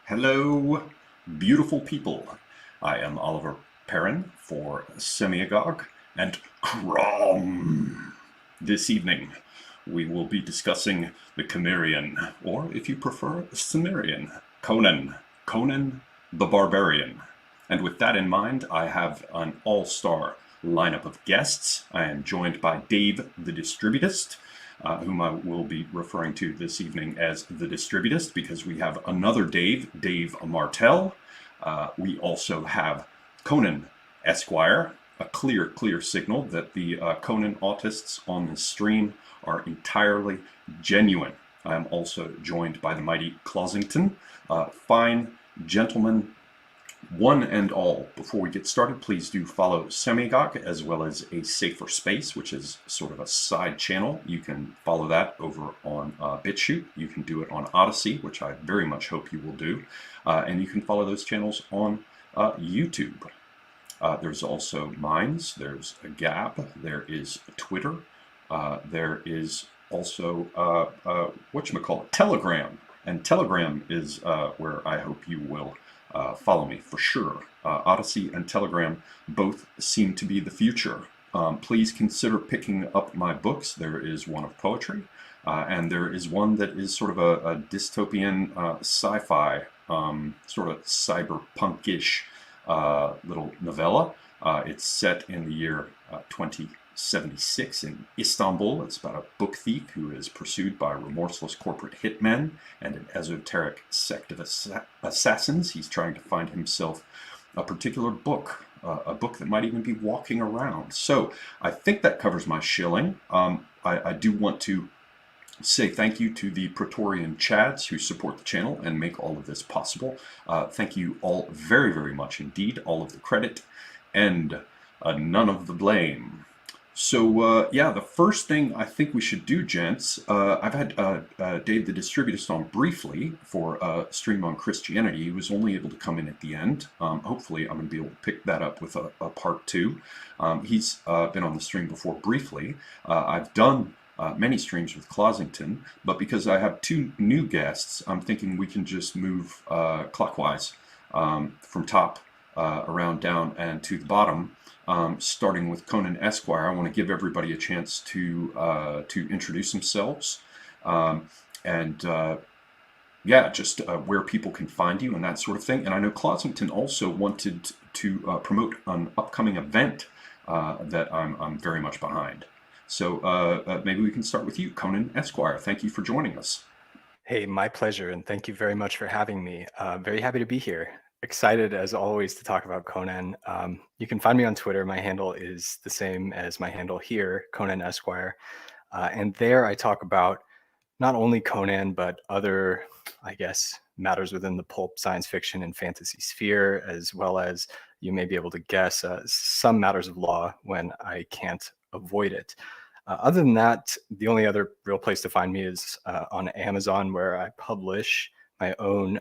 Hello, beautiful people. I am Oliver Perrin for Semiagog and Crom. This evening, we will be discussing the Cimmerian, or if you prefer, Cimmerian, Conan the Barbarian. And with that in mind, I have an all-star lineup of guests. I am joined by Dave the Distributist, whom I will be referring to this evening as the Distributist, because we have another Dave Martell. We also have Conan Esquire, a clear signal that the Conan autists on this stream are entirely genuine. I am also joined by the mighty Closington. Fine gentlemen, one and all. Before we get started, please do follow Semigok as well as A Safer Space, which is sort of a side channel. You can follow that over on BitChute. You can do it on Odyssey, which I very much hope you will do. And you can follow those channels on YouTube. There's also Minds, there's a Gab, there is Twitter, there is also, whatchamacallit, Telegram. And Telegram is where I hope you will follow me for sure. Odyssey and Telegram both seem to be the future. Please consider picking up my books. There is one of poetry, and there is one that is sort of a dystopian sci-fi, sort of cyberpunkish little novella. It's set in the year 2076 in Istanbul. It's about a book thief who is pursued by remorseless corporate hitmen and an esoteric sect of assassins. He's trying to find himself a particular book, a book that might even be walking around. So I think that covers my shilling. I do want to say thank you to the Praetorian Chads who support the channel and make all of this possible. Thank you all very much indeed. All of the credit and none of the blame. So yeah, the first thing I think we should do, gents, I've had Dave the Distributist on briefly for a stream on Christianity. He was only able to come in at the end. Hopefully I'm going to be able to pick that up with a part two. He's been on the stream before briefly. I've done many streams with Closington, but because I have two new guests, I'm thinking we can just move clockwise from top around down and to the bottom. Starting with Conan Esquire. I want to give everybody a chance to introduce themselves and yeah, just where people can find you and that sort of thing. And I know Closington also wanted to promote an upcoming event that I'm very much behind. So maybe we can start with you, Conan Esquire. Thank you for joining us. Hey, my pleasure, and thank you very much for having me. Very happy to be here. Excited as always to talk about Conan. You can find me on Twitter. My handle is the same as my handle here, Conan Esquire. And there I talk about not only Conan, but other, I guess, matters within the pulp science fiction and fantasy sphere, as well as you may be able to guess some matters of law when I can't avoid it. Other than that, the only other real place to find me is on Amazon, where I publish my own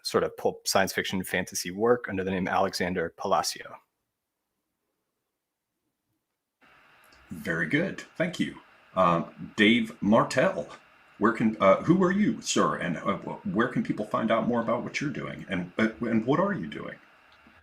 sort of pulp science fiction fantasy work under the name Alexander Palacio. Very good, thank you. Dave Martell, who are you, sir, and where can people find out more about what you're doing, and what are you doing?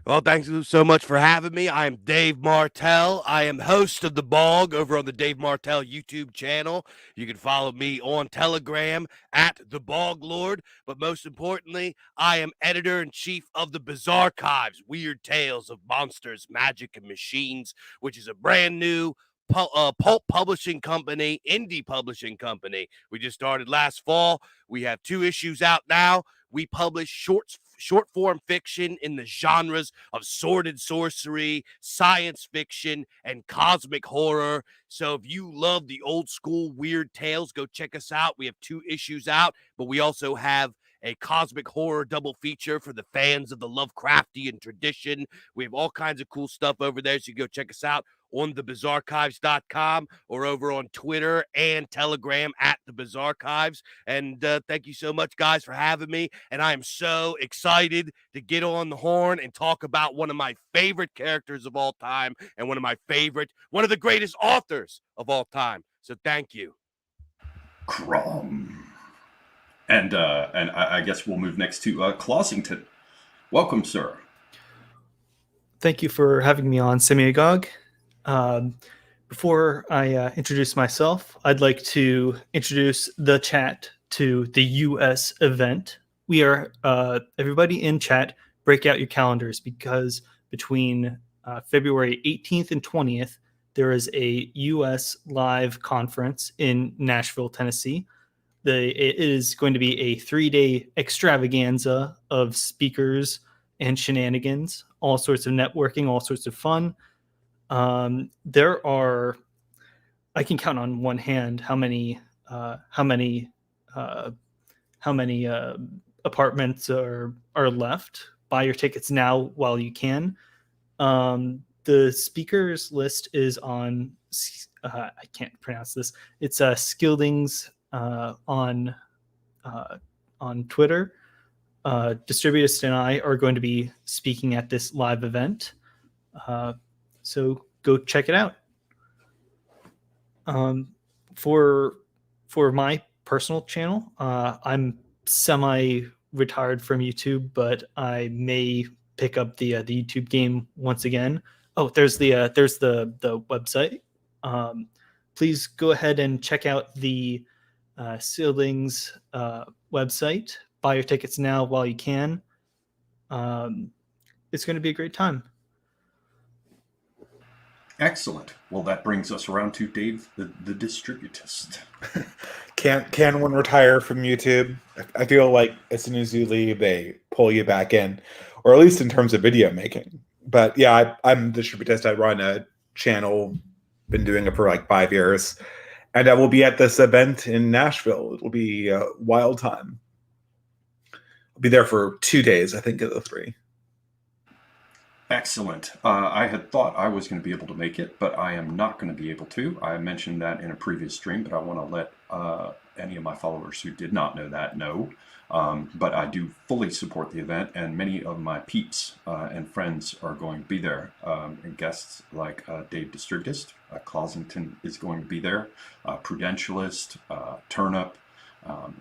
Well, thanks so much for having me. I am Dave Martell. I am host of The Bog over on the Dave Martell YouTube channel. You can follow me on Telegram at The Bog Lord. But most importantly, I am editor-in-chief of the Bizarchives, Weird Tales of Monsters, Magic, and Machines, which is a brand new pulp publishing company, indie publishing company. We just started last fall. We have 2 issues out now. We publish short form fiction in the genres of sordid sorcery, science fiction, and cosmic horror. So if you love the old school weird tales, go check us out. We have 2 issues out, but we also have a cosmic horror double feature for the fans of the Lovecraftian tradition. We have all kinds of cool stuff over there, so you go check us out on thebizarchives.com or over on Twitter and Telegram at thebizarchives. And thank you so much, guys, for having me. And I am so excited to get on the horn and talk about one of my favorite characters of all time and one of the greatest authors of all time. So thank you. Crom. And I guess we'll move next to Clossington. Welcome, sir. Thank you for having me on Semiagog. Before I introduce myself, I'd like to introduce the chat to the US event. We are, everybody in chat, break out your calendars because between February 18th and 20th, there is a US live conference in Nashville, Tennessee. It is going to be a 3-day extravaganza of speakers and shenanigans, all sorts of networking, all sorts of fun. There are, I can count on one hand how many apartments are left. Buy your tickets now while you can. The speakers list is on. I can't pronounce this. It's Skildings on Twitter. Distributist and I are going to be speaking at this live event. So go check it out. For my personal channel, I'm semi-retired from YouTube, but I may pick up the YouTube game once again. Oh, there's the website. Please go ahead and check out the Sealings website. Buy your tickets now while you can. It's going to be a great time. Excellent. Well, that brings us around to Dave, the distributist. Can one retire from YouTube? I feel like as soon as you leave, they pull you back in, or at least in terms of video making. But yeah, I'm the distributist. I run a channel, been doing it for like 5 years, and I will be at this event in Nashville. It'll be a wild time. I'll be there for 2 days, I think, of the 3. Excellent. I had thought I was going to be able to make it, but I am not going to be able to. I mentioned that in a previous stream, but I want to let any of my followers who did not know that know. But I do fully support the event, and many of my peeps and friends are going to be there. And guests like Dave Distributist, Clossington is going to be there, Prudentialist, Turnip,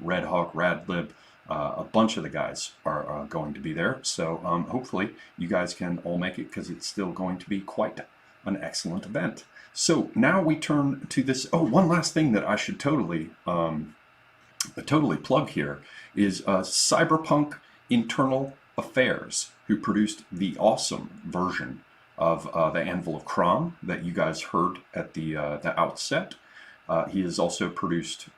Red Hawk, Radlib. A bunch of the guys are going to be there, so hopefully you guys can all make it, because it's still going to be quite an excellent event. So now we turn to this. Oh, one last thing that I should totally plug here is Cyberpunk Internal Affairs, who produced the awesome version of the Anvil of Crom that you guys heard at the outset. He has also produced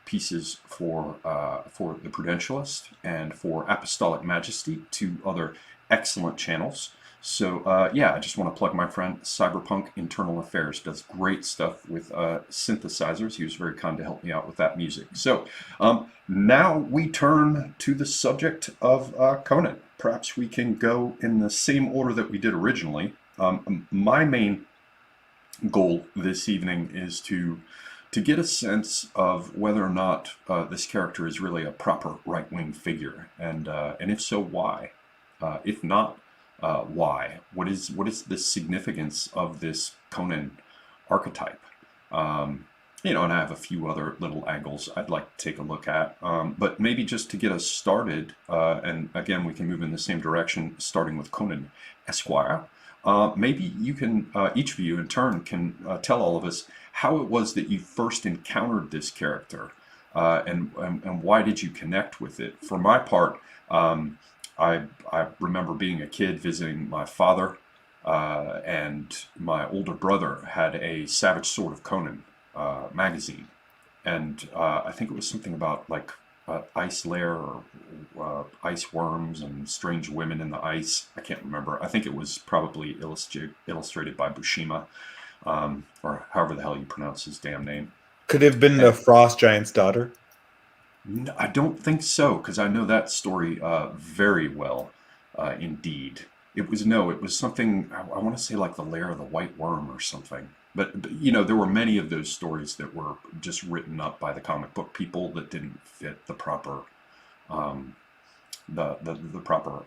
pieces for the Prudentialist and for Apostolic Majesty, 2 other excellent channels. So yeah, I just want to plug my friend Cyberpunk Internal Affairs. Does great stuff with synthesizers. He was very kind to help me out with that music. So now we turn to the subject of Conan. Perhaps we can go in the same order that we did originally. My main goal this evening is to get a sense of whether or not this character is really a proper right-wing figure, and if so, why? If not, why? What is the significance of this Conan archetype? You know, and I have a few other little angles I'd like to take a look at, but maybe just to get us started, and again, we can move in the same direction, starting with Conan Esquire. Maybe you can, each of you in turn, can tell all of us how it was that you first encountered this character, and why did you connect with it? For my part, I remember being a kid visiting my father, and my older brother had a Savage Sword of Conan magazine, and I think it was something about like ice lair or ice worms and strange women in the ice. I can't remember. I think it was probably illustrated by Bushima, or however the hell you pronounce his damn name. Could it have been the Frost Giant's daughter? No, I don't think so, because I know that story very well indeed. It was something, I want to say like the Lair of the White Worm or something. But you know, there were many of those stories that were just written up by the comic book people that didn't fit the proper the proper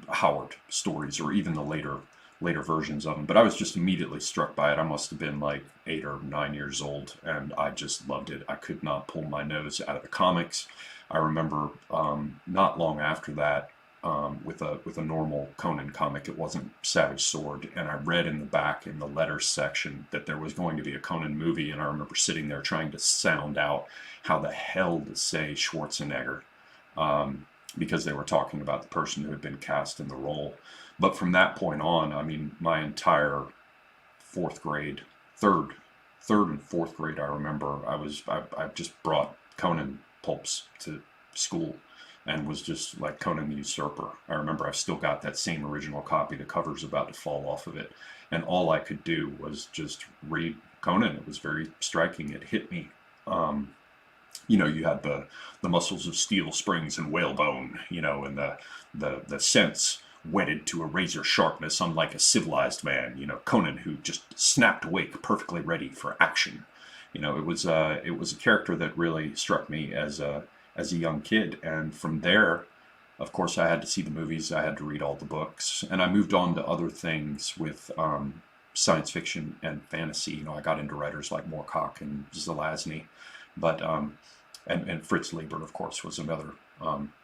Howard stories, or even the later later versions of them. But I was just immediately struck by it. I must have been like 8 or 9 years old, and I just loved it. I could not pull my nose out of the comics. I remember not long after that, with a normal Conan comic. It wasn't Savage Sword, and I read in the back in the letters section that there was going to be a Conan movie, and I remember sitting there trying to sound out how the hell to say Schwarzenegger, because they were talking about the person who had been cast in the role. But from that point on, I mean, my entire fourth grade, third and fourth grade, I remember I just brought Conan pulps to school and was just like Conan the Usurper. I remember I've still got that same original copy. The cover's about to fall off of it. And all I could do was just read Conan. It was very striking. It hit me. You know, you had the muscles of steel, springs, and whalebone, you know, and the sense wedded to a razor sharpness, unlike a civilized man. You know, Conan, who just snapped awake, perfectly ready for action. You know, it was a character that really struck me as a young kid, and from there, of course, I had to see the movies, I had to read all the books, and I moved on to other things with science fiction and fantasy. You know, I got into writers like Moorcock and Zelazny, but and Fritz Leiber, of course, was another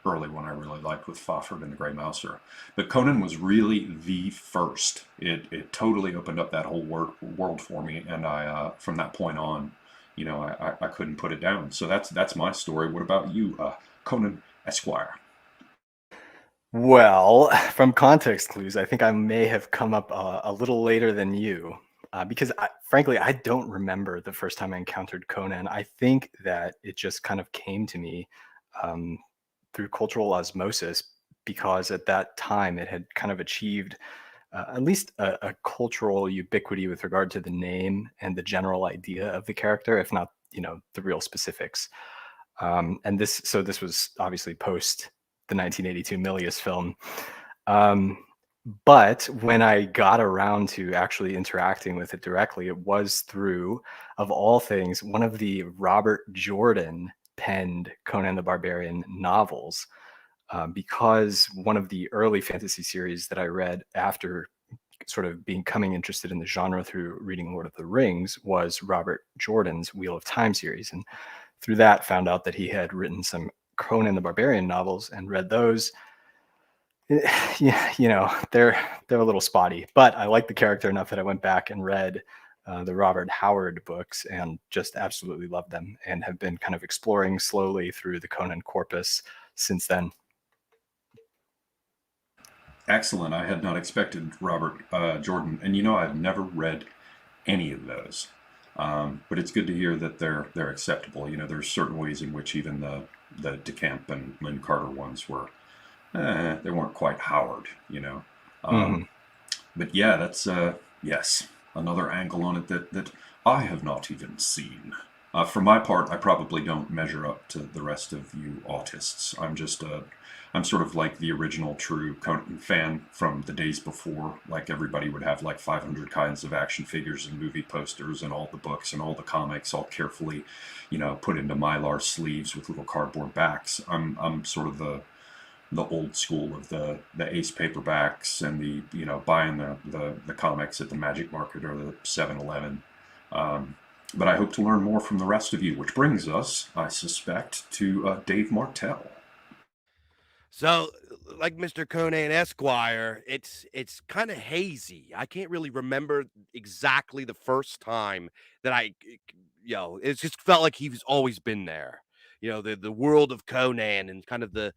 early one I really liked, with Fafhrd and the Grey Mouser. But Conan was really the first. It totally opened up that whole world for me, and I from that point on, you know, I couldn't put it down. So that's my story. What about you, Conan Esquire? Well, from context clues, I think I may have come up a little later than you, because frankly, I don't remember the first time I encountered Conan. I think that it just kind of came to me through cultural osmosis, because at that time it had kind of achieved at least a cultural ubiquity with regard to the name and the general idea of the character, if not, you know, the real specifics. And this was obviously post the 1982 Milius film. But when I got around to actually interacting with it directly, it was through, of all things, one of the Robert Jordan penned Conan the Barbarian novels. Because one of the early fantasy series that I read after sort of becoming interested in the genre through reading Lord of the Rings was Robert Jordan's Wheel of Time series. And through that, found out that he had written some Conan the Barbarian novels, and read those. Yeah, you know, they're a little spotty, but I like the character enough that I went back and read the Robert Howard books, and just absolutely loved them, and have been kind of exploring slowly through the Conan corpus since then. Excellent. I had not expected Robert Jordan, and you know, I've never read any of those. But it's good to hear that they're acceptable. You know, there's certain ways in which even the DeCamp and Lynn Carter ones were, they weren't quite Howard. You know, but yeah, that's yes, another angle on it that I have not even seen. For my part, I probably don't measure up to the rest of you autists. I'm sort of like the original true Conan fan from the days before. Like, everybody would have like 500 kinds of action figures and movie posters and all the books and all the comics all carefully, you know, put into Mylar sleeves with little cardboard backs. I'm sort of the old school of the Ace paperbacks and the, you know, buying the comics at the Magic Market or the 7-Eleven. But I hope to learn more from the rest of you, which brings us, I suspect, to Dave Martell. So, like Mr. Conan Esquire, it's kind of hazy. I can't really remember exactly the first time that you know, it just felt like he's always been there. You know, the world of Conan, and kind of the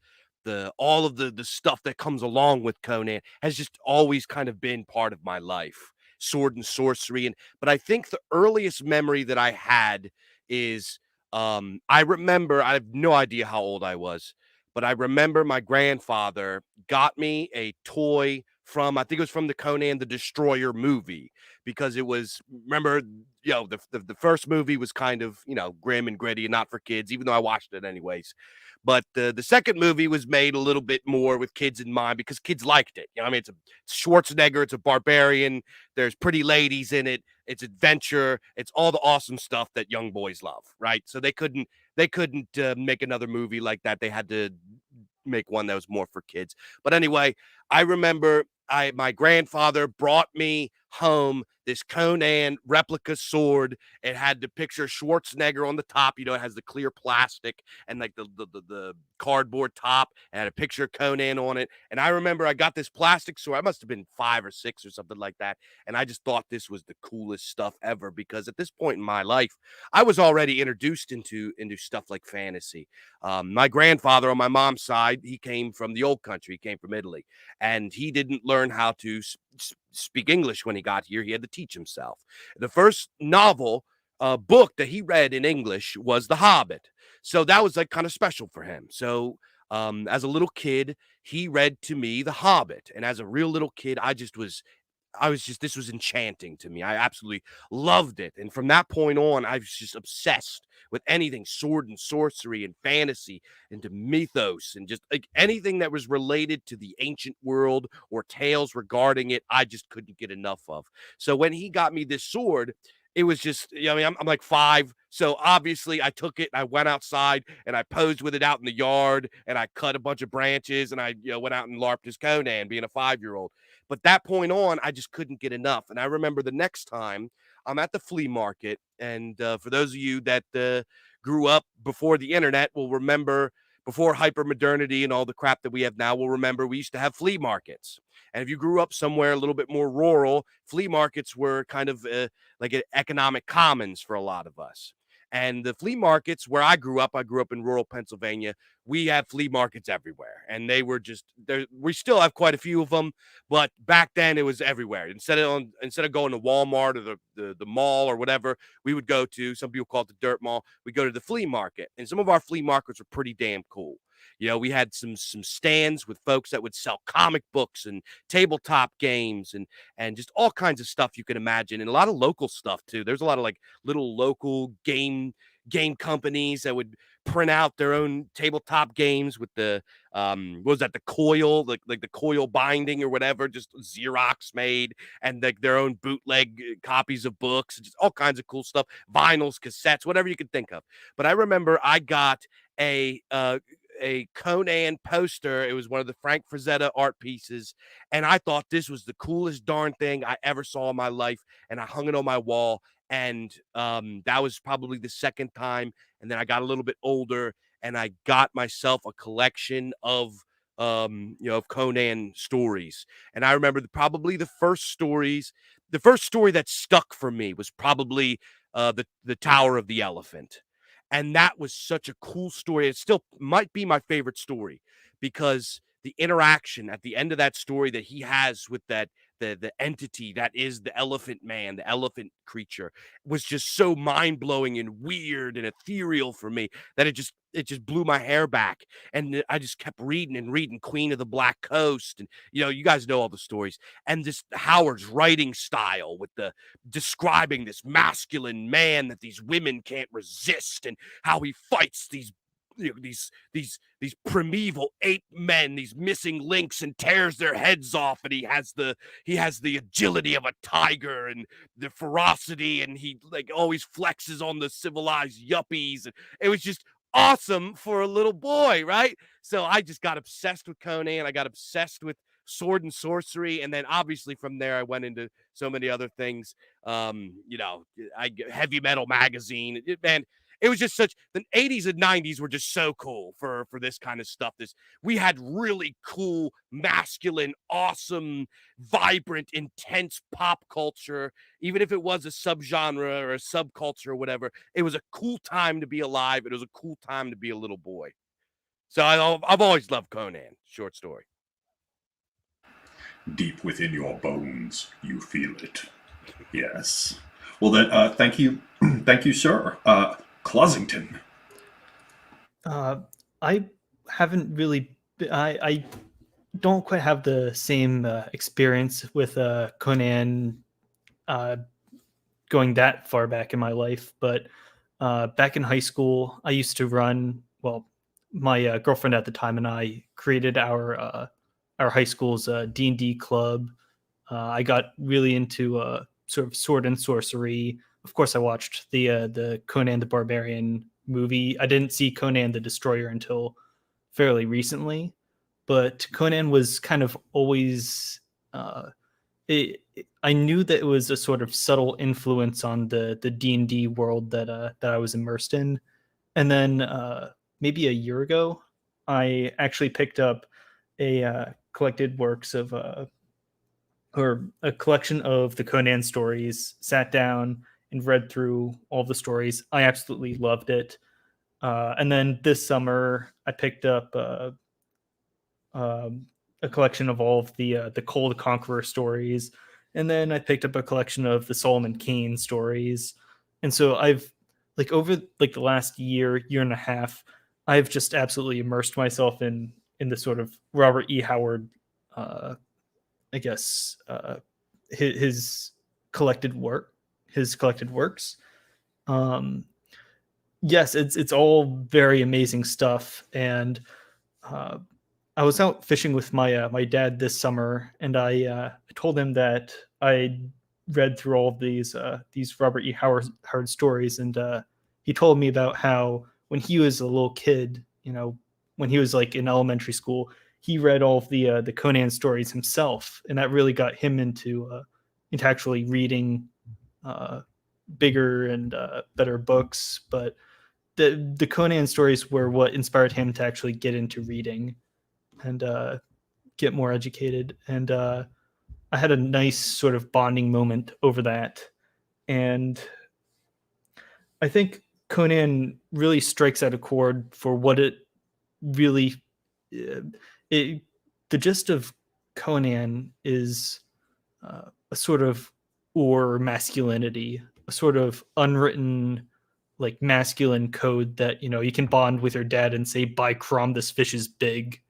all of the stuff that comes along with Conan has just always kind of been part of my life. Sword and sorcery, but I think the earliest memory that I had is I remember, I have no idea how old I was, but I remember my grandfather got me a toy from, I think it was from the Conan the Destroyer movie, because it was, remember, you know, the first movie was kind of, you know, grim and gritty and not for kids, even though I watched it anyways. But the second movie was made a little bit more with kids in mind, because kids liked it. You know, I mean, it's Schwarzenegger, it's a barbarian, there's pretty ladies in it, it's adventure, it's all the awesome stuff that young boys love, right? So they couldn't make another movie like that. They had to make one that was more for kids. But anyway, I remember my grandfather brought me home this Conan replica sword. It had the picture Schwarzenegger on the top. You know, it has the clear plastic and like the cardboard top, and had a picture of Conan on it. And I remember I got this plastic sword. I must have been 5 or 6 or something like that. And I just thought this was the coolest stuff ever, because at this point in my life, I was already introduced into stuff like fantasy. My grandfather on my mom's side, he came from the old country. He came from Italy, and he didn't learn how to speak English when he got here. He had to teach himself. The first novel book that he read in English was The Hobbit. So that was like kind of special for him. So as a little kid, he read to me The Hobbit. And as a real little kid, this was enchanting to me. I absolutely loved it. And from that point on, I was just obsessed with anything sword and sorcery and fantasy and to mythos and just like anything that was related to the ancient world or tales regarding it. I just couldn't get enough of. So when he got me this sword, it was just, you know, I mean, I'm like 5. So obviously I took it and I went outside and I posed with it out in the yard and I cut a bunch of branches and I, went out and LARPed as Conan being a 5-year-old. But that point on, I just couldn't get enough. And I remember the next time I'm at the flea market. And for those of you that grew up before the internet will remember, before hypermodernity and all the crap that we have now, will remember we used to have flea markets. And if you grew up somewhere a little bit more rural, flea markets were kind of like an economic commons for a lot of us. And the flea markets where I grew up in rural Pennsylvania. We have flea markets everywhere, and they were just there. We still have quite a few of them, but back then it was everywhere. Instead of going to Walmart or the mall or whatever, we would go to, some people call it the dirt mall. We go to the flea market, and some of our flea markets were pretty damn cool. We had some stands with folks that would sell comic books and tabletop games and just all kinds of stuff you can imagine, and a lot of local stuff too. There's a lot of like little local game companies that would print out their own tabletop games with the what was that, the coil, like the coil binding or whatever, just Xerox made, and like their own bootleg copies of books, just all kinds of cool stuff, vinyls, cassettes, whatever you could think of. But I remember I got a Conan poster. It was one of the Frank Frazetta art pieces, and I thought this was the coolest darn thing I ever saw in my life, and I hung it on my wall. And that was probably the second time. And then I got a little bit older, and I got myself a collection of of Conan stories. And I remember probably the first story that stuck for me was probably the Tower of the Elephant. And that was such a cool story. It still might be my favorite story, because the interaction at the end of that story that he has with the entity that is the elephant man, the elephant creature, was just so mind-blowing and weird and ethereal for me that it just blew my hair back. And I just kept reading and reading Queen of the Black Coast. And you guys know all the stories. And this Howard's writing style with the describing this masculine man that these women can't resist, and how he fights these primeval ape men, these missing links, and tears their heads off. And he has the agility of a tiger and the ferocity, and he like always flexes on the civilized yuppies. And it was just awesome for a little boy, right? So I just got obsessed with Conan. I got obsessed with sword and sorcery, and then obviously from there I went into so many other things. Heavy Metal magazine. It was just the 80s and 90s were just so cool for this kind of stuff. We had really cool, masculine, awesome, vibrant, intense pop culture. Even if it was a subgenre or a subculture or whatever, it was a cool time to be alive. It was a cool time to be a little boy. So I've always loved Conan. Short story. Deep within your bones, you feel it. Yes. Well then, thank you, sir. Closington. I haven't really. I don't quite have the same experience with Conan going that far back in my life, but back in high school, I used to run. Well, my girlfriend at the time and I created our high school's D&D club. I got really into sort of sword and sorcery. Of course, I watched the Conan the Barbarian movie. I didn't see Conan the Destroyer until fairly recently, but Conan was kind of always I knew that it was a sort of subtle influence on the D&D world that I was immersed in. And then maybe a year ago, I actually picked up a collected works of or a collection of the Conan stories, sat down and read through all the stories. I absolutely loved it. And then this summer, I picked up a collection of all of the Cole the Conqueror stories, and then I picked up a collection of the Solomon Kane stories. And so I've like over like the last year and a half, I've just absolutely immersed myself in the sort of Robert E. Howard, I guess, his collected works. Yes, it's all very amazing stuff. And I was out fishing with my dad this summer, and I told him that I read through all of these Robert E. Howard stories, and he told me about how when he was a little kid, when he was like in elementary school, he read all of the Conan stories himself, and that really got him into actually reading bigger and better books. But the Conan stories were what inspired him to actually get into reading and get more educated. And I had a nice sort of bonding moment over that. And I think Conan really strikes out a chord for what it really the gist of Conan is a sort of or masculinity, a sort of unwritten like masculine code that you can bond with your dad and say, by Crom, this fish is big.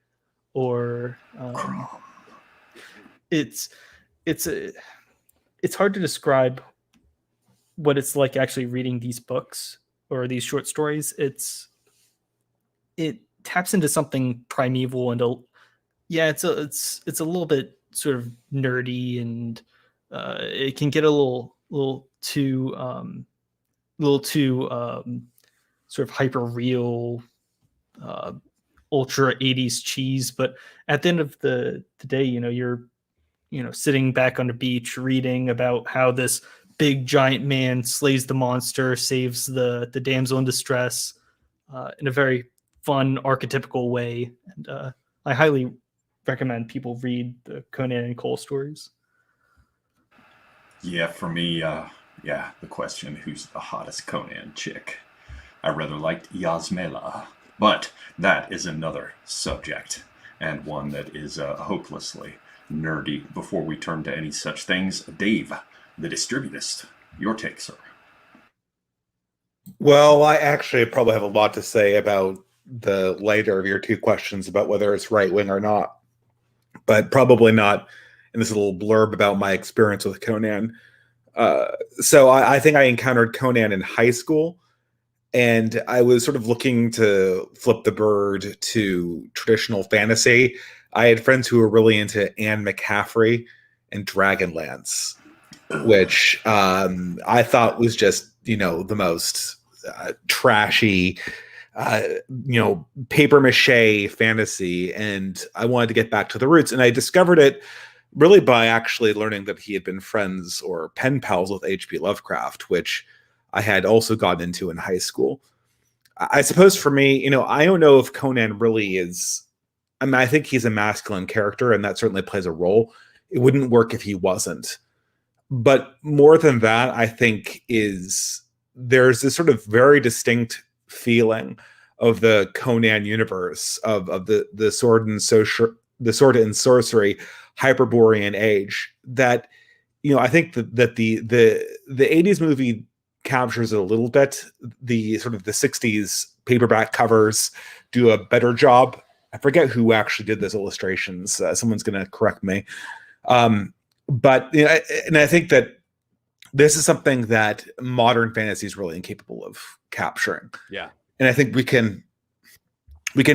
Or it's hard to describe what it's like actually reading these books or these short stories. It taps into something primeval, and it's a little bit sort of nerdy, and it can get a little too sort of hyper real, ultra 80s cheese. But at the end of the day, you're sitting back on the beach reading about how this big giant man slays the monster, saves the damsel in distress in a very fun archetypical way. And I highly recommend people read the Conan and Cole stories. Yeah, for me, the question, who's the hottest Conan chick? I rather liked Yasmela, but that is another subject, and one that is hopelessly nerdy. Before we turn to any such things, Dave, the distributist, your take, sir. Well, I actually probably have a lot to say about the later of your two questions about whether it's right wing or not, but probably not in this little blurb about my experience with Conan. So I think I encountered Conan in high school, and I was sort of looking to flip the bird to traditional fantasy. I had friends who were really into Anne McCaffrey and Dragonlance, which I thought was just, the most trashy, paper mache fantasy. And I wanted to get back to the roots. And I discovered it really by actually learning that he had been friends or pen pals with H.P. Lovecraft, which I had also gotten into in high school. I suppose for me, I don't know if Conan really is, I think he's a masculine character, and that certainly plays a role. It wouldn't work if he wasn't. But more than that, I think there's this sort of very distinct feeling of the Conan universe of the sword and sorcery Hyperborean age that I think that the 80s movie captures it a little bit. The sort of the 60s paperback covers do a better job. I forget who actually did those illustrations. Someone's going to correct me. But and I think that this is something that modern fantasy is really incapable of capturing. Yeah. And I think we can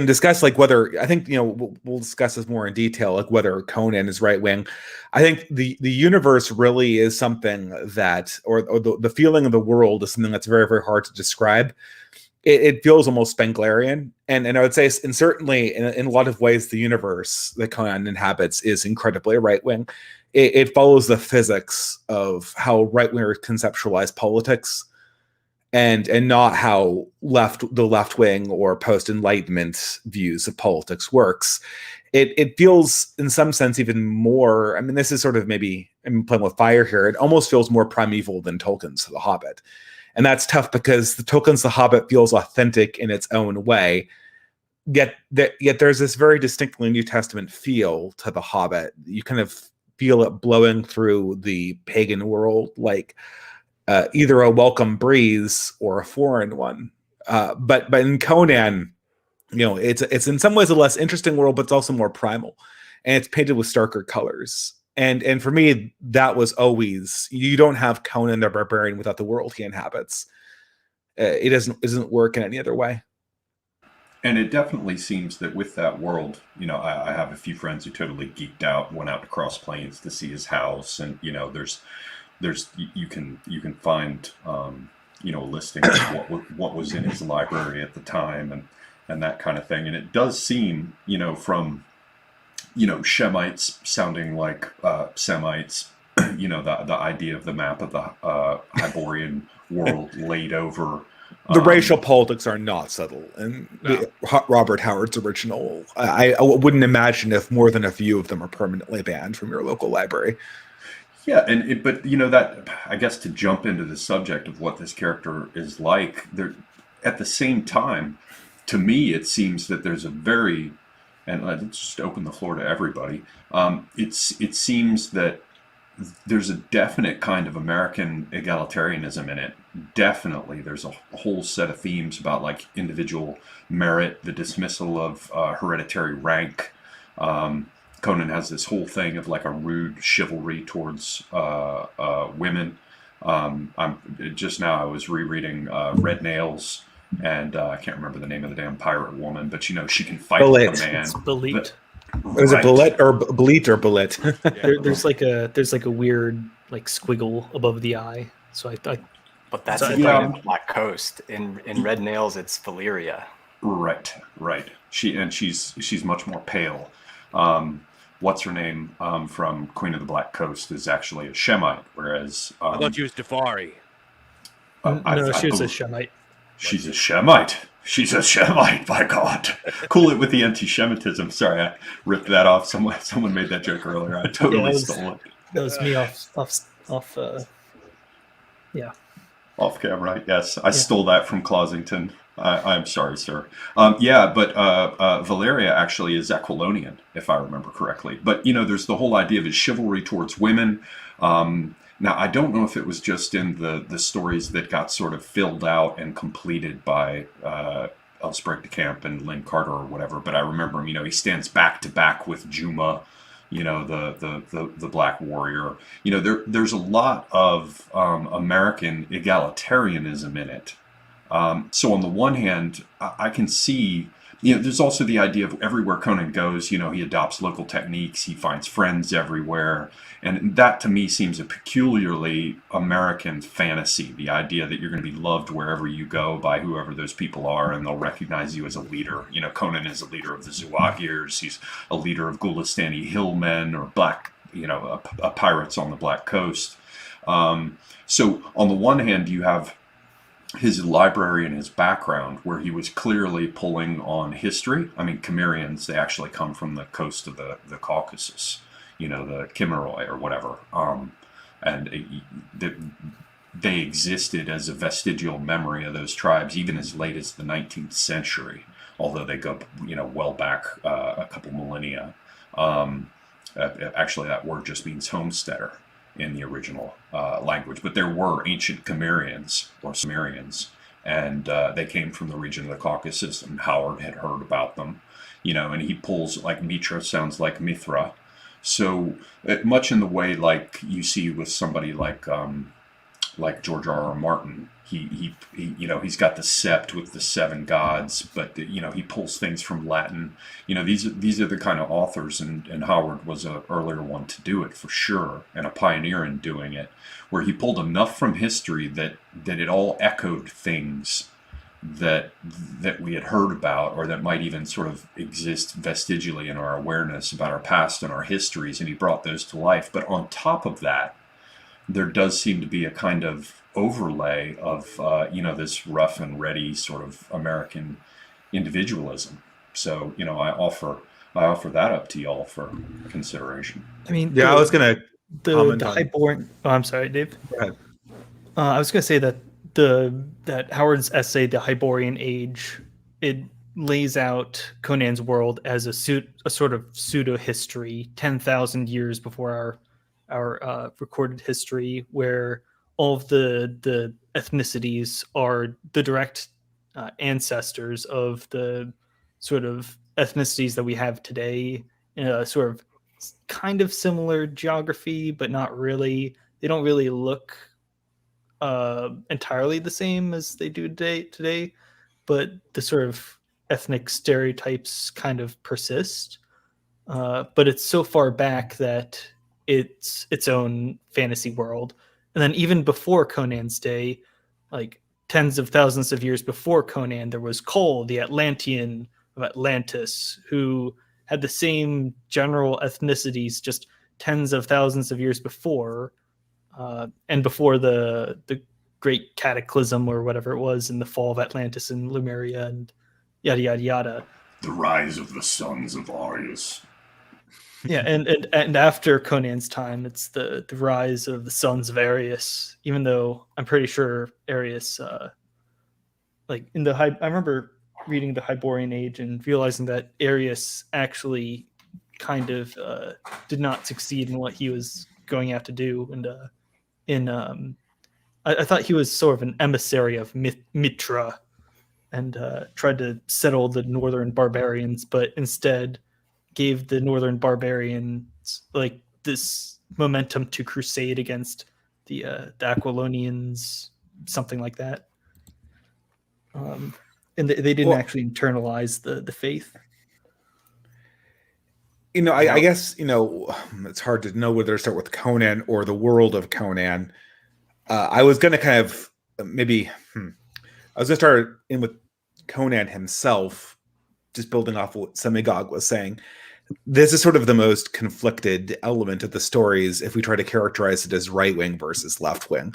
discuss like whether, I think, we'll discuss this more in detail, like whether Conan is right wing. I think the universe really is something that, or the feeling of the world is something that's very, very hard to describe. It feels almost Spenglerian. And I would say, certainly in a lot of ways, the universe that Conan inhabits is incredibly right wing. it follows the physics of how right-wingers conceptualize politics, and not how the left wing or post-enlightenment views of politics works. It feels in some sense even more, I mean, this is sort of, maybe I'm playing with fire here, it almost feels more primeval than Tolkien's The Hobbit. And that's tough because the Tolkien's The Hobbit feels authentic in its own way, yet there's this very distinctly New Testament feel to The Hobbit. You kind of feel it blowing through the pagan world like either a welcome breeze or a foreign one. But in Conan, it's in some ways a less interesting world, but it's also more primal, and it's painted with starker colors. And for me, that was always, you don't have Conan the Barbarian without the world he inhabits. It doesn't work in any other way. And it definitely seems that with that world, I have a few friends who totally geeked out, went out to Cross Plains to see his house, and there's you can find a listing of what was in his library at the time and that kind of thing. And it does seem, from Shemites sounding like Semites, the idea of the map of the Hyborian world laid over. The racial politics are not subtle. And Robert Howard's original, I wouldn't imagine if more than a few of them are permanently banned from your local library. Yeah, but that, I guess, to jump into the subject of what this character is like, there, at the same time, to me, it seems that there's a very, and let's just open the floor to everybody. It seems that there's a definite kind of American egalitarianism in it. Definitely, there's a whole set of themes about like individual merit, the dismissal of hereditary rank. Conan has this whole thing of like a rude chivalry towards women. Just now I was rereading Red Nails, and I can't remember the name of the damn pirate woman, but she can fight like a man. It's Belit. Is it Bullet or Bleat or Bullet? There's like a weird like squiggle above the eye. So I But that's So, in yeah. the Black Coast. In Red Nails, it's Valyria. Right. She's much more pale. What's her name from Queen of the Black Coast is actually a Shemite, whereas I thought she was Jafari. no, she was a believe- Shemite. She's a Shemite. She's a Shemite, by God. Cool it with the anti-Shemitism. Sorry, I ripped that off. Someone made that joke earlier. I totally stole it. That was me off. Off camera, yes. I stole that from Closington. I'm sorry, sir. But Valeria actually is Aquilonian, if I remember correctly. But, there's the whole idea of his chivalry towards women. Now, I don't know if it was just in the stories that got sort of filled out and completed by Elsbreg de Camp and Lynn Carter or whatever, but I remember him, he stands back to back with Juma, the Black Warrior. There's a lot of American egalitarianism in it. So on the one hand, I can see, there's also the idea of everywhere Conan goes, he adopts local techniques, he finds friends everywhere. And that to me seems a peculiarly American fantasy, the idea that you're going to be loved wherever you go by whoever those people are, and they'll recognize you as a leader. Conan is a leader of the Zuagirs, he's a leader of Gulistani hillmen or black, pirates on the Black Coast. So on the one hand, you have his library and his background, where he was clearly pulling on history. I mean, Cimmerians, they actually come from the coast of the Caucasus, the Cimmeroi or whatever. And they existed as a vestigial memory of those tribes, even as late as the 19th century, although they go, well back a couple millennia. Actually, that word just means homesteader in the original language, but there were ancient Cimmerians or Cimmerians, and they came from the region of the Caucasus, and Howard had heard about them, and he pulls, like Mitra sounds like Mithra, so much in the way like you see with somebody like George R.R. Martin. He's got the sept with the seven gods, but he pulls things from Latin. These are the kind of authors, and Howard was an earlier one to do it for sure, and a pioneer in doing it, where he pulled enough from history that it all echoed things that we had heard about, or that might even sort of exist vestigially in our awareness about our past and our histories, and he brought those to life. But on top of that, there does seem to be a kind of overlay of this rough and ready sort of American individualism. So I offer that up to y'all for consideration. I mean, Yeah, I was gonna the comment on. highborn. Oh, I'm sorry, Dave. Go ahead. I was going to say that that Howard's essay, "The Hyborian Age," it lays out Conan's world as a sort of pseudo history, 10,000 years before our recorded history, where all of the ethnicities are the direct ancestors of the sort of ethnicities that we have today, in a sort of kind of similar geography, but not really. They don't really look entirely the same as they do today, but the sort of ethnic stereotypes kind of persist. But it's so far back that it's its own fantasy world. And then even before Conan's day, like tens of thousands of years before Conan, there was Cole, the Atlantean of Atlantis, who had the same general ethnicities just tens of thousands of years before, and before the great cataclysm or whatever it was in the fall of Atlantis and Lemuria and yada yada yada. The rise of the sons of Arius. Yeah, and after Conan's time, it's the rise of the sons of Arius. Even though I'm pretty sure Arius, I remember reading the Hyborian Age and realizing that Arius actually kind of did not succeed in what he was going out to do, and I thought he was sort of an emissary of Mitra, and tried to settle the northern barbarians, but instead gave the northern barbarians like this momentum to crusade against the Aquilonians, something like that. And they didn't actually internalize the faith. I guess it's hard to know whether to start with Conan or the world of Conan. I was going to kind of I was going to start in with Conan himself, just building off what Semigog was saying. This is sort of the most conflicted element of the stories if we try to characterize it as right-wing versus left-wing.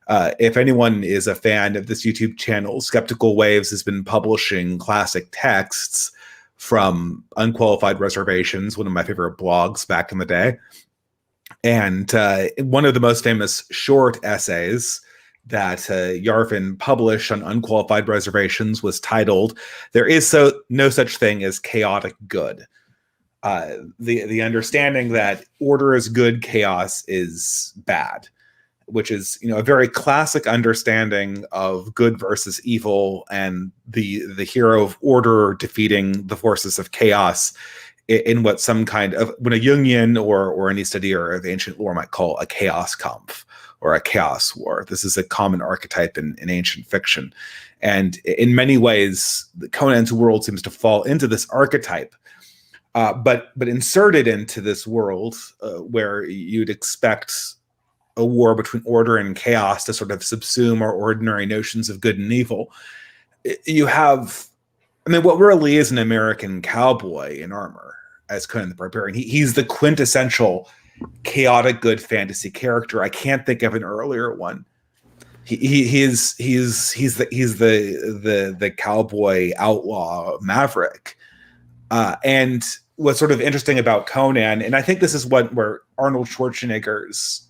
If anyone is a fan of this YouTube channel, Skeptical Waves has been publishing classic texts from Unqualified Reservations, one of my favorite blogs back in the day. And one of the most famous short essays that Yarvin published on Unqualified Reservations was titled, "There is no such thing as chaotic good." The understanding that order is good, chaos is bad, which is a very classic understanding of good versus evil, and the hero of order defeating the forces of chaos in what some kind of, when a Jungian or any studier of ancient lore might call a chaos kampf or a chaos war. This is a common archetype in ancient fiction. And in many ways, Conan's world seems to fall into this archetype. But inserted into this world where you'd expect a war between order and chaos to sort of subsume our ordinary notions of good and evil, you have, what really is an American cowboy in armor as Conan the Barbarian. He's the quintessential chaotic good fantasy character. I can't think of an earlier one. He's the cowboy outlaw maverick. And what's sort of interesting about Conan, and I think this is where Arnold Schwarzenegger's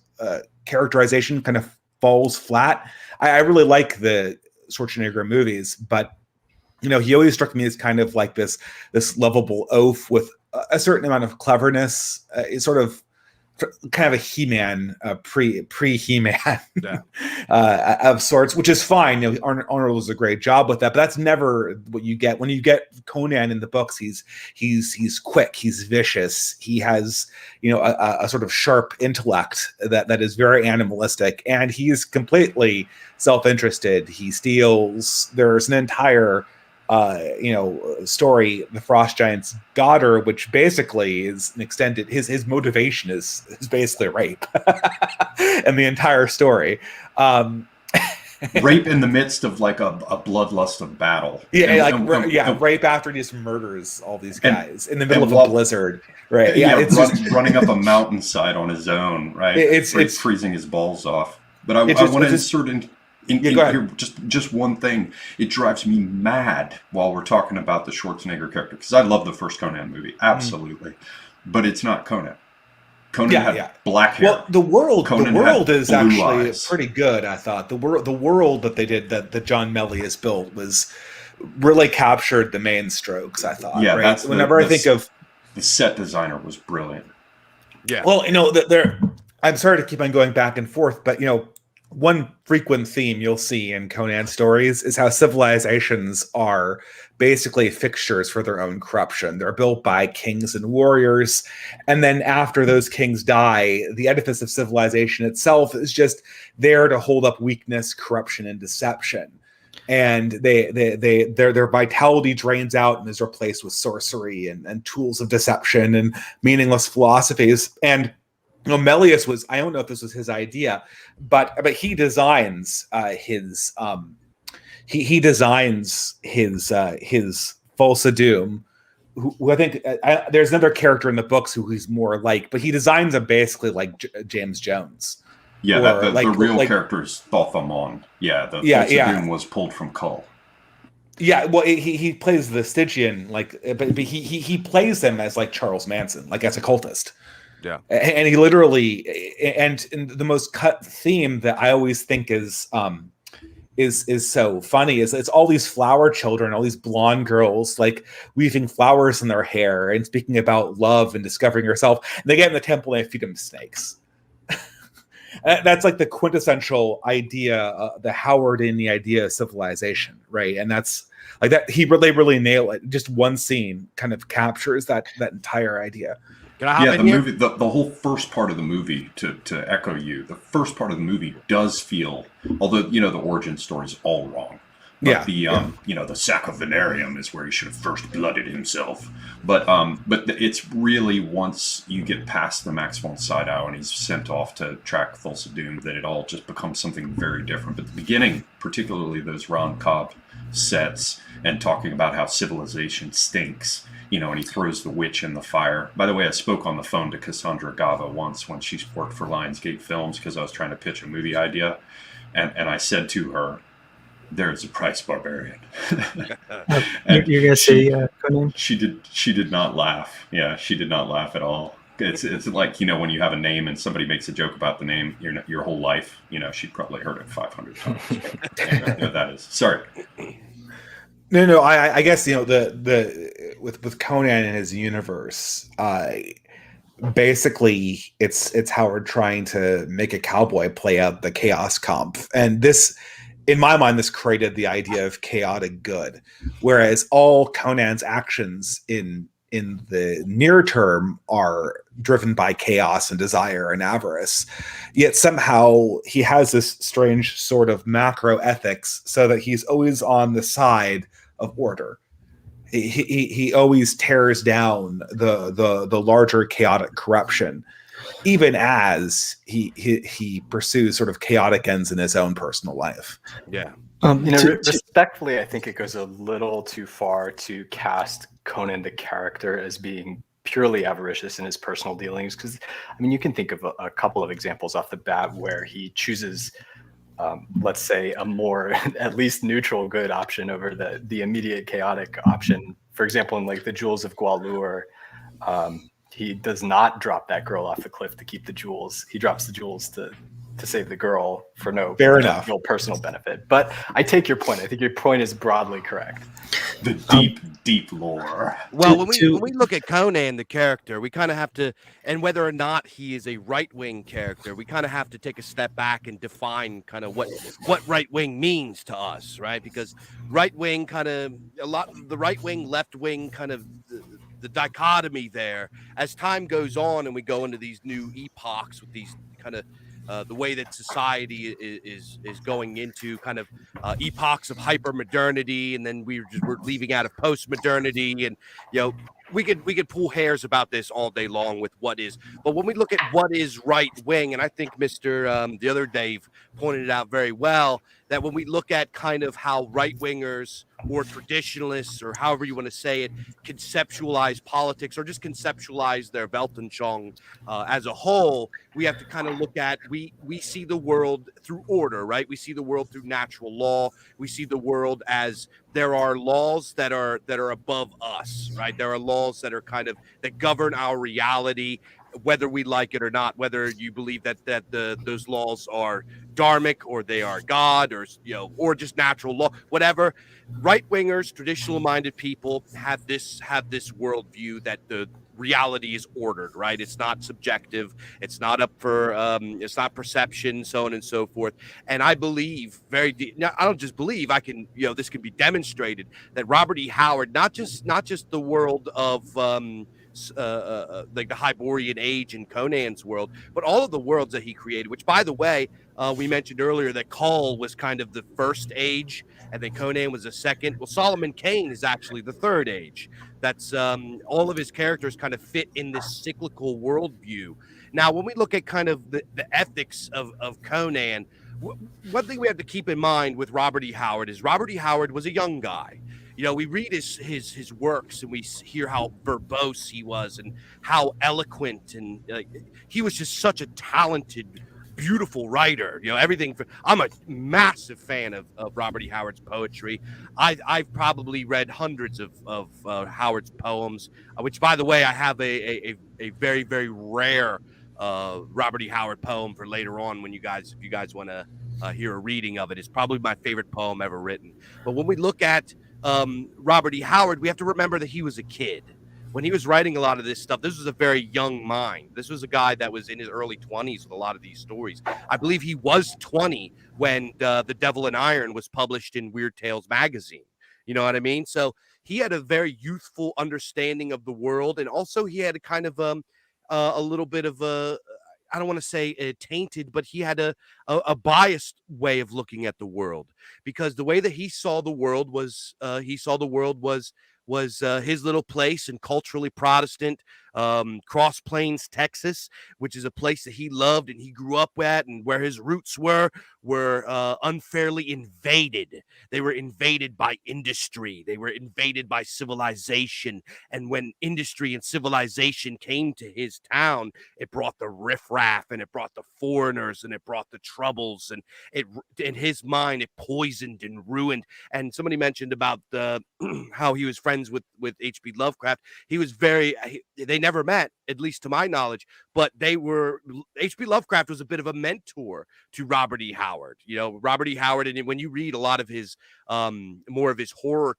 characterization kind of falls flat. I really like the Schwarzenegger movies, but he always struck me as kind of like this lovable oaf with a certain amount of cleverness. It's sort of kind of a He-Man, pre-He-Man of sorts, which is fine. Arnold does a great job with that, but that's never what you get when you get Conan in the books. He's quick, he's vicious, he has a sort of sharp intellect that is very animalistic, and he's completely self-interested. He steals. There's an entire story, The Frost Giant's Daughter, which basically is an extended, his motivation is basically rape and the entire story. rape in the midst of like a bloodlust of battle. Yeah, And rape after he just murders all these And- guys in the middle and of a blizzard, right? Yeah, it's just running up a mountainside on his own, right? it's freezing his balls off. But I It want to just- insert in Yeah, go ahead. here just one thing. It drives me mad while we're talking about the Schwarzenegger character, because I love the first Conan movie, absolutely, but it's not Conan. Conan had black hair. Well, the world is blue actually eyes. pretty good. I thought the world that they did that John Melius built was really captured the main strokes. I thought. Yeah, right? that's whenever I think of the set designer was brilliant. Yeah. Well, I'm sorry to keep on going back and forth, but one frequent theme you'll see in Conan stories is how civilizations are basically fixtures for their own corruption. They're built by kings and warriors, and then after those kings die, the edifice of civilization itself is just there to hold up weakness, corruption, and deception. And their vitality drains out and is replaced with sorcery and tools of deception and meaningless philosophies. And Melius was, I don't know if this was his idea, but he designs his Falsa Doom, who I think there's another character in the books who he's more like, but he designs him basically like James Jones. Yeah, the real character is Balthamon. Yeah, the Falsa Doom was pulled from Kull. Yeah, well, he plays the Stygian, but he plays them as like Charles Manson, like as a cultist. Yeah, and he literally, and the most cut theme that I always think is so funny is it's all these flower children, all these blonde girls like weaving flowers in their hair and speaking about love and discovering yourself. And they get in the temple and they feed them snakes. That's like the quintessential idea, the Howardian idea of civilization, right? And that's like that. They really nail it. Just one scene kind of captures that entire idea. Movie, the whole first part of the movie, to echo you, the first part of the movie does feel, although the origin story is all wrong. But the Sacovenarium is where he should have first blooded himself. But it's really once you get past the Max von Sydow and he's sent off to track Thulsa Doom that it all just becomes something very different. But the beginning, particularly those Ron Cobb sets and talking about how civilization stinks, and he throws the witch in the fire. By the way, I spoke on the phone to Cassandra Gava once when she worked for Lionsgate Films because I was trying to pitch a movie idea. And I said to her, "There is a price, barbarian." You're gonna say Conan? She did not laugh. Yeah, she did not laugh at all. It's like when you have a name and somebody makes a joke about the name your whole life. She'd probably heard it 500 times. That is sorry. No. I guess with Conan and his universe, basically it's Howard trying to make a cowboy play out the chaos comp, and this, in my mind, this created the idea of chaotic good, whereas all Conan's actions in the near term are driven by chaos and desire and avarice. Yet somehow he has this strange sort of macro ethics so that he's always on the side of order. He always tears down the larger chaotic corruption, even as he pursues sort of chaotic ends in his own personal life. Yeah. Respectfully, I think it goes a little too far to cast Conan the character as being purely avaricious in his personal dealings, because you can think of a couple of examples off the bat where he chooses let's say a more at least neutral good option over the immediate chaotic option. For example, in like the Jewels of Gwalur, he does not drop that girl off the cliff to keep the jewels. He drops the jewels to save the girl for no personal benefit. But I take your point. I think your point is broadly correct. The deep lore. Well, when we look at Conan, the character, we kind of have to, and whether or not he is a right-wing character, we kind of have to take a step back and define kind of what right-wing means to us, right? Because right-wing the right-wing, left-wing kind of the dichotomy there, as time goes on and we go into these new epochs with these kind of the way that society is going into kind of epochs of hyper modernity, and then we're leaving out of post modernity, and could pull hairs about this all day long with what is, but when we look at what is right wing, and I think Mr. The other Dave pointed it out very well, that when we look at kind of how right wingers or traditionalists or however you want to say it conceptualize politics or just conceptualize their Weltanschauung as a whole, we have to kind of look at we see the world through order, right? We see the world through natural law. We see the world as there are laws that are above us, right? There are laws that are kind of that govern our reality, whether we like it or not, whether you believe that those laws are dharmic or they are God or or just natural law, whatever. Right wingers, traditional minded people have this worldview that the reality is ordered, right? It's not subjective. It's not up for it's not perception, so on and so forth. And I believe now, I don't just believe, I can, this can be demonstrated that Robert E. Howard, not just the world of like the Hyborian age in Conan's world, but all of the worlds that he created, which, by the way, we mentioned earlier that Kull was kind of the first age and then Conan was the second. Well, Solomon Kane is actually the third age. That's all of his characters kind of fit in this cyclical worldview. Now, when we look at kind of the ethics of Conan, one thing we have to keep in mind with Robert E. Howard is Robert E. Howard was a young guy. We read his works and we hear how verbose he was and how eloquent, and he was just such a talented, beautiful writer. Everything. I'm a massive fan of Robert E. Howard's poetry. I've probably read hundreds of Howard's poems, which, by the way, I have a very, very rare Robert E. Howard poem for later on if you guys want to hear a reading of it. It's probably my favorite poem ever written. But when we look at Robert E. Howard, we have to remember that he was a kid. When he was writing a lot of this stuff, this was a very young mind. This was a guy that was in his early 20s with a lot of these stories. I believe he was 20 when The Devil in Iron was published in Weird Tales magazine. You know what I mean? So he had a very youthful understanding of the world. And also he had a kind of a little bit of I don't want to say tainted, but he had a biased way of looking at the world, because the way that he saw the world was his little place in culturally Protestant Cross Plains, Texas, which is a place that he loved and he grew up at, and where his roots were unfairly invaded. They were invaded by industry. They were invaded by civilization. And when industry and civilization came to his town, it brought the riffraff and it brought the foreigners and it brought the troubles, and it, in his mind, it poisoned and ruined. And somebody mentioned about how he was friends with H.P. Lovecraft. He was they never met, at least to my knowledge, but H.P. Lovecraft was a bit of a mentor to Robert E. Howard. Robert E. Howard, and when you read a lot of his more of his horror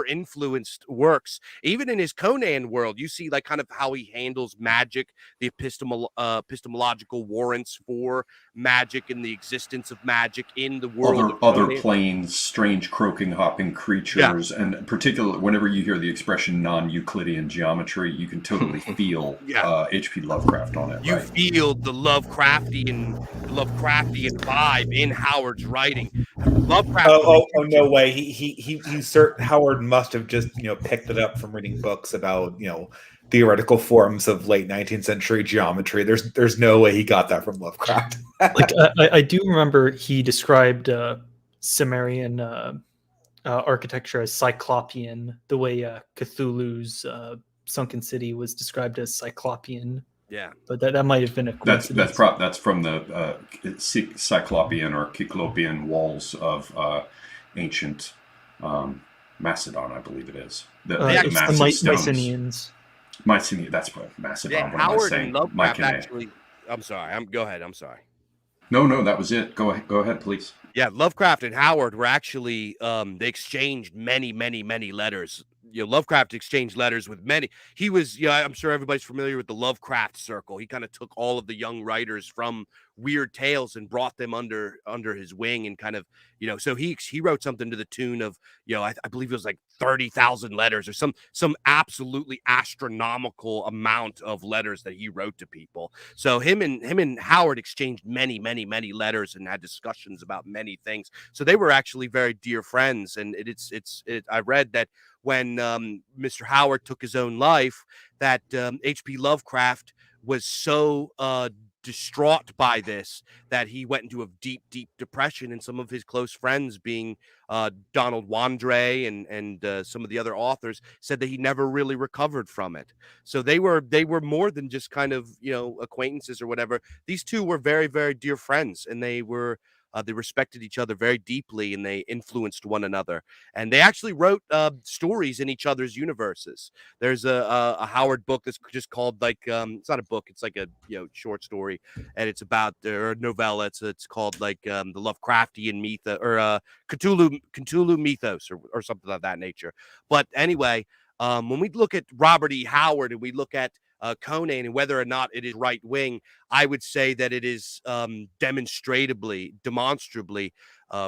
influenced works, even in his Conan world, you see like kind of how he handles magic, the epistemological warrants for magic and the existence of magic in the world. Other planes, strange croaking, hopping creatures, and particularly whenever you hear the expression non-Euclidean geometry, you can totally feel H.P. Lovecraft on it. You feel the Lovecraftian vibe in Howard's writing. Lovecraft. Oh, no way. Howard must have just picked it up from reading books about theoretical forms of late 19th century geometry. There's no way he got that from Lovecraft. I do remember he described Cimmerian architecture as Cyclopean, the way Cthulhu's Sunken City was described as Cyclopean. Yeah, but that might have been a coincidence. That's from the Cyclopean or Cyclopean walls of ancient Macedon, I believe it is. The Mycenaeans. Mycenaean, that's what Macedon. Yeah, what Howard am I and Lovecraft actually. I'm sorry. Go ahead. I'm sorry. No, that was it. Go ahead, please. Yeah, Lovecraft and Howard were actually they exchanged many letters. Lovecraft exchanged letters with many. He was, I'm sure everybody's familiar with the Lovecraft circle. He kind of took all of the young writers from weird tales and brought them under his wing, and kind of, so he wrote something to the tune of, I believe it was like 30,000 letters or some absolutely astronomical amount of letters that he wrote to people. So him and Howard exchanged many, many, many letters and had discussions about many things. So they were actually very dear friends. And I read that when Mr. Howard took his own life, that H.P. Lovecraft was so distraught by this that he went into a deep, deep depression, and some of his close friends, being Donald Wandre and some of the other authors, said that he never really recovered from it. So they were more than just kind of, acquaintances or whatever. These two were very, very dear friends, and they respected each other very deeply, and they influenced one another. And they actually wrote stories in each other's universes. There's a Howard book that's just called, like, it's not a book, it's like a short story, and it's about, or a novella. It's called like the Lovecraftian myth, or Cthulhu mythos, or something of that nature. But anyway, when we look at Robert E. Howard and we look at Conan and whether or not it is right wing, I would say that it is demonstrably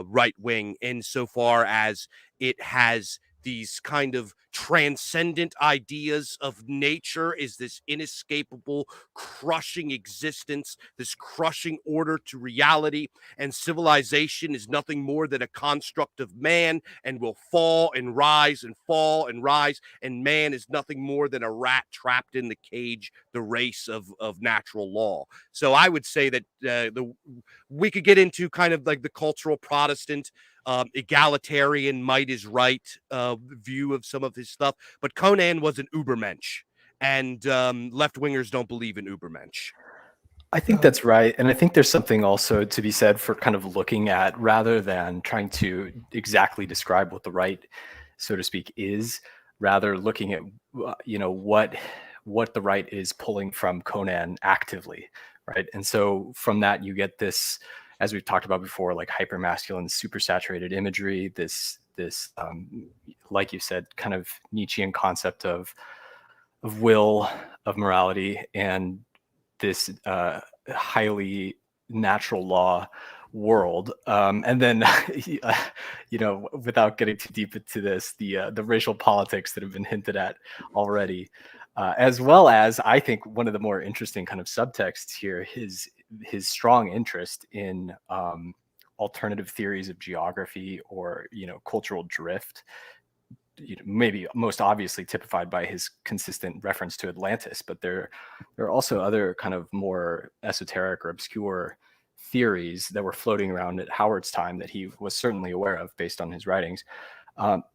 right wing, insofar as it has these kind of transcendent ideas of nature is this inescapable, crushing existence, this crushing order to reality, and civilization is nothing more than a construct of man, and will fall and rise and fall and rise, and man is nothing more than a rat trapped in the cage, the race of natural law. So I would say that we could get into kind of like the cultural Protestant, egalitarian, might is right view of some of his stuff, but Conan was an Ubermensch, and left-wingers don't believe in Ubermensch. I think that's right. And I think there's something also to be said for kind of looking at, rather than trying to exactly describe what the right, so to speak, is, rather looking at, what the right is pulling from Conan actively, right? And so from that, you get this, as we've talked about before, like hypermasculine, supersaturated imagery, this like you said, kind of Nietzschean concept of will, of morality, and this highly natural law world. And then, without getting too deep into this, the racial politics that have been hinted at already, as well as, I think, one of the more interesting kind of subtexts here, his strong interest in alternative theories of geography, or cultural drift, maybe most obviously typified by his consistent reference to Atlantis, but there are also other kind of more esoteric or obscure theories that were floating around at Howard's time that he was certainly aware of based on his writings.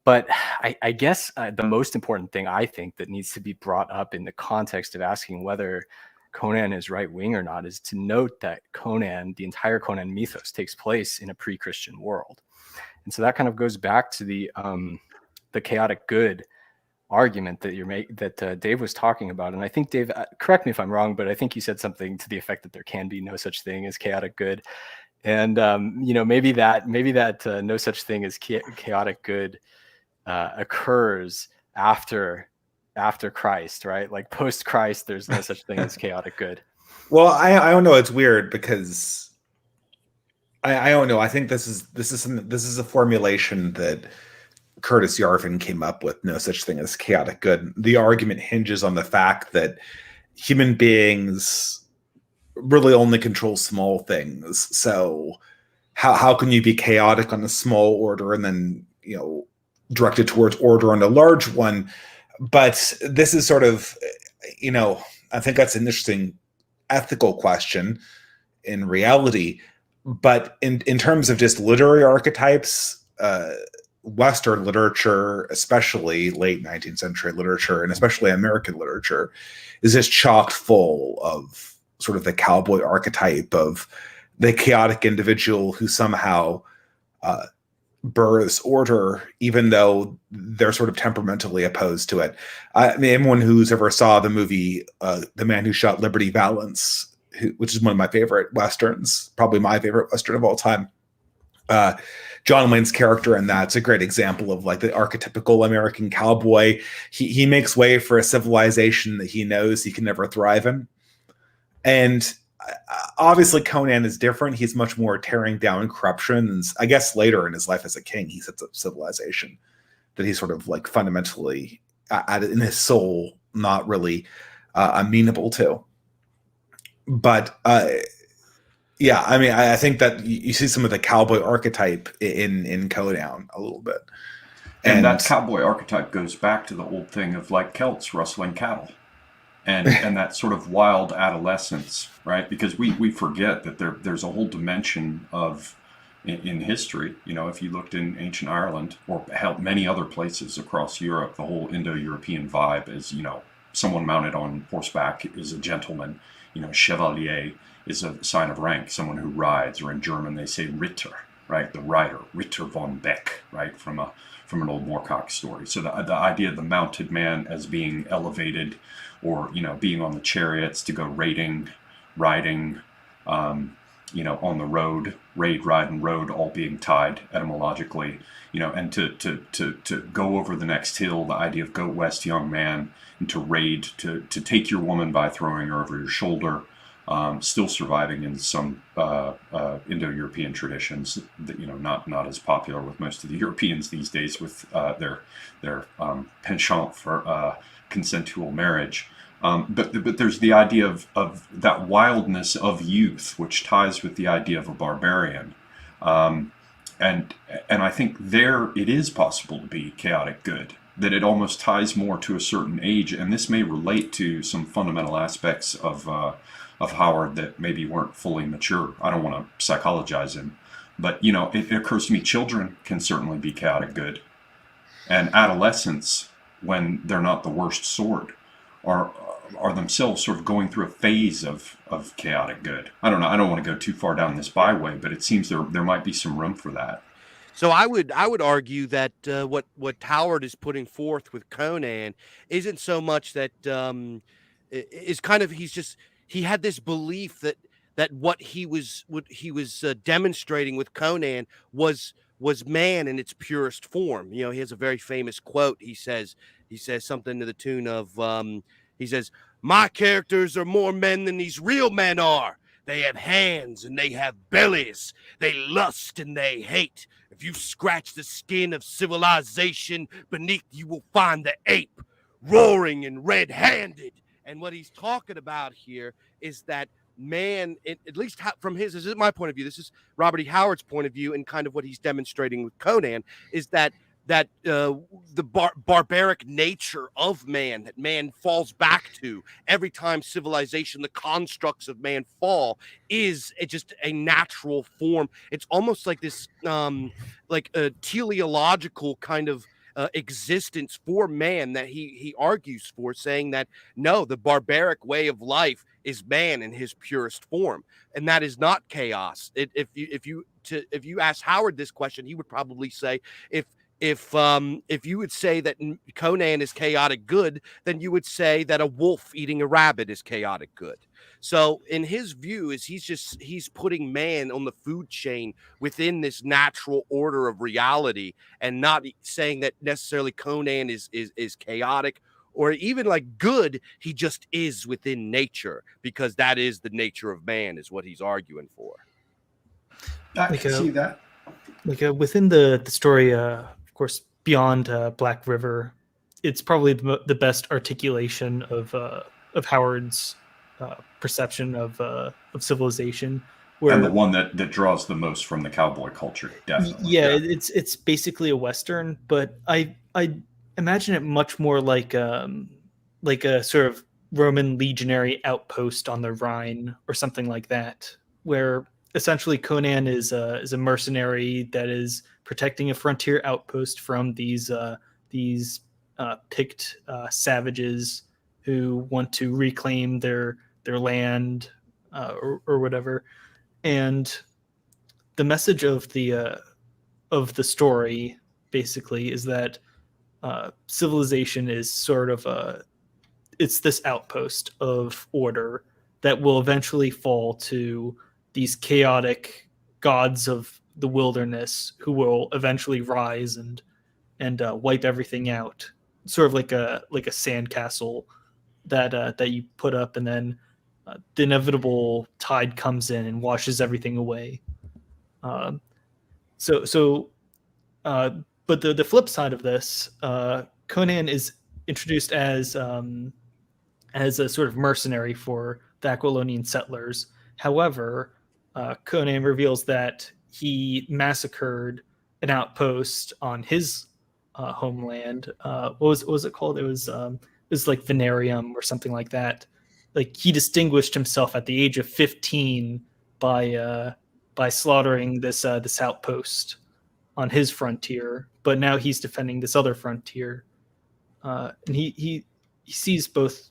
But I guess the most important thing, I think, that needs to be brought up in the context of asking whether Conan is right wing or not, is to note that Conan, the entire Conan mythos, takes place in a pre-Christian world, and so that kind of goes back to the chaotic good argument that Dave was talking about. And I think, Dave, correct me if I'm wrong, but I think you said something to the effect that there can be no such thing as chaotic good, and maybe that no such thing as chaotic good occurs after Christ, right? Like post Christ, there's no such thing as chaotic good. Well, I don't know. It's weird because I don't know. I think this is a formulation that Curtis Yarvin came up with. No such thing as chaotic good. The argument hinges on the fact that human beings really only control small things. So how can you be chaotic on a small order and then directed towards order on a large one? But this is sort of, I think that's an interesting ethical question in reality. But in terms of just literary archetypes, Western literature, especially late 19th century literature, and especially American literature, is just chock full of sort of the cowboy archetype of the chaotic individual who somehow births order, even though they're sort of temperamentally opposed to it. I mean, anyone who's ever saw the movie The Man Who Shot Liberty Valance, which is one of my favorite Westerns, probably my favorite Western of all time, John Wayne's character in that's a great example of like the archetypical American cowboy. He makes way for a civilization that he knows he can never thrive in. And obviously Conan is different. He's much more tearing down corruption. And I guess later in his life as a king, he sets up civilization that he's sort of like fundamentally in his soul not really amenable to. But yeah, I mean, I think that you see some of the cowboy archetype in Conan a little bit. And that cowboy archetype goes back to the old thing of like Celts rustling cattle. And that sort of wild adolescence, right? Because we forget that there's a whole dimension of in history. You know, if you looked in ancient Ireland or many other places across Europe, the whole Indo-European vibe is, you know, someone mounted on horseback is a gentleman. You know, chevalier is a sign of rank, someone who rides, or in German they say Ritter, right? The rider, Ritter von Beck, right? From an old Moorcock story. So the idea of the mounted man as being elevated, or, you know, being on the chariots to go riding, you know, on the road, ride, and road, all being tied etymologically, you know, and to go over the next hill, the idea of go west, young man, and to raid, to take your woman by throwing her over your shoulder, still surviving in some Indo-European traditions that, you know, not as popular with most of the Europeans these days with their penchant for consensual marriage. But there's the idea of that wildness of youth, which ties with the idea of a barbarian. And I think there it is possible to be chaotic good, that it almost ties more to a certain age. And this may relate to some fundamental aspects of Howard that maybe weren't fully mature. I don't want to psychologize him, but, you know, it occurs to me children can certainly be chaotic good. And adolescents, when they're not the worst sort, are themselves sort of going through a phase of chaotic good. I don't know. I don't want to go too far down this byway, but it seems there might be some room for that. So I would argue that what Howard is putting forth with Conan isn't so much that is kind of he had this belief that what he was demonstrating with Conan was man in its purest form. You know, he has a very famous quote. He says something to the tune of he says, "My characters are more men than these real men are. They have hands and they have bellies. They lust and they hate. If you scratch the skin of civilization beneath, you will find the ape roaring and red-handed." And what he's talking about here is that man, at least from this is my point of view, this is Robert E. Howard's point of view, and kind of what he's demonstrating with Conan is that the barbaric nature of man, that man falls back to every time civilization, the constructs of man fall, is just a natural form. It's almost like this like a teleological kind of existence for man that he argues for, saying that no, the barbaric way of life is man in his purest form, and that is not chaos. If you ask Howard this question, he would probably say if you would say that Conan is chaotic good, then you would say that a wolf eating a rabbit is chaotic good. So in his view, he's putting man on the food chain within this natural order of reality, and not saying that necessarily Conan is chaotic or even like good. He just is within nature, because that is the nature of man, is what he's arguing for. I can see that. Like within the story, of course, beyond Black River, it's probably the best articulation of Howard's perception of civilization, and the one that draws the most from the cowboy culture, definitely. Yeah, it's basically a Western, but I imagine it much more like a sort of Roman legionary outpost on the Rhine or something like that, where essentially Conan is a mercenary that is protecting a frontier outpost from these picked savages who want to reclaim their land or whatever. And the message of the story basically is that civilization is sort of it's this outpost of order that will eventually fall to these chaotic gods of the wilderness who will eventually rise and wipe everything out, sort of like a sandcastle that you put up, and then the inevitable tide comes in and washes everything away. But the flip side of this, Conan is introduced as a sort of mercenary for the Aquilonian settlers. However, Conan reveals that he massacred an outpost on his homeland. What was it called? It was like Venarium or something like that. Like, he distinguished himself at the age of 15 by slaughtering this outpost on his frontier. But now he's defending this other frontier, and he sees both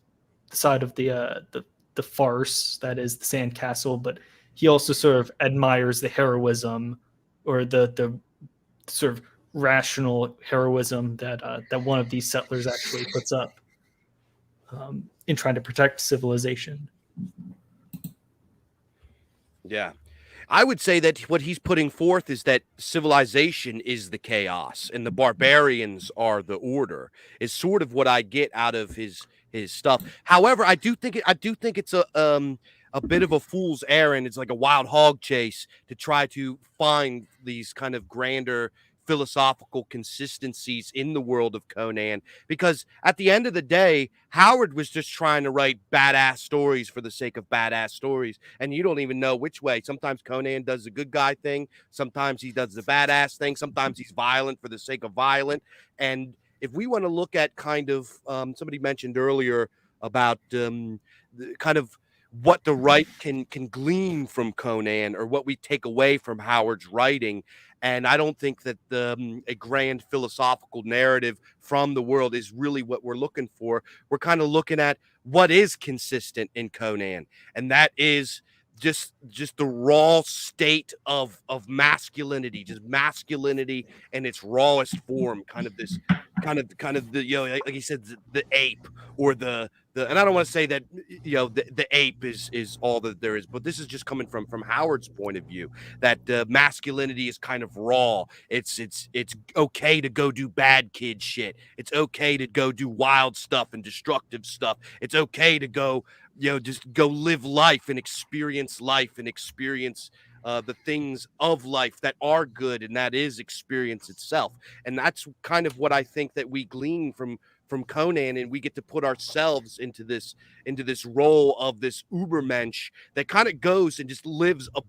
the side of the farce, that is the sandcastle, but he also sort of admires the heroism, or the sort of rational heroism that one of these settlers actually puts up in trying to protect civilization. Yeah. I would say that what he's putting forth is that civilization is the chaos and the barbarians are the order, is sort of what I get out of his stuff. However, I do think it's a bit of a fool's errand. It's like a wild hog chase to try to find these kind of grander philosophical consistencies in the world of Conan, because at the end of the day, Howard was just trying to write badass stories for the sake of badass stories, and you don't even know which way. Sometimes Conan does the good guy thing, sometimes he does the badass thing, sometimes he's violent for the sake of violent. And if we want to look at kind of somebody mentioned earlier about the kind of what the right can glean from Conan, or what we take away from Howard's writing. And I don't think that a grand philosophical narrative from the world is really what we're looking for. We're kind of looking at what is consistent in Conan, and that is just the raw state of masculinity, just masculinity in its rawest form, kind of this kind of the, you know, like he said, the ape, or the and I don't want to say that, you know, the ape is all that there is, but this is just coming from Howard's point of view, that masculinity is kind of raw. It's okay to go do bad kid shit. It's okay to go do wild stuff and destructive stuff. It's okay to go, you know, just go live life and experience the things of life that are good, and that is experience itself. And that's kind of what I think that we glean from Conan, and we get to put ourselves into this role of this Ubermensch that kind of goes and just lives up.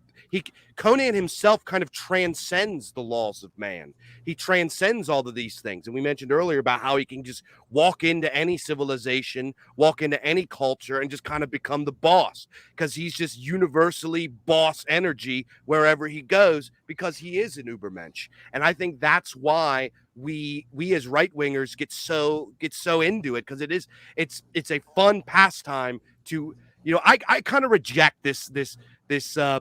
Conan himself kind of transcends the laws of man. He transcends all of these things. And we mentioned earlier about how he can just walk into any civilization, walk into any culture, and just kind of become the boss, because he's just universally boss energy wherever he goes, because he is an Ubermensch. And I think that's why we as right wingers get so into it, because it's a fun pastime to, you know, I kind of reject this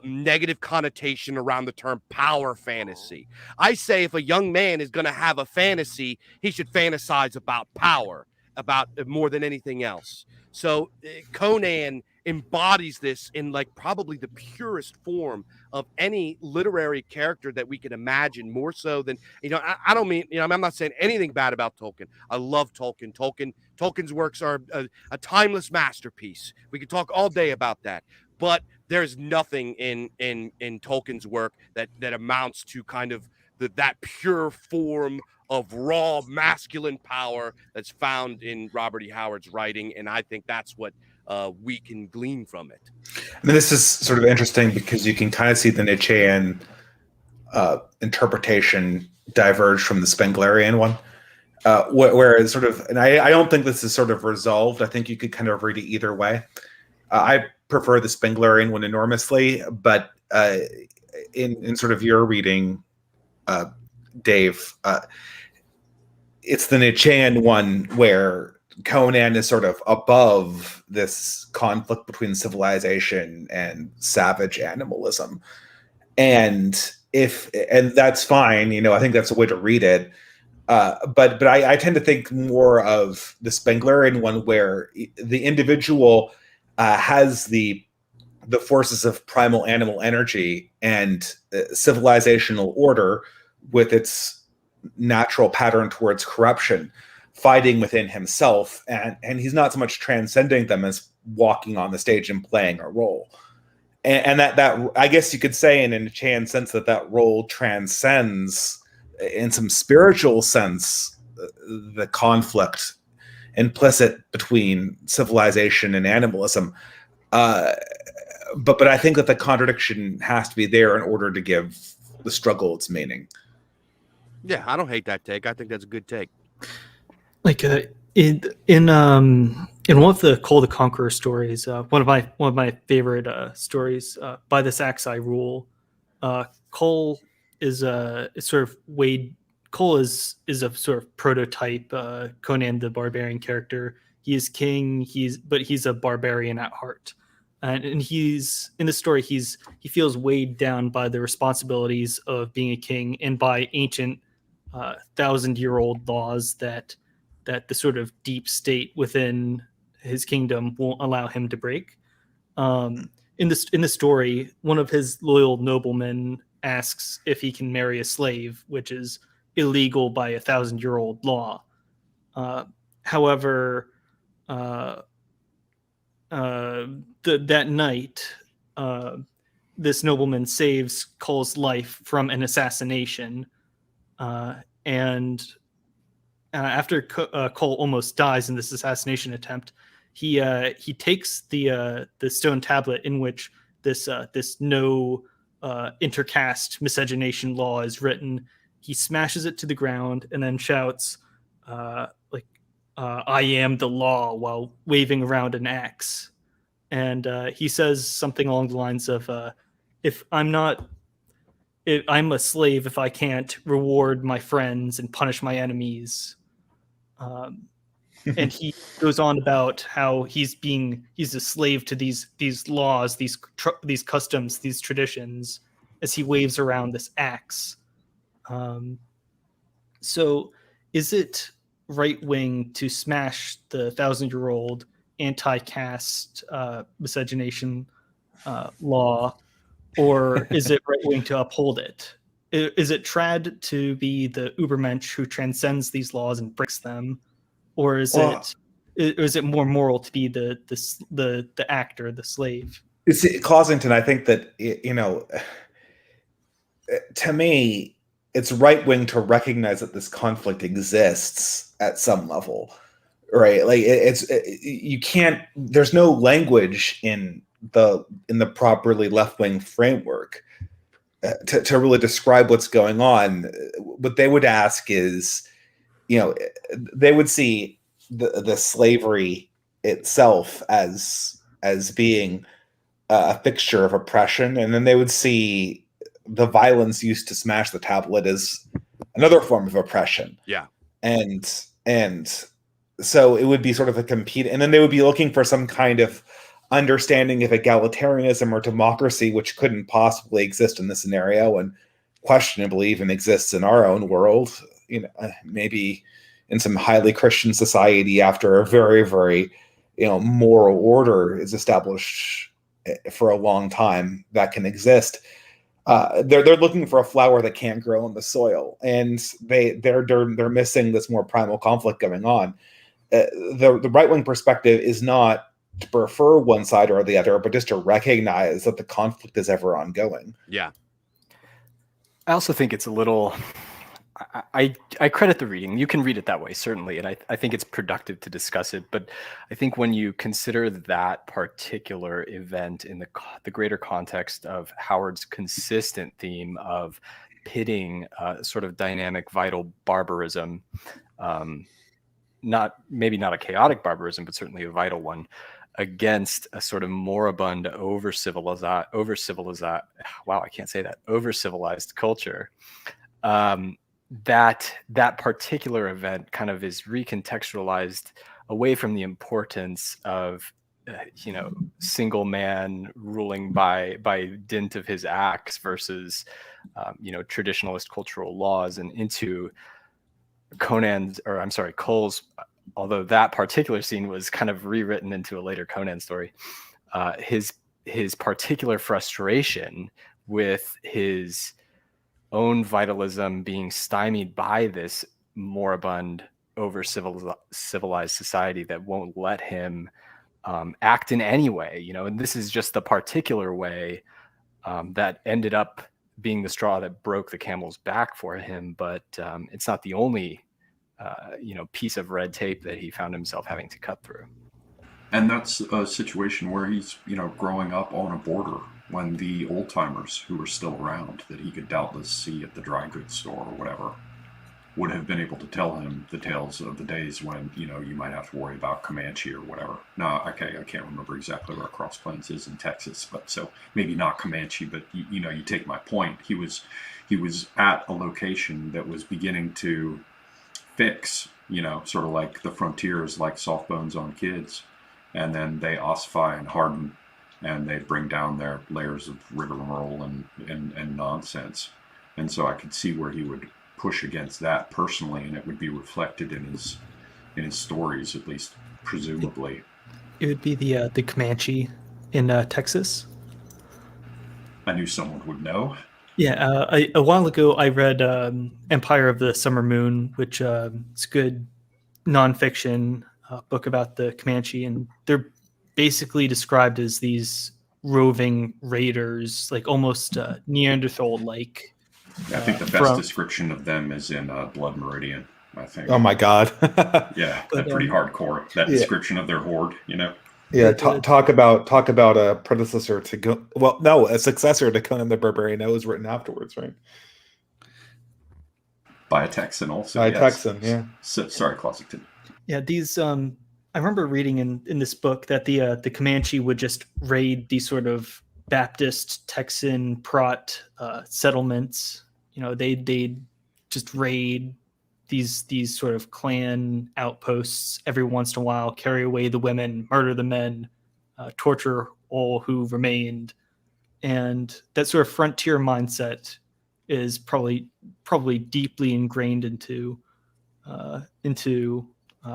negative connotation around the term power fantasy. I say if a young man is going to have a fantasy, he should fantasize about power, about more than anything else. So Conan embodies this in like probably the purest form of any literary character that we can imagine, more so than, you know, I don't mean, you know, I'm not saying anything bad about Tolkien. I love Tolkien. Tolkien's works are a timeless masterpiece. We could talk all day about that, but there's nothing in Tolkien's work that amounts to kind of that pure form of raw masculine power that's found in Robert E. Howard's writing. And I think that's what we can glean from it. I mean, this is sort of interesting because you can kind of see the Nietzschean interpretation diverge from the Spenglerian one, where it's sort of, and I don't think this is sort of resolved. I think you could kind of read it either way. I prefer the Spenglerian one enormously, but in sort of your reading, Dave, it's the Nietzschean one where Conan is sort of above this conflict between civilization and savage animalism. And that's fine, you know, I think that's a way to read it. But I tend to think more of the Spenglerian one, where the individual has the forces of primal animal energy and civilizational order with its natural pattern towards corruption fighting within himself, and he's not so much transcending them as walking on the stage and playing a role. And that I guess you could say in a Chan sense that role transcends, in some spiritual sense, the conflict implicit between civilization and animalism. But I think that the contradiction has to be there in order to give the struggle its meaning. Yeah, I don't hate that take. I think that's a good take. Like in one of the Cole the Conqueror stories, one of my favorite stories, By This Axe I Rule. Cole is sort of Wade. Cole is a sort of prototype Conan the Barbarian character. He is king. He's a barbarian at heart, and he's in the story. He feels weighed down by the responsibilities of being a king and by ancient 1,000-year-old laws that the sort of deep state within his kingdom won't allow him to break. In the story, one of his loyal noblemen asks if he can marry a slave, which is illegal by 1,000-year-old law. However, that night, this nobleman saves Cole's life from an assassination, and after Cole almost dies in this assassination attempt, he takes the stone tablet in which this no intercaste miscegenation law is written. He smashes it to the ground and then shouts, "I am the law," while waving around an axe. And he says something along the lines of, I'm a slave if I can't reward my friends and punish my enemies." And he goes on about how he's a slave to these laws, these customs, these traditions, as he waves around this axe. So is it right wing to smash the 1,000-year-old anti-caste miscegenation law, or is it right wing to uphold it? Is it trad to be the Ubermensch who transcends these laws and breaks them, or is it more moral to be the actor, the slave? Clossington, I think that, to me, it's right wing to recognize that this conflict exists at some level, right? Like you can't. There's no language in the properly left wing framework to really describe what's going on. What they would ask is, they would see the slavery itself as being a fixture of oppression, and then they would see the violence used to smash the tablet as another form of oppression. Yeah. And so it would be sort of a compete, and then they would be looking for some kind of understanding of egalitarianism or democracy, which couldn't possibly exist in this scenario, and questionably even exists in our own world. Maybe in some highly Christian society after a very, very, moral order is established for a long time, that can exist. They're looking for a flower that can't grow in the soil, and they're missing this more primal conflict going on. The right wing perspective is not to prefer one side or the other, but just to recognize that the conflict is ever ongoing. Yeah. I also think it's a little. I credit the reading. You can read it that way, certainly, and I think it's productive to discuss it. But I think when you consider that particular event in the greater context of Howard's consistent theme of pitting sort of dynamic, vital barbarism, maybe not a chaotic barbarism, but certainly a vital one, against a sort of moribund, over-civilized culture. That particular event kind of is recontextualized away from the importance of single man ruling by dint of his axe versus traditionalist cultural laws, and into Cole's, although that particular scene was kind of rewritten into a later Conan story, his particular frustration with his own vitalism being stymied by this moribund over civilized society that won't let him act in any way, you know, and this is just the particular way that ended up being the straw that broke the camel's back for him. But it's not the only, you know, piece of red tape that he found himself having to cut through. And that's a situation where he's, you know, growing up on a border when the old timers who were still around that he could doubtless see at the dry goods store or whatever would have been able to tell him the tales of the days when, you know, you might have to worry about Comanche or whatever. Now, okay, I can't remember exactly where Cross Plains is in Texas, but so maybe not Comanche, but you know, you take my point. He was at a location that was beginning to fix, you know, sort of like the frontier is like soft bones on kids, and then they ossify and harden, and they bring down their layers of rigmarole and nonsense. And so I could see where he would push against that personally, and it would be reflected in his stories, at least presumably. It would be the Comanche in Texas. I knew someone would know. Yeah, a while ago I read Empire of the Summer Moon, which is a good nonfiction book about the Comanche, and they're basically described as these roving raiders, like almost Neanderthal-like. I think the best description of them is in Blood Meridian, I think. Oh my God. Yeah, that's pretty hardcore. That description of their horde, you know? Yeah, talk about a predecessor to a successor to Conan the Barbarian that was written afterwards, right? By a Texan also. By a Texan, yeah. So, sorry, Clossington. Yeah, these I remember reading in this book that the Comanche would just raid these sort of Baptist Texan Prot settlements. You know, they'd just raid these sort of clan outposts every once in a while, carry away the women, murder the men, torture all who remained, and that sort of frontier mindset is probably deeply ingrained into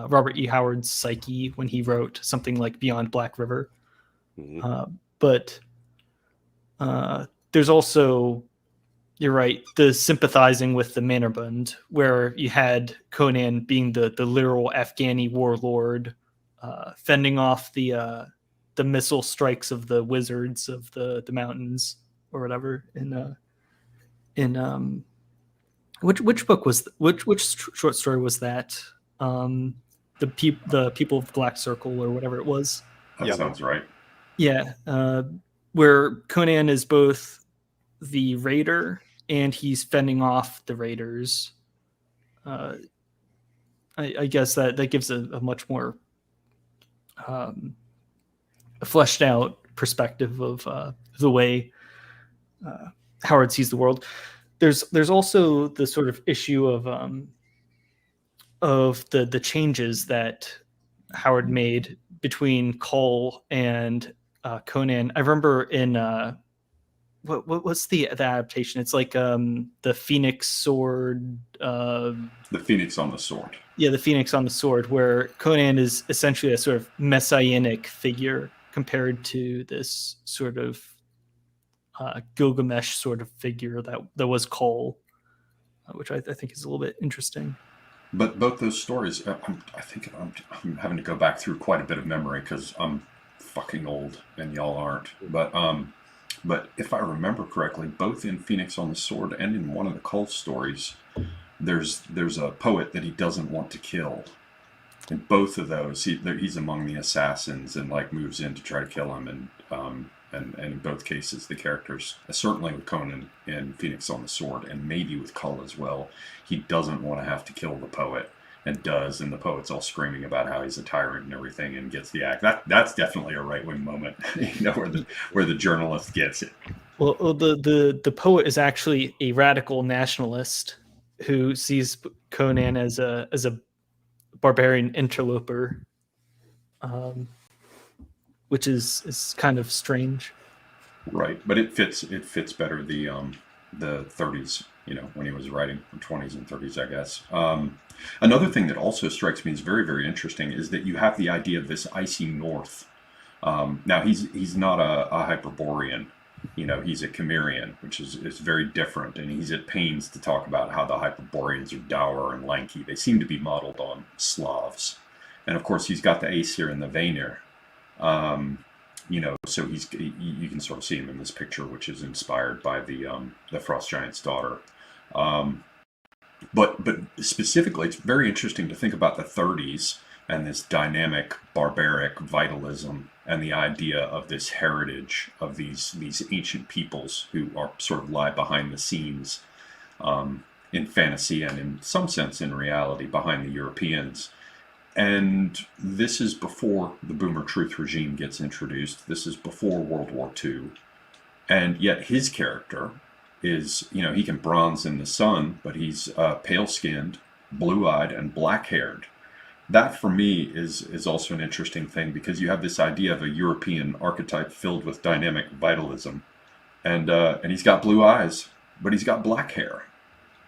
Robert E. Howard's psyche when he wrote something like Beyond Black River. Mhm. But there's also, you're right, the sympathizing with the Mannerbund, where you had Conan being the literal Afghani warlord, fending off the missile strikes of the wizards of the mountains or whatever. In which book was which short story was that? The people of the Black Circle or whatever it was. That sounds right. Yeah, where Conan is both the raider and he's fending off the raiders. I guess that gives a much more fleshed out perspective of the way Howard sees the world. There's also the sort of issue of the changes that Howard made between Cole and Conan. I remember in what's the adaptation? It's like the Phoenix Sword. The Phoenix on the Sword. Yeah, the Phoenix on the Sword, where Conan is essentially a sort of messianic figure compared to this sort of Gilgamesh sort of figure that was Cole, which I think is a little bit interesting. But both those stories, I think I'm having to go back through quite a bit of memory because I'm fucking old and y'all aren't. But if I remember correctly, both in Phoenix on the Sword and in one of the Cole stories, there's a poet that he doesn't want to kill. In both of those, he's among the assassins and like moves in to try to kill him. And in both cases, the characters, certainly with Conan in Phoenix on the Sword, and maybe with Cull as well, he doesn't want to have to kill the poet, and does, and the poet's all screaming about how he's a tyrant and everything, and gets the act. That's definitely a right-wing moment, you know, where the journalist gets it. Well, the poet is actually a radical nationalist who sees Conan as a barbarian interloper. Which is kind of strange. Right, but it fits better the 30s, you know, when he was writing, the 20s and 30s, I guess. Another thing that also strikes me as very, very interesting is that you have the idea of this icy north. Now, he's not a Hyperborean, he's a Cimmerian, which is very different, and he's at pains to talk about how the Hyperboreans are dour and lanky. They seem to be modeled on Slavs, and of course he's got the Aesir and the Vanir. So you can sort of see him in this picture, which is inspired by the Frost Giant's daughter. But specifically, it's very interesting to think about the 30s and this dynamic barbaric vitalism and the idea of this heritage of these ancient peoples who are sort of lie behind the scenes, in fantasy and in some sense in reality behind the Europeans. And this is before the Boomer Truth regime gets introduced. This is before World War II. And yet his character is, he can bronze in the sun, but he's pale-skinned, blue-eyed, and black-haired. That, for me, is also an interesting thing, because you have this idea of a European archetype filled with dynamic vitalism. And he's got blue eyes, but he's got black hair.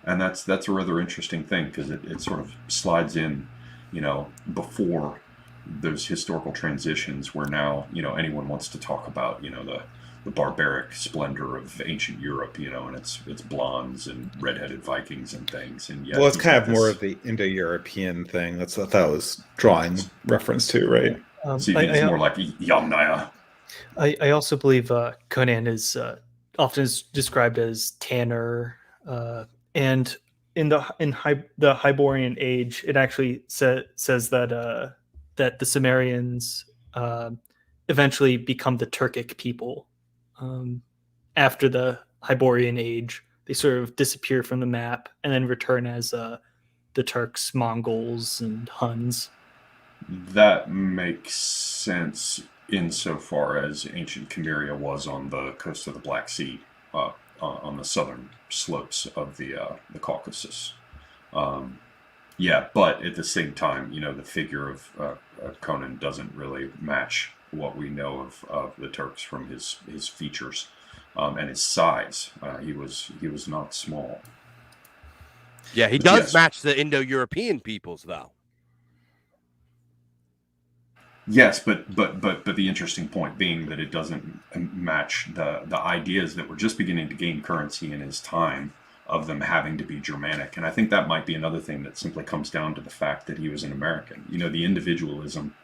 And that's a rather interesting thing, because it sort of slides in, before those historical transitions where now, anyone wants to talk about, the barbaric splendor of ancient Europe, and it's blondes and redheaded Vikings and things. And yet, well, it's kind of more of the Indo-European thing. That's what that was drawing reference to, right? So you think it's more like Yamnaya. I also believe Conan is often described as tanner, and in the Hyborian age, it actually says that that the Cimmerians eventually become the Turkic people. After the Hyborian age, they sort of disappear from the map and then return as the Turks, Mongols, and Huns. That makes sense insofar as ancient Cimmeria was on the coast of the Black Sea, on the southern slopes of the Caucasus. But at the same time, the figure of Conan doesn't really match what we know of the Turks from his features and his size. He was not small. Yeah, he does match the Indo-European peoples, though. Yes, but the interesting point being that it doesn't match the ideas that were just beginning to gain currency in his time of them having to be Germanic. And I think that might be another thing that simply comes down to the fact that he was an American. The individualism,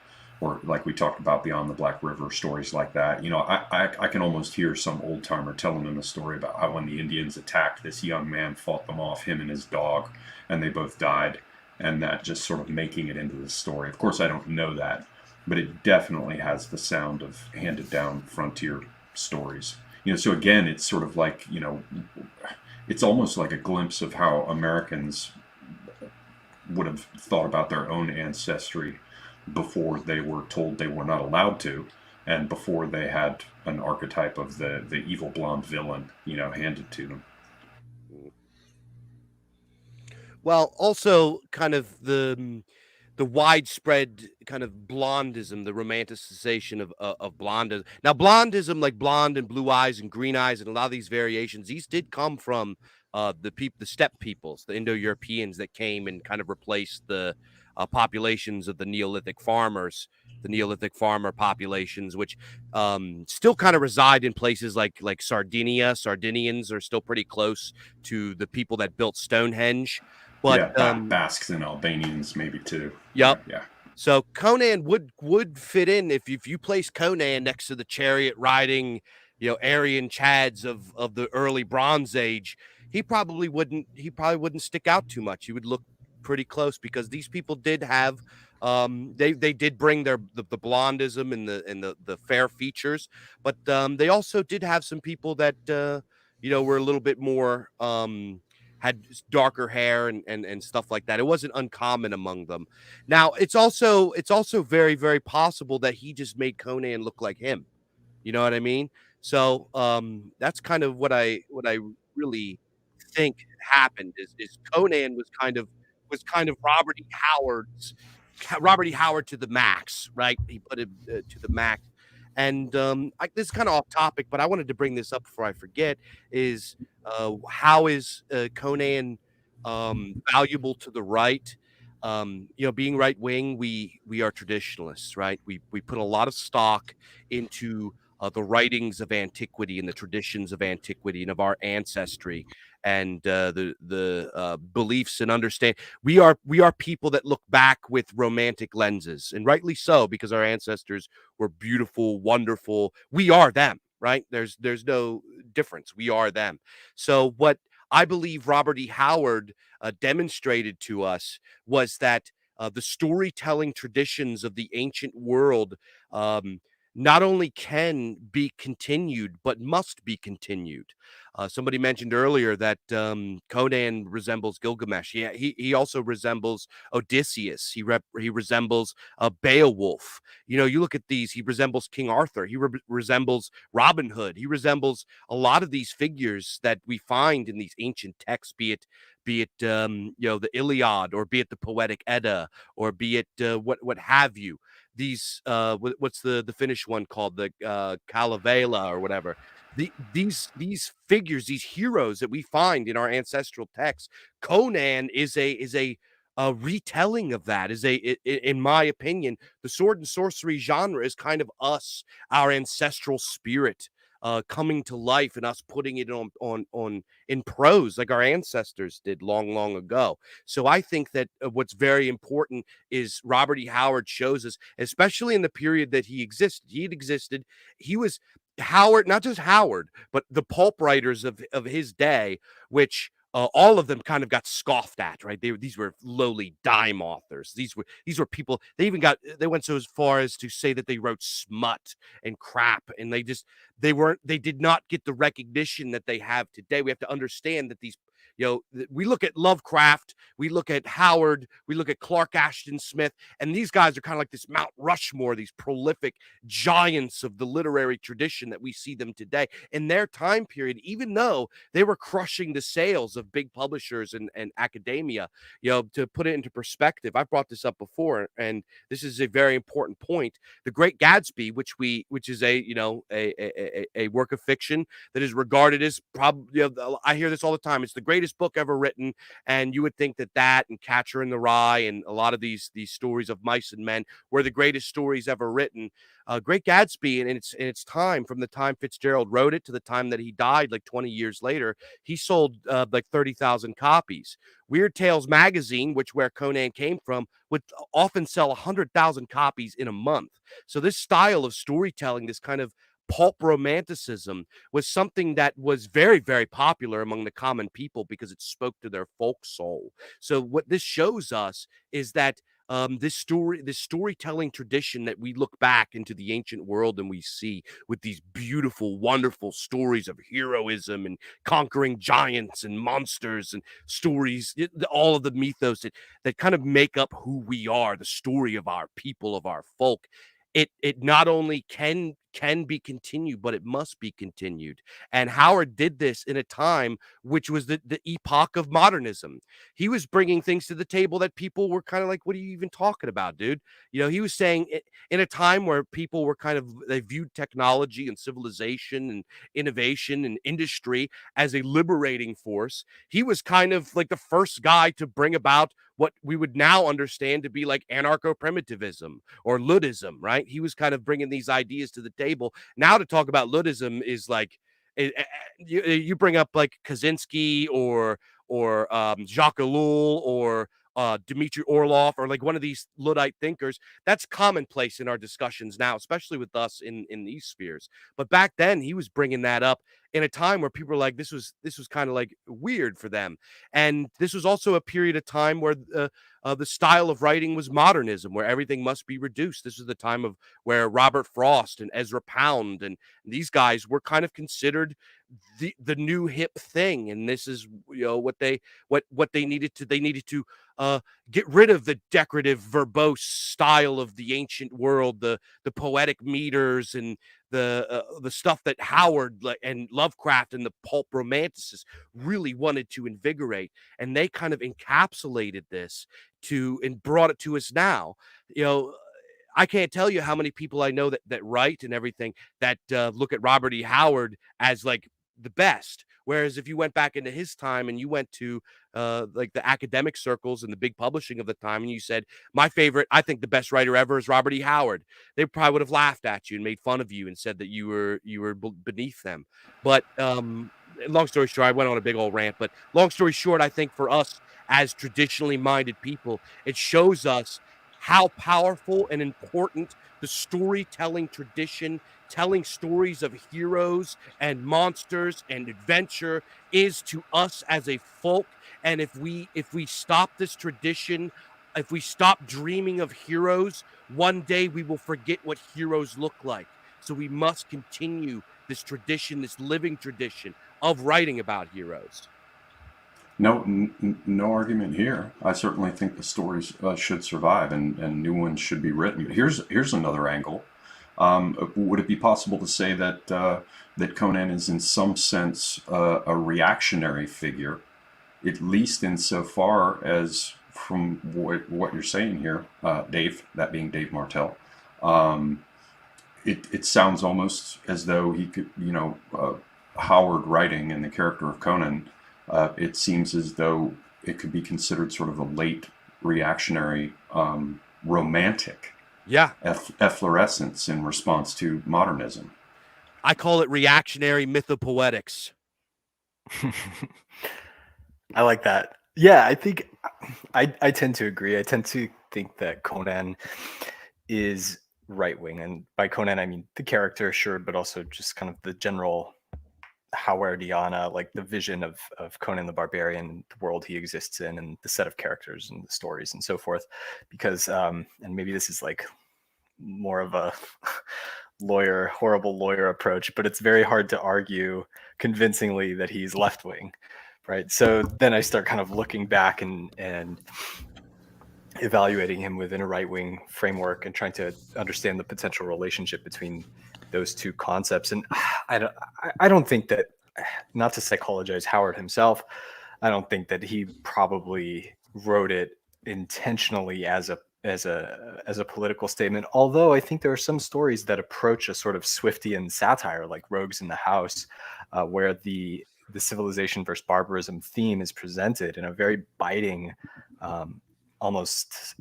or like we talked about Beyond the Black River, stories like that. I can almost hear some old timer telling him a story about how when the Indians attacked, this young man fought them off, him and his dog, and they both died. And that just sort of making it into the story. Of course, I don't know that, but it definitely has the sound of handed down frontier stories. So again, it's sort of like, it's almost like a glimpse of how Americans would have thought about their own ancestry before they were told they were not allowed to, and before they had an archetype of the evil blonde villain, handed to them. Well, also kind of the widespread kind of blondism, the romanticization of blondism. Now, blondism, like blonde and blue eyes and green eyes, and a lot of these variations, these did come from the steppe peoples, the Indo-Europeans that came and kind of replaced the populations of the Neolithic farmers, the Neolithic farmer populations, which still kind of reside in places like Sardinia. Sardinians are still pretty close to the people that built Stonehenge. But Basques and Albanians maybe too. Yep. Yeah. So Conan would fit in if you place Conan next to the chariot riding, Aryan Chads of the early Bronze Age. He probably wouldn't stick out too much. He would look pretty close, because these people did have they did bring the blondism and the fair features, but they also did have some people that were a little bit more had darker hair and stuff like that. It wasn't uncommon among them. Now, it's also very, very possible that he just made Conan look like him. You know what I mean? So that's kind of what I really think happened is Conan was kind of Robert E. Howard to the max, right? He put it to the max. And this is kind of off topic, but I wanted to bring this up before I forget, is how is Conan valuable to the right? Being right wing, we are traditionalists, right? We put a lot of stock into the writings of antiquity and the traditions of antiquity and of our ancestry, and the beliefs and understand. We are people that look back with romantic lenses, and rightly so, because our ancestors were beautiful, wonderful. We are them, right? There's no difference. We are them. So what I believe Robert E. Howard demonstrated to us was that the storytelling traditions of the ancient world not only can be continued, but must be continued. Somebody mentioned earlier that Conan resembles Gilgamesh. Yeah, he also resembles Odysseus. He resembles Beowulf. You know, you look at these. He resembles King Arthur. He resembles Robin Hood. He resembles a lot of these figures that we find in these ancient texts, be it you know, the Iliad, or be it the Poetic Edda, or be it what have you. These what's the Finnish one called, the Kalevala or whatever. These figures, these heroes that we find in our ancestral texts. Conan is a retelling of that. In my opinion, the sword and sorcery genre is kind of us, our ancestral spirit coming to life, and us putting it on in prose like our ancestors did long ago. So I think that what's very important is Robert E. Howard shows us, especially in the period that he existed. He was Howard, not just Howard, but the pulp writers of his day, which all of them kind of got scoffed at, right? These were lowly dime authors. These were people. They went so as far as to say that they wrote smut and crap, and they did not get the recognition that they have today. We have to understand that these, you know, we look at Lovecraft, we look at Howard, we look at Clark Ashton Smith, and these guys are kind of like this Mount Rushmore, these prolific giants of the literary tradition that we see them today. In their time period, even though they were crushing the sales of big publishers and academia, you know, to put it into perspective, I brought this up before, and this is a very important point. The Great Gatsby, which is a work of fiction that is regarded as probably, you know, I hear this all the time, it's the greatest book ever written, and you would think that and Catcher in the Rye and a lot of these stories of mice and men were the greatest stories ever written. Great Gatsby, in its time, from the time Fitzgerald wrote it to the time that he died, like 20 years later, he sold like 30,000 copies. Weird Tales magazine, where Conan came from, would often sell 100,000 copies in a month. So this style of storytelling, this kind of pulp romanticism, was something that was very, very popular among the common people because it spoke to their folk soul. So what this shows us is that this storytelling tradition that we look back into the ancient world and we see with these beautiful, wonderful stories of heroism and conquering giants and monsters and stories, all of the mythos that kind of make up who we are, the story of our people, of our folk. It not only can be continued, but it must be continued. And Howard did this in a time which was the epoch of modernism. He was bringing things to the table that people were kind of like, what are you even talking about, dude? You know, he was saying in a time where people were they viewed technology and civilization and innovation and industry as a liberating force. He was kind of like the first guy to bring about what we would now understand to be like anarcho-primitivism or Luddism, right? He was kind of bringing these ideas to the table. Now to talk about Luddism is like, you bring up like Kaczynski or Jacques Ellul or Dmitry Orlov or like one of these Luddite thinkers. That's commonplace in our discussions now, especially with us in these spheres. But back then, he was bringing that up in a time where people were like, this was kind of like weird for them. And this was also a period of time where the style of writing was modernism, where everything must be reduced. This was the time of where Robert Frost and Ezra Pound and these guys were kind of considered the new hip thing. And this is, you know, what they needed to get rid of the decorative, verbose style of the ancient world, the poetic meters and the stuff that Howard and Lovecraft and the pulp romanticists really wanted to invigorate, and they kind of encapsulated this and brought it to us now. You know, I can't tell you how many people I know that write and everything that look at Robert E. Howard as like the best. Whereas if you went back into his time and you went to like the academic circles and the big publishing of the time, and you said, my favorite, I think the best writer ever is Robert E. Howard, they probably would have laughed at you and made fun of you and said that you were beneath them. But long story short, I went on a big old rant, but long story short, I think for us as traditionally minded people, it shows us how powerful and important the storytelling tradition, telling stories of heroes and monsters and adventure is to us as a folk. And if we stop this tradition, if we stop dreaming of heroes, one day we will forget what heroes look like. So we must continue this tradition, this living tradition of writing about heroes. No argument here. I certainly think the stories should survive, and new ones should be written. Here's another angle. Would it be possible to say that that Conan is in some sense a reactionary figure, at least insofar as, from what you're saying here, Dave, that being Dave Martell, it sounds almost as though he could, Howard writing in the character of Conan, it seems as though it could be considered sort of a late reactionary romantic efflorescence in response to modernism. I call it reactionary mythopoetics. I like that. Yeah, I think I tend to agree. I tend to think that Conan is right-wing. And by Conan, I mean the character, sure, but also just kind of the general Howardiana, like the vision of Conan the Barbarian, the world he exists in, and the set of characters and the stories and so forth. Because, and maybe this is like more of a horrible lawyer approach, but it's very hard to argue convincingly that he's left-wing, right? So then I start kind of looking back and evaluating him within a right-wing framework and trying to understand the potential relationship between those two concepts. And I don't think that, not to psychologize Howard himself, I don't think that he probably wrote it intentionally as a political statement. Although I think there are some stories that approach a sort of Swiftian satire, like Rogues in the House, where the civilization versus barbarism theme is presented in a very biting, almost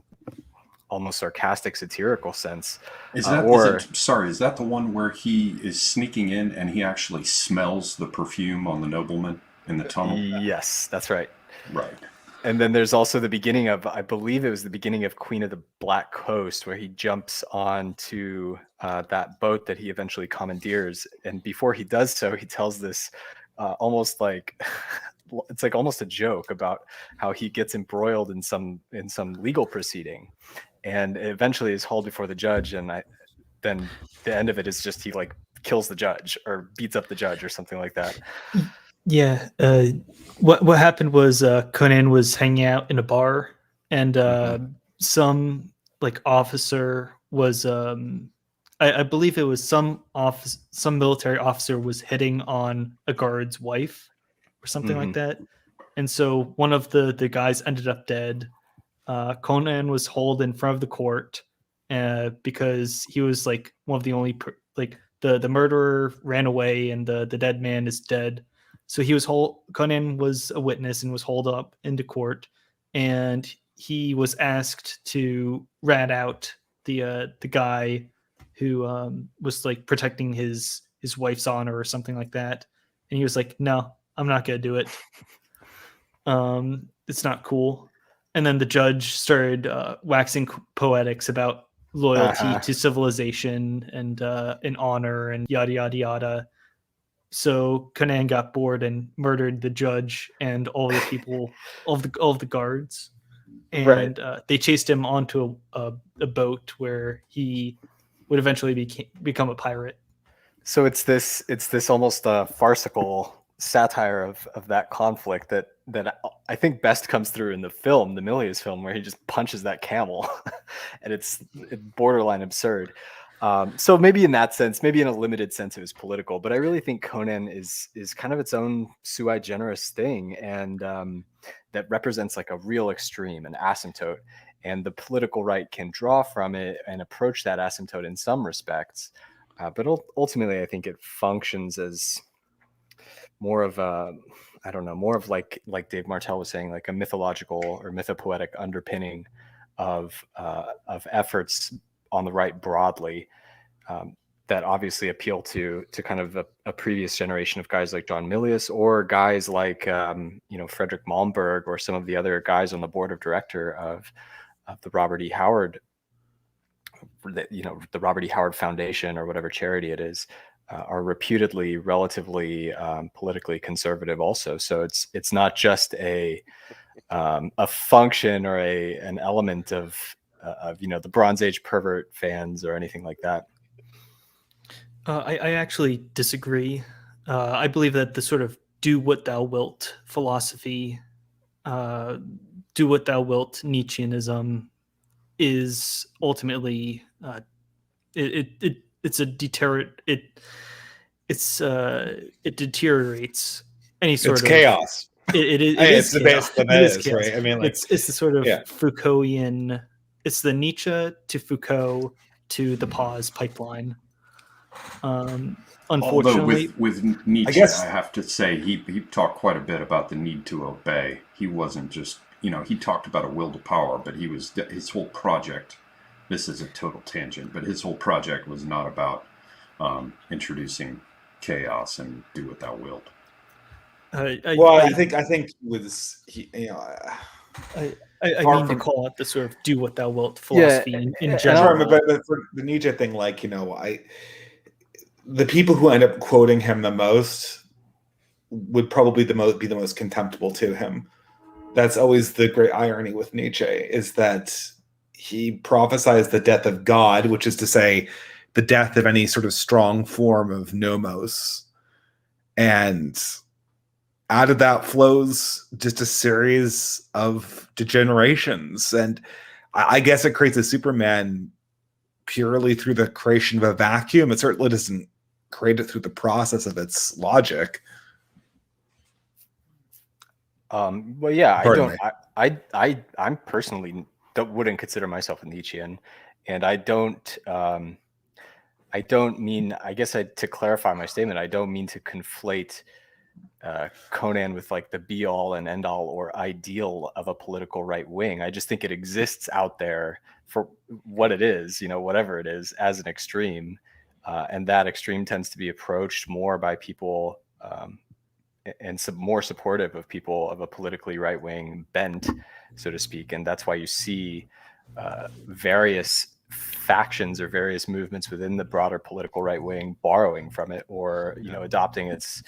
sarcastic, satirical sense. Is that the one where he is sneaking in and he actually smells the perfume on the nobleman in the tunnel? Yes, that's right. Right. And then there's also the beginning of, I believe it was the beginning of Queen of the Black Coast, where he jumps onto that boat that he eventually commandeers. And before he does so, he tells this almost like, it's like almost a joke about how he gets embroiled in some legal proceeding, and eventually is hauled before the judge. And then the end of it is just he like kills the judge or beats up the judge or something like that. Yeah. What happened was Conan was hanging out in a bar, and some like officer was I believe it was some military officer was hitting on a guard's wife or something like that. And so one of the guys ended up dead. Conan was hauled in front of the court because he was like one of the only the murderer ran away and the dead man is dead. So Conan was a witness and was hauled up into court, and he was asked to rat out the guy who was like protecting his wife's honor or something like that. And he was like, "No, I'm not gonna do it. It's not cool." And then the judge started waxing poetics about loyalty to civilization and honor and yada yada yada. So Conan got bored and murdered the judge and all the people, all of the guards, and they chased him onto a boat where he would eventually become a pirate. So it's this almost farcical satire of that conflict that I think best comes through in the film, the Milius film, where he just punches that camel, and it's borderline absurd. So maybe in that sense, maybe in a limited sense, it was political, but I really think Conan is kind of its own sui generis thing, and that represents like a real extreme, an asymptote, and the political right can draw from it and approach that asymptote in some respects. But ultimately, I think it functions as more of a, I don't know, more of like Dave Martell was saying, like a mythological or mythopoetic underpinning of efforts on the right broadly, that obviously appeal to kind of a previous generation of guys like John Milius, or guys like Frederick Malmberg, or some of the other guys on the board of director of the Robert E. Howard, the Robert E. Howard Foundation, or whatever charity it is, are reputedly relatively politically conservative also. So it's not just a function or an element of the Bronze Age pervert fans or anything like that. I actually disagree. I believe that the sort of do what thou wilt philosophy, do what thou wilt Nietzscheanism, is ultimately it's a deterrent. It deteriorates any sort It's of chaos. It It's is the chaos. base of It it is is, chaos. right? I mean, like, it's the sort of yeah. Foucaultian. It's the Nietzsche to Foucault to the pause pipeline. Although Unfortunately, with Nietzsche, I guess- I have to say he talked quite a bit about the need to obey. He wasn't just, he talked about a will to power, but his whole project, this is a total tangent, but his whole project was not about introducing chaos and do what thou wilt. I think with this, I far mean to from- call it the sort of do what thou wilt philosophy in I'm general. sorry, but for the Nietzsche thing, the people who end up quoting him the most would probably be the most contemptible to him. That's always the great irony with Nietzsche, is that he prophesies the death of God, which is to say the death of any sort of strong form of nomos. And out of that flows just a series of degenerations. And I guess it creates a Superman purely through the creation of a vacuum. It certainly doesn't create it through the process of its logic. Well, yeah, Pardon I'm personally wouldn't consider myself a Nietzschean, and I don't mean, I guess to clarify my statement, I don't mean to conflate Conan with like the be all and end all or ideal of a political right wing. I just think it exists out there for what it is, whatever it is, as an extreme, and that extreme tends to be approached more by people and some more supportive of people of a politically right wing bent, so to speak, and that's why you see various factions or various movements within the broader political right wing borrowing from it, or adopting its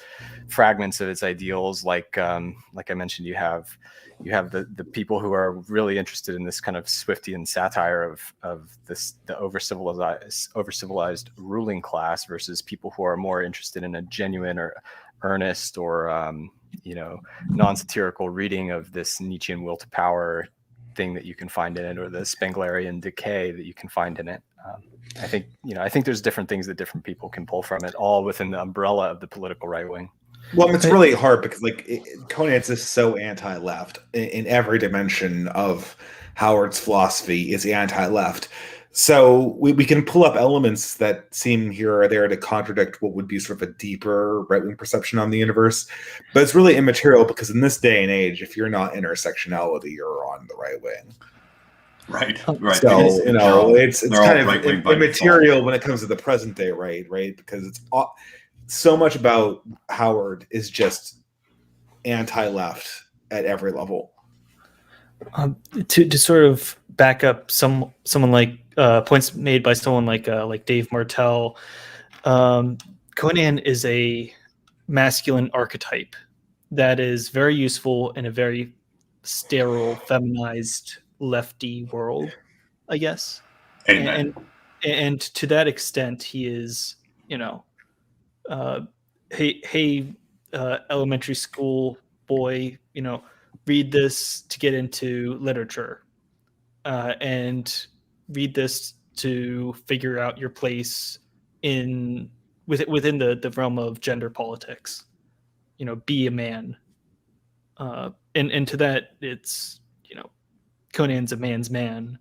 fragments of its ideals. Like I mentioned, you have the people who are really interested in this kind of Swiftian satire of the over civilized ruling class, versus people who are more interested in a genuine or earnest or non-satirical reading of this Nietzschean will to power thing that you can find in it, or the Spenglerian decay that you can find in it. I think there's different things that different people can pull from it, all within the umbrella of the political right wing. Well, it's really hard because Conan's just so anti-left in every dimension of Howard's philosophy is anti-left. So we can pull up elements that seem here or there to contradict what would be sort of a deeper right-wing perception on the universe. But it's really immaterial because in this day and age, if you're not intersectionality, you're on the right wing. Right. So, it's kind of right-wing by immaterial default. when it comes to the present day right? Because it's so much about Howard is just anti-left at every level. To sort of back up someone like points made by someone like Dave Martell, Conan is a masculine archetype that is very useful in a very sterile, feminized, lefty world, I guess. Amen. And to that extent, he is, elementary school boy, read this to get into literature, and read this to figure out your place within the realm of gender politics. Be a man, and to that, it's Conan's a man's man,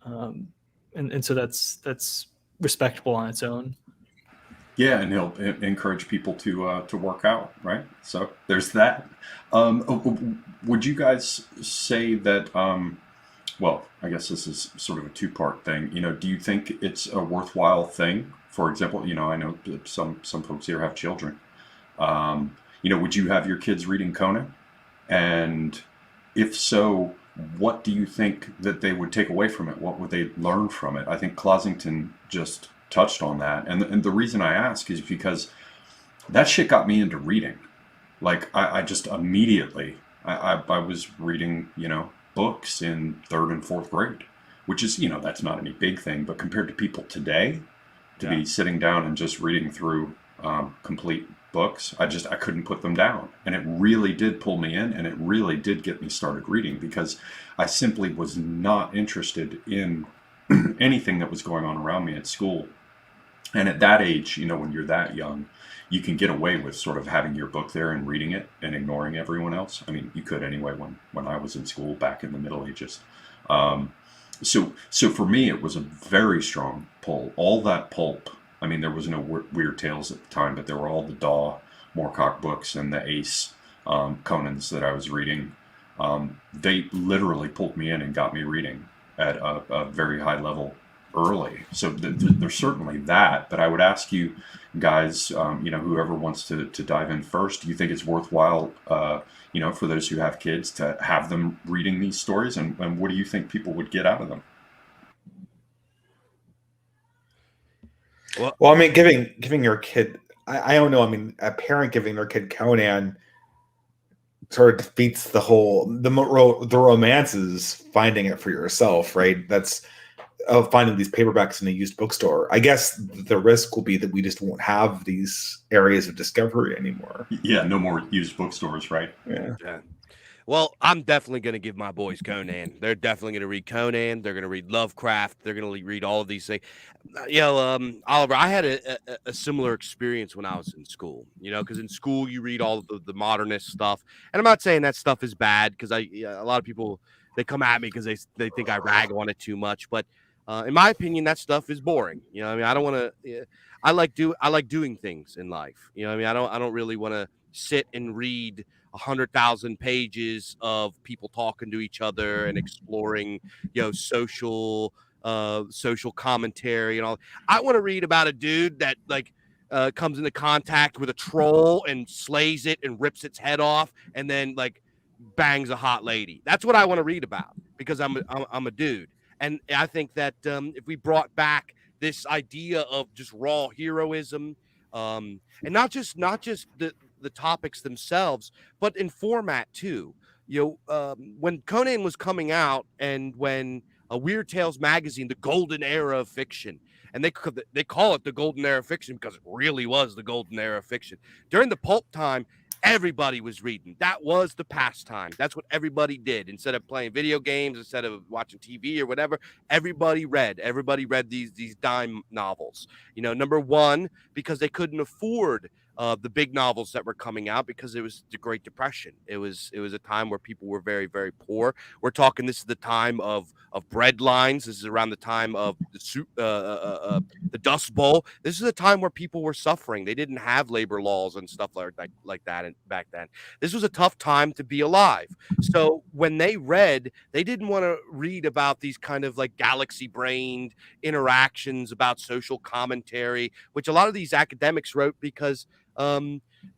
and so that's respectable on its own. Yeah, and he'll encourage people to work out, right? So there's that. Would you guys say that? Well, I guess this is sort of a two-part thing. Do you think it's a worthwhile thing? For example, I know that some folks here have children. Would you have your kids reading Conan? And if so, what do you think that they would take away from it? What would they learn from it? I think Closington just touched on that. And the reason I ask is because that shit got me into reading. Like, I just immediately, I was reading, books in third and fourth grade, which is, that's not any big thing. But compared to people today, to be sitting down and just reading through complete books, I couldn't put them down. And it really did pull me in, and it really did get me started reading, because I simply was not interested in anything that was going on around me at school. And at that age, when you're that young, you can get away with sort of having your book there and reading it and ignoring everyone else. I mean, you could anyway when I was in school back in the Middle Ages. So for me, it was a very strong pull. All that pulp. I mean, there was no Weird Tales at the time, but there were all the Daw Moorcock books and the Ace Conans that I was reading. They literally pulled me in and got me reading at a very high level early. So there's certainly that. But I would ask you guys, whoever wants to dive in first, do you think it's worthwhile, for those who have kids, to have them reading these stories? And what do you think people would get out of them? Well, I mean, giving your kid, I don't know. I mean, a parent giving their kid Conan sort of defeats the romances, finding it for yourself, right? That's of finding these paperbacks in a used bookstore. I guess the risk will be that we just won't have these areas of discovery anymore. Yeah, no more used bookstores, right? Yeah. Well, I'm definitely going to give my boys Conan. They're definitely going to read Conan. They're going to read Lovecraft. They're going to read all of these things. Oliver, I had a similar experience when I was in school, because in school you read all of the modernist stuff. And I'm not saying that stuff is bad, because a lot of people, they come at me because they think I rag on it too much. But in my opinion, that stuff is boring. I don't want to. I like doing things in life. I don't really want to sit and read 100,000 pages of people talking to each other and exploring, social commentary and all. I want to read about a dude that comes into contact with a troll and slays it and rips its head off and then bangs a hot lady. That's what I want to read about, because I'm a dude. And I think that if we brought back this idea of just raw heroism, and not just the topics themselves, but in format too. When Conan was coming out, and when Weird Tales magazine, the golden era of fiction, and they call it the golden era of fiction because it really was the golden era of fiction. During the pulp time, everybody was reading. That was the pastime. That's what everybody did. Instead of playing video games, instead of watching TV or whatever, everybody read. Everybody read these dime novels. Number one, because they couldn't afford the big novels that were coming out, because it was the Great Depression. It was a time where people were very, very poor. We're talking, this is the time of bread lines. This is around the time of the Dust Bowl. This is a time where people were suffering. They didn't have labor laws and stuff like that back then. This was a tough time to be alive. So when they read, they didn't want to read about these kind of galaxy-brained interactions about social commentary, which a lot of these academics wrote because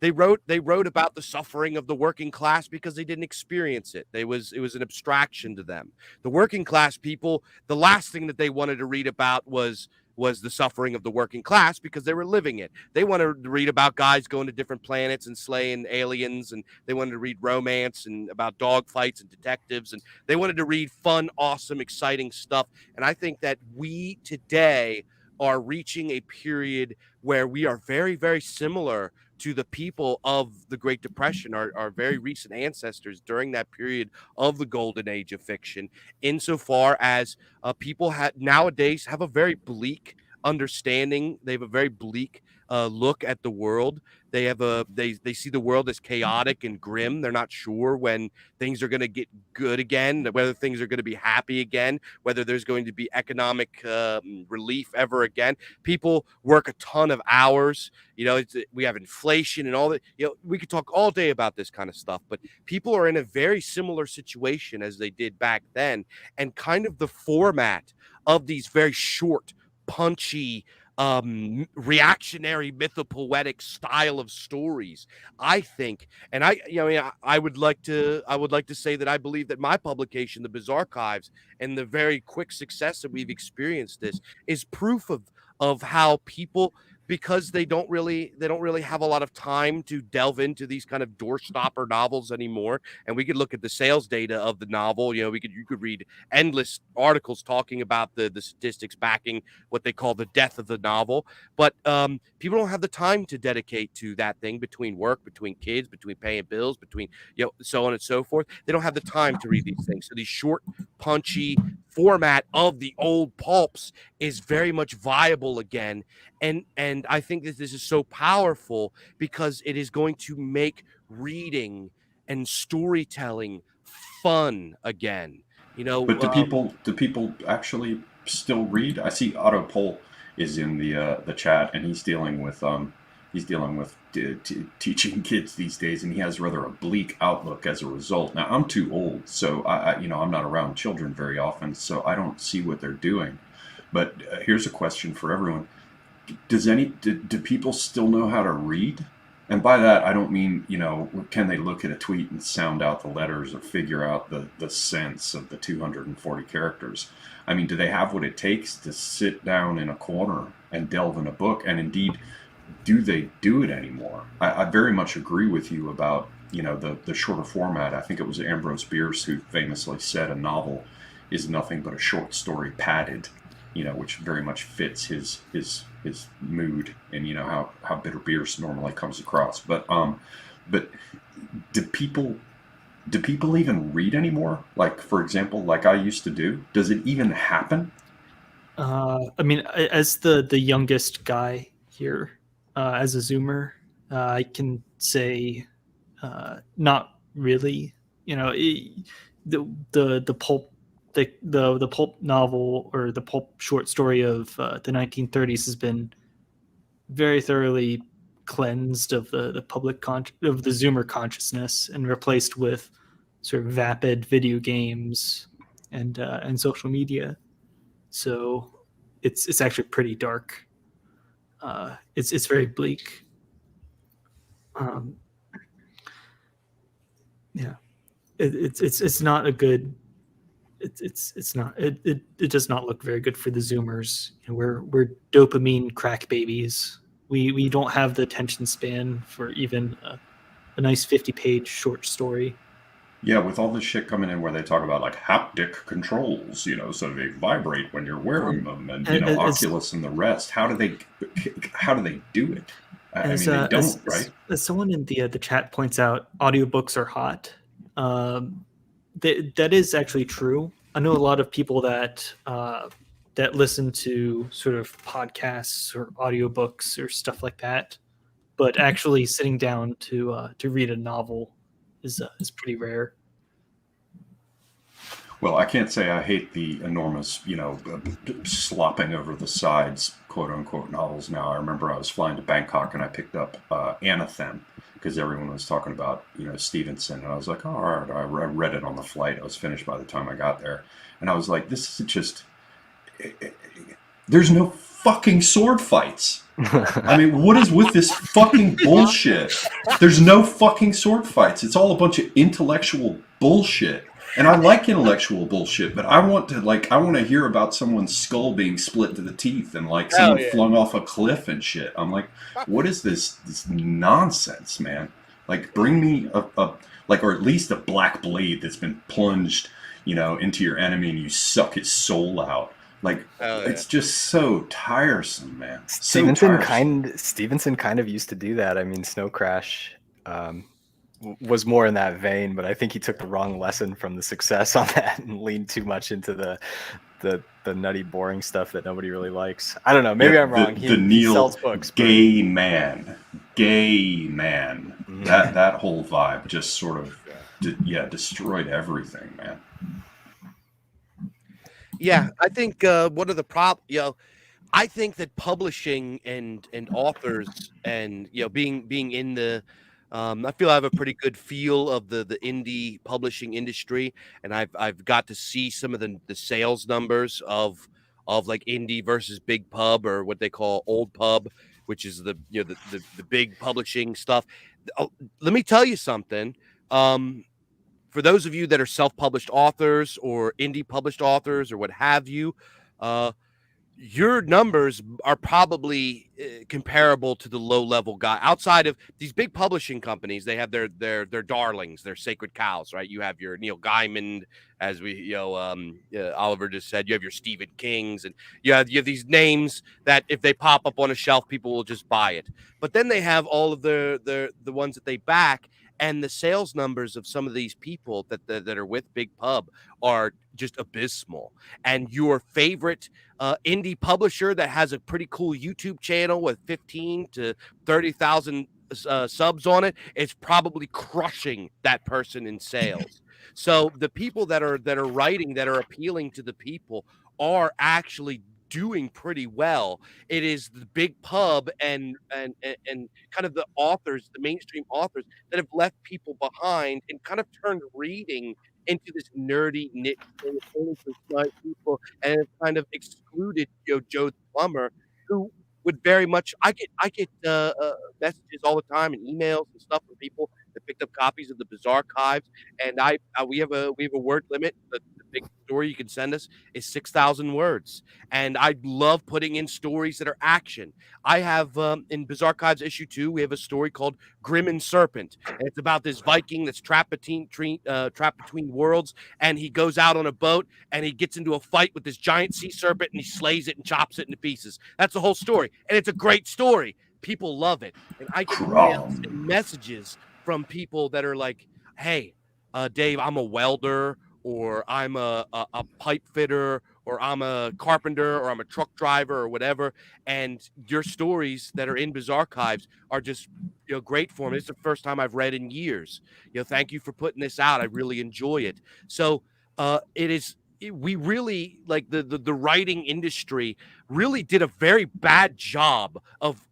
they wrote about the suffering of the working class because they didn't experience it. It was an abstraction to them. The working class people, the last thing that they wanted to read about was the suffering of the working class, because they were living it. They wanted to read about guys going to different planets and slaying aliens, and they wanted to read romance and about dogfights and detectives, and they wanted to read fun, awesome, exciting stuff. And I think that we today are reaching a period where we are very, very similar to the people of the Great Depression, our very recent ancestors during that period of the golden age of fiction, insofar as people nowadays have a very bleak understanding. They have a very bleak look at the world. They have they see the world as chaotic and grim. They're not sure when things are going to get good again, whether things are going to be happy again, whether there's going to be economic relief ever again. People work a ton of hours. We have inflation and all that. We could talk all day about this kind of stuff, but people are in a very similar situation as they did back then. And kind of the format of these very short, punchy, reactionary mythopoetic style of stories, I think, and I would like to say that I believe that my publication, The Bizarre Archives, and the very quick success that we've experienced this is proof of how people, because they don't really have a lot of time to delve into these kind of doorstopper novels anymore. And we could look at the sales data of the novel. You could read endless articles talking about the statistics backing what they call the death of the novel. But people don't have the time to dedicate to that thing, between work, between kids, between paying bills, between so on and so forth. They don't have the time to read these things. So these short, punchy format of the old pulps is very much viable again. And I think that this is so powerful because it is going to make reading and storytelling fun again. But do people actually still read? I see Otto Pohl is in the chat, and he's dealing with teaching kids these days, and he has rather a bleak outlook as a result. Now, I'm too old, so I'm not around children very often, so I don't see what they're doing. But here's a question for everyone: do people still know how to read? And by that, I don't mean, can they look at a tweet and sound out the letters or figure out the sense of the 240 characters? I mean, do they have what it takes to sit down in a corner and delve in a book? And indeed, do they do it anymore? I very much agree with you about, the shorter format. I think it was Ambrose Bierce who famously said a novel is nothing but a short story padded, which very much fits his mood and how Bitter Bierce normally comes across. But do people even read anymore? Like, for example, like I used to do. Does it even happen? I mean, as the youngest guy here, as a Zoomer, I can say not really. The pulp. The pulp novel or the pulp short story of the 1930s has been very thoroughly cleansed of the public of the Zoomer consciousness and replaced with sort of vapid video games and social media. So it's actually pretty dark. It's very bleak. Yeah, it's not a good. It's not it does not look very good for the Zoomers. We're dopamine crack babies. We don't have the attention span for even a nice 50-page short story. Yeah, with all this shit coming in where they talk about like haptic controls, so they vibrate when you're wearing them, and Oculus and the rest. How do they do it? I mean, they don't, right? As someone in the chat points out, audiobooks are hot. That is actually true. I know a lot of people that listen to sort of podcasts or audiobooks or stuff like that, but actually sitting down to read a novel is pretty rare. Well, I can't say I hate the enormous, slopping over the sides, quote unquote, novels now. I remember I was flying to Bangkok and I picked up Anathem, because everyone was talking about, Stevenson. And I was like, oh, all right, I read it on the flight. I was finished by the time I got there. And I was like, this is just, there's no fucking sword fights. I mean, what is with this fucking bullshit? There's no fucking sword fights. It's all a bunch of intellectual bullshit. And I like intellectual bullshit, but I want to hear about someone's skull being split to the teeth and like someone flung off a cliff and shit. I'm like, what is this nonsense, man? Like, bring me or at least a black blade that's been plunged, into your enemy and you suck his soul out. Like, it's just so tiresome, man. Stevenson kind of used to do that. I mean, Snow Crash was more in that vein, but I think he took the wrong lesson from the success on that and leaned too much into the nutty, boring stuff that nobody really likes. I don't know. Maybe I'm wrong. The He Neil sells books. gay man. Mhm. That whole vibe just sort of destroyed everything, man. Yeah, I think one of the I think that publishing and authors and being in the I feel I have a pretty good feel of the indie publishing industry, and I've got to see some of the sales numbers of like indie versus big pub, or what they call old pub, which is the big publishing stuff. Oh, let me tell you something. For those of you that are self-published authors or indie published authors or what have you, uh, your numbers are probably comparable to the low-level guy. Outside of these big publishing companies, they have their darlings, their sacred cows, right? You have your Neil Gaiman, as Oliver just said. You have your Stephen Kings, and you have these names that if they pop up on a shelf, people will just buy it. But then they have all of the ones that they back, and the sales numbers of some of these people that are with Big Pub are just abysmal. And your favorite indie publisher that has a pretty cool YouTube channel with 15 to 30,000 subs on it, it's probably crushing that person in sales. So the people that are writing, that are appealing to the people, are actually doing pretty well. It is the big pub and kind of the authors, the mainstream authors, that have left people behind and kind of turned reading into this nerdy niche thing, only for smart people, and have kind of excluded Joe the plumber, who would very much. I get messages all the time and emails and stuff from people that picked up copies of the Bizarre Archives, and we have a word limit. The big story you can send us is 6,000 words, and I love putting in stories that are action. I have in Bizarre Archives issue 2, we have a story called Grim and Serpent, and it's about this Viking that's trapped between worlds, and he goes out on a boat and he gets into a fight with this giant sea serpent, and he slays it and chops it into pieces. That's the whole story, and it's a great story. People love it, and I get emails and messages from people that are like, "Hey, Dave, I'm a welder, or I'm a pipe fitter, or I'm a carpenter, or I'm a truck driver, or whatever." And your stories that are in Bizarre Archives are just great for me. It's the first time I've read in years. Thank you for putting this out. I really enjoy it. So we really, like, the writing industry really did a very bad job of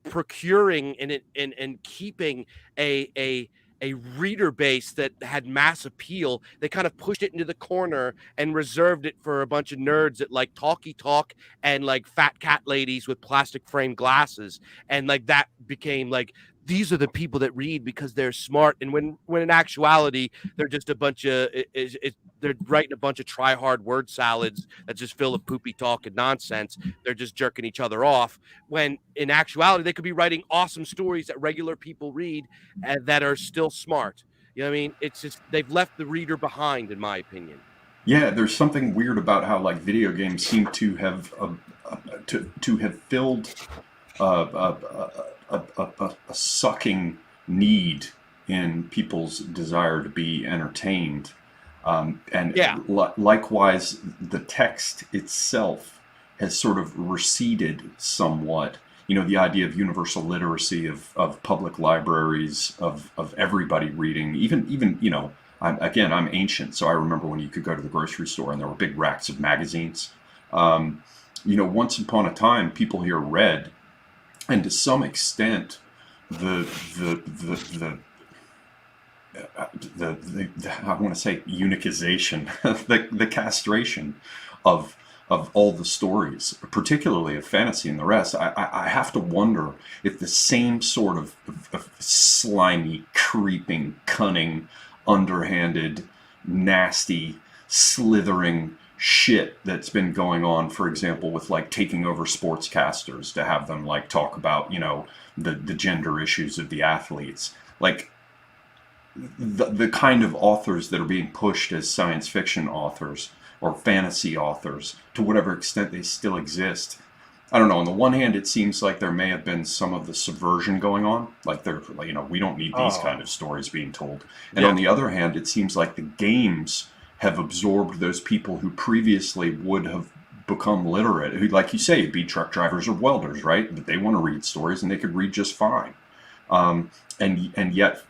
procuring and keeping a reader base that had mass appeal. They kind of pushed it into the corner and reserved it for a bunch of nerds that like talky talk and like fat cat ladies with plastic frame glasses. And like that became like, these are the people that read because they're smart. And when in actuality, they're just a bunch of they're writing a bunch of try-hard word salads that's just filled with poopy talk and nonsense. They're just jerking each other off. When in actuality, they could be writing awesome stories that regular people read and that are still smart. You know what I mean? It's just they've left the reader behind, in my opinion. Yeah, there's something weird about how like video games seem to have to have filled a sucking need in people's desire to be entertained, and likewise, the text itself has sort of receded somewhat. The idea of universal literacy, of public libraries, of everybody reading, even I'm ancient, so I remember when you could go to the grocery store and there were big racks of magazines. Once upon a time, people here read, and to some extent, the I want to say unicization, the castration of all the stories, particularly of fantasy and the rest. I have to wonder if the same sort of slimy, creeping, cunning, underhanded, nasty, slithering shit that's been going on, for example, with like taking over sportscasters to have them like talk about the gender issues of the athletes, like the kind of authors that are being pushed as science fiction authors or fantasy authors, to whatever extent they still exist. I don't know. On the one hand, it seems like there may have been some of the subversion going on, like we don't need these kind of stories being told. And on the other hand, it seems like the games have absorbed those people who previously would have become literate, who, like you say, be truck drivers or welders, right? But they want to read stories and they could read just fine. And yet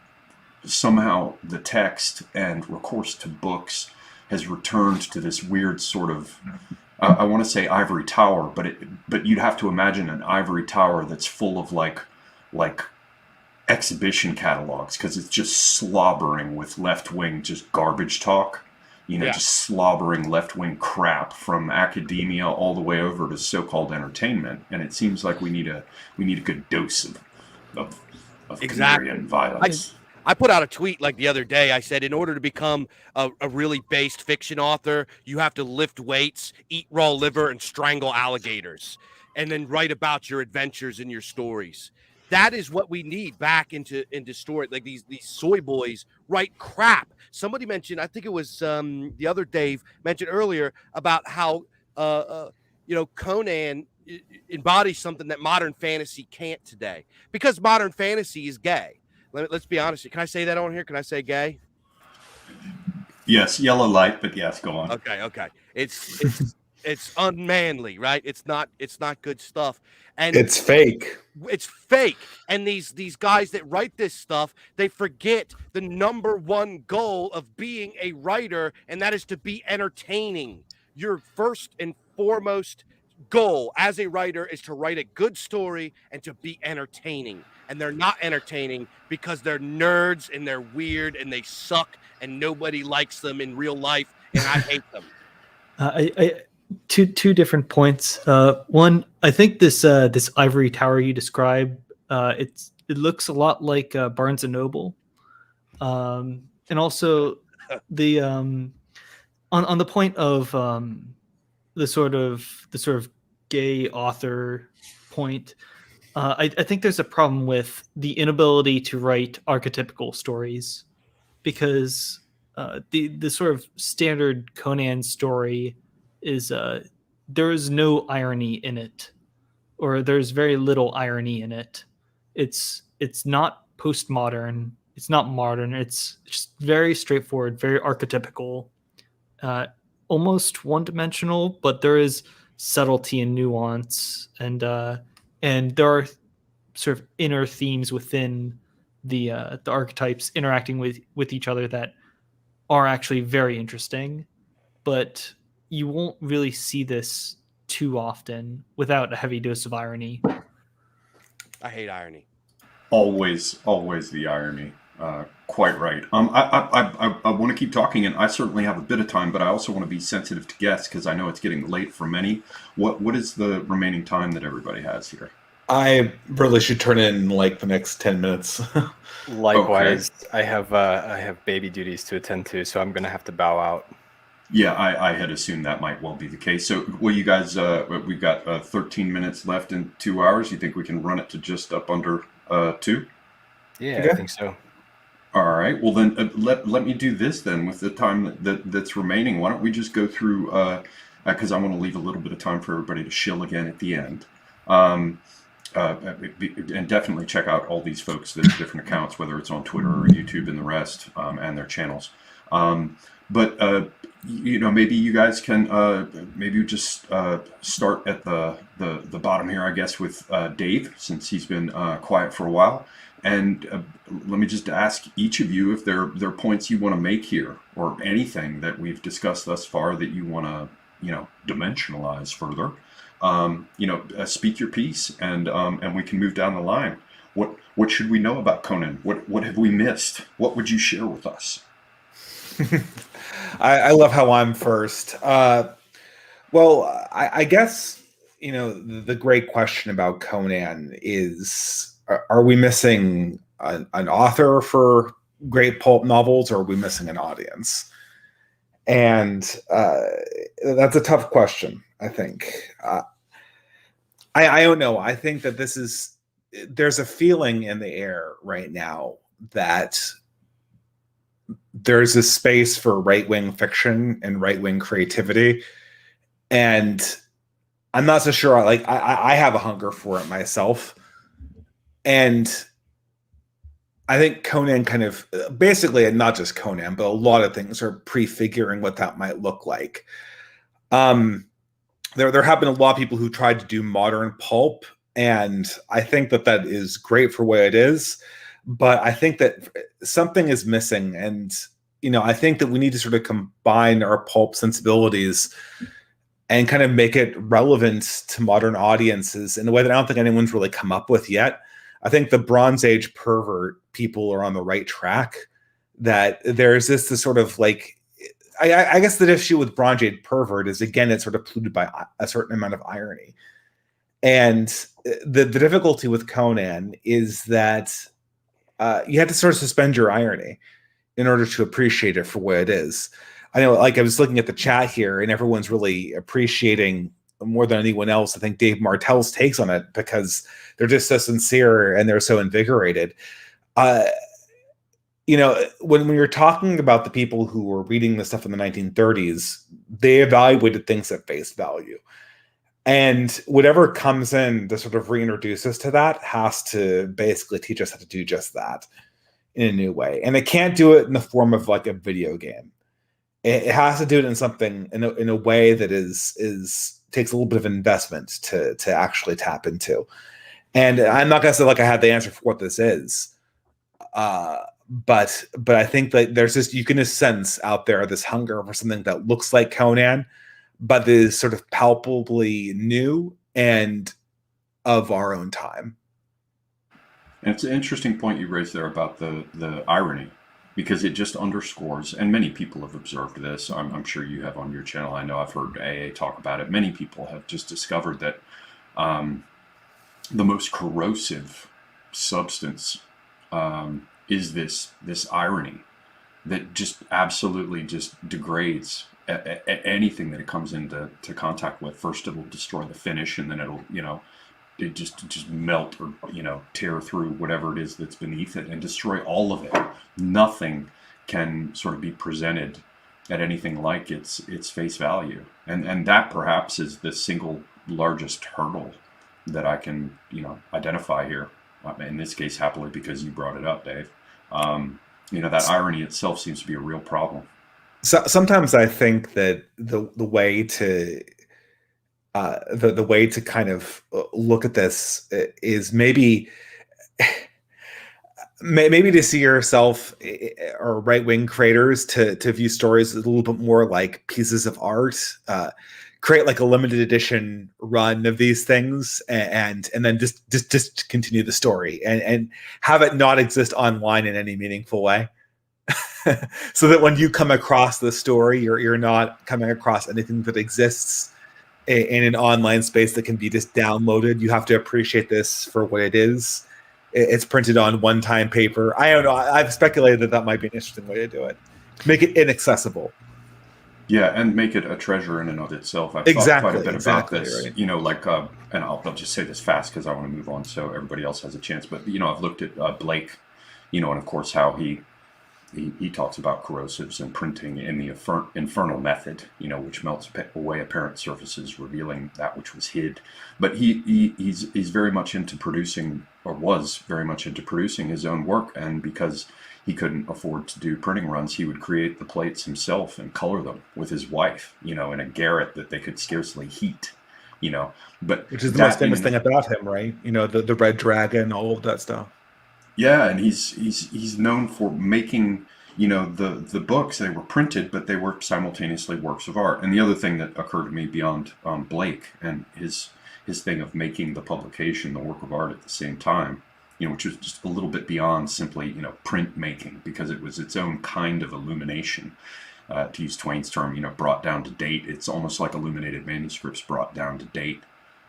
somehow the text and recourse to books has returned to this weird sort of, I want to say ivory tower, but you'd have to imagine an ivory tower that's full of like exhibition catalogs, because it's just slobbering with left-wing just garbage talk, Yeah. just slobbering left-wing crap from academia all the way over to so-called entertainment. And it seems like we need a good dose of Exactly. Cimmerian violence. I put out a tweet like the other day. I said, in order to become a really based fiction author, you have to lift weights, eat raw liver, and strangle alligators, and then write about your adventures and your stories. That is what we need back into story. Like these soy boys write crap. Somebody mentioned, I think it was the other Dave mentioned earlier, about how Conan embodies something that modern fantasy can't today, because modern fantasy is gay. Let's be honest. Can I say that on here? Can I say gay? Yes, yellow light, but yes, go on. Okay. It's unmanly, right? It's not good stuff. And It's fake. it's fake. And these guys that write this stuff, they forget the number one goal of being a writer, and that is to be entertaining. Your first and foremost goal as a writer is to write a good story and to be entertaining. And they're not entertaining because they're nerds and they're weird and they suck and nobody likes them in real life, and I hate them. Two different points. One, I think this ivory tower you described, it looks a lot like Barnes and Noble, and also the on the point of the sort of gay author point. I think there's a problem with the inability to write archetypical stories, because the sort of standard Conan story is there is no irony in it, or there's very little irony in it. It's not postmodern, it's not modern, it's just very straightforward, very archetypical, almost one-dimensional, but there is subtlety and nuance, and there are sort of inner themes within the archetypes interacting with each other that are actually very interesting, but you won't really see this too often without a heavy dose of irony. I hate irony. Always the irony. Quite right. I want to keep talking, and I certainly have a bit of time, but I also want to be sensitive to guests because I know it's getting late for many. What is the remaining time that everybody has here? I really should turn in like the next 10 minutes. Likewise, okay. I have baby duties to attend to, so I'm going to have to bow out. Yeah, I had assumed that might well be the case. So, well, you guys, we've got 13 minutes left in 2 hours. You think we can run it to just up under 2? Yeah, okay. I think so. All right. Well, then let me do this then with the time that's remaining. Why don't we just go through, because I want to leave a little bit of time for everybody to shill again at the end. And definitely check out all these folks' different accounts, whether it's on Twitter or YouTube and the rest, and their channels. But maybe you guys can maybe just start at the bottom here, I guess, with Dave, since he's been quiet for a while. And let me just ask each of you if there are points you want to make here, or anything that we've discussed thus far that you want to dimensionalize further. Speak your piece, and we can move down the line. What should we know about Conan? What have we missed? What would you share with us? I love how I'm first. Well, I guess the great question about Conan is: are we missing an author for great pulp novels, or are we missing an audience? And that's a tough question, I think. I don't know. I think that there's a feeling in the air right now that there's a space for right-wing fiction and right-wing creativity. And I'm not so sure. I have a hunger for it myself. And I think Conan kind of basically, and not just Conan, but a lot of things are prefiguring what that might look like. There have been a lot of people who tried to do modern pulp, and I think that is great for what it is. But I think that something is missing, and I think that we need to sort of combine our pulp sensibilities and kind of make it relevant to modern audiences in a way that I don't think anyone's really come up with yet. I think the Bronze Age pervert people are on the right track. That there's this sort of like, I guess the issue with Bronze Age pervert is, again, it's sort of polluted by a certain amount of irony. And the difficulty with Conan is that you have to sort of suspend your irony in order to appreciate it for what it is. I know, like, I was looking at the chat here, and everyone's really appreciating more than anyone else, I think, Dave Martell's takes on it, because they're just so sincere and they're so invigorated. When you're talking about the people who were reading this stuff in the 1930s, they evaluated things at face value. And whatever comes in to sort of reintroduce us to that has to basically teach us how to do just that in a new way. And it can't do it in the form of like a video game. It has to do it in something in a way that is takes a little bit of investment to actually tap into. And I'm not gonna say like I had the answer for what this is, but I think that there's this, you can just sense out there this hunger for something that looks like Conan, but is sort of palpably new and of our own time. And it's an interesting point you raised there about the irony, because it just underscores, and many people have observed this. I'm sure you have on your channel. I know I've heard AA talk about it. Many people have just discovered that the most corrosive substance is this irony that just absolutely just degrades anything that it comes into contact with. First, it'll destroy the finish, and then it'll it just melt or tear through whatever it is that's beneath it and destroy all of it. Nothing can sort of be presented at anything like its face value, and that perhaps is the single largest hurdle that I can identify here. In this case, happily, because you brought it up, Dave. That irony itself seems to be a real problem. So sometimes I think that the way to the way to kind of look at this is maybe to see yourself, or right-wing creators, to view stories a little bit more like pieces of art. Create like a limited edition run of these things, and then just continue the story and have it not exist online in any meaningful way. So that when you come across the story, you're not coming across anything that exists in an online space that can be just downloaded. You have to appreciate this for what it is. It's printed on one-time paper. I don't know. I've speculated that might be an interesting way to do it. Make it inaccessible. Yeah, and make it a treasure in and of itself. I've thought quite a bit about this. Right. And I'll just say this fast because I want to move on so everybody else has a chance. But I've looked at Blake, and of course how he talks about corrosives and printing in the infernal method, which melts away apparent surfaces, revealing that which was hid. But he's very much into producing, or was very much into producing, his own work. And because he couldn't afford to do printing runs, he would create the plates himself and color them with his wife, in a garret that they could scarcely heat. But which is the most famous thing about him, right? The red dragon, all of that stuff. Yeah, and he's known for making, the books. They were printed, but they were simultaneously works of art. And the other thing that occurred to me beyond Blake and his thing of making the publication the work of art at the same time, which was just a little bit beyond simply, print making, because it was its own kind of illumination. To use Twain's term, brought down to date. It's almost like illuminated manuscripts brought down to date,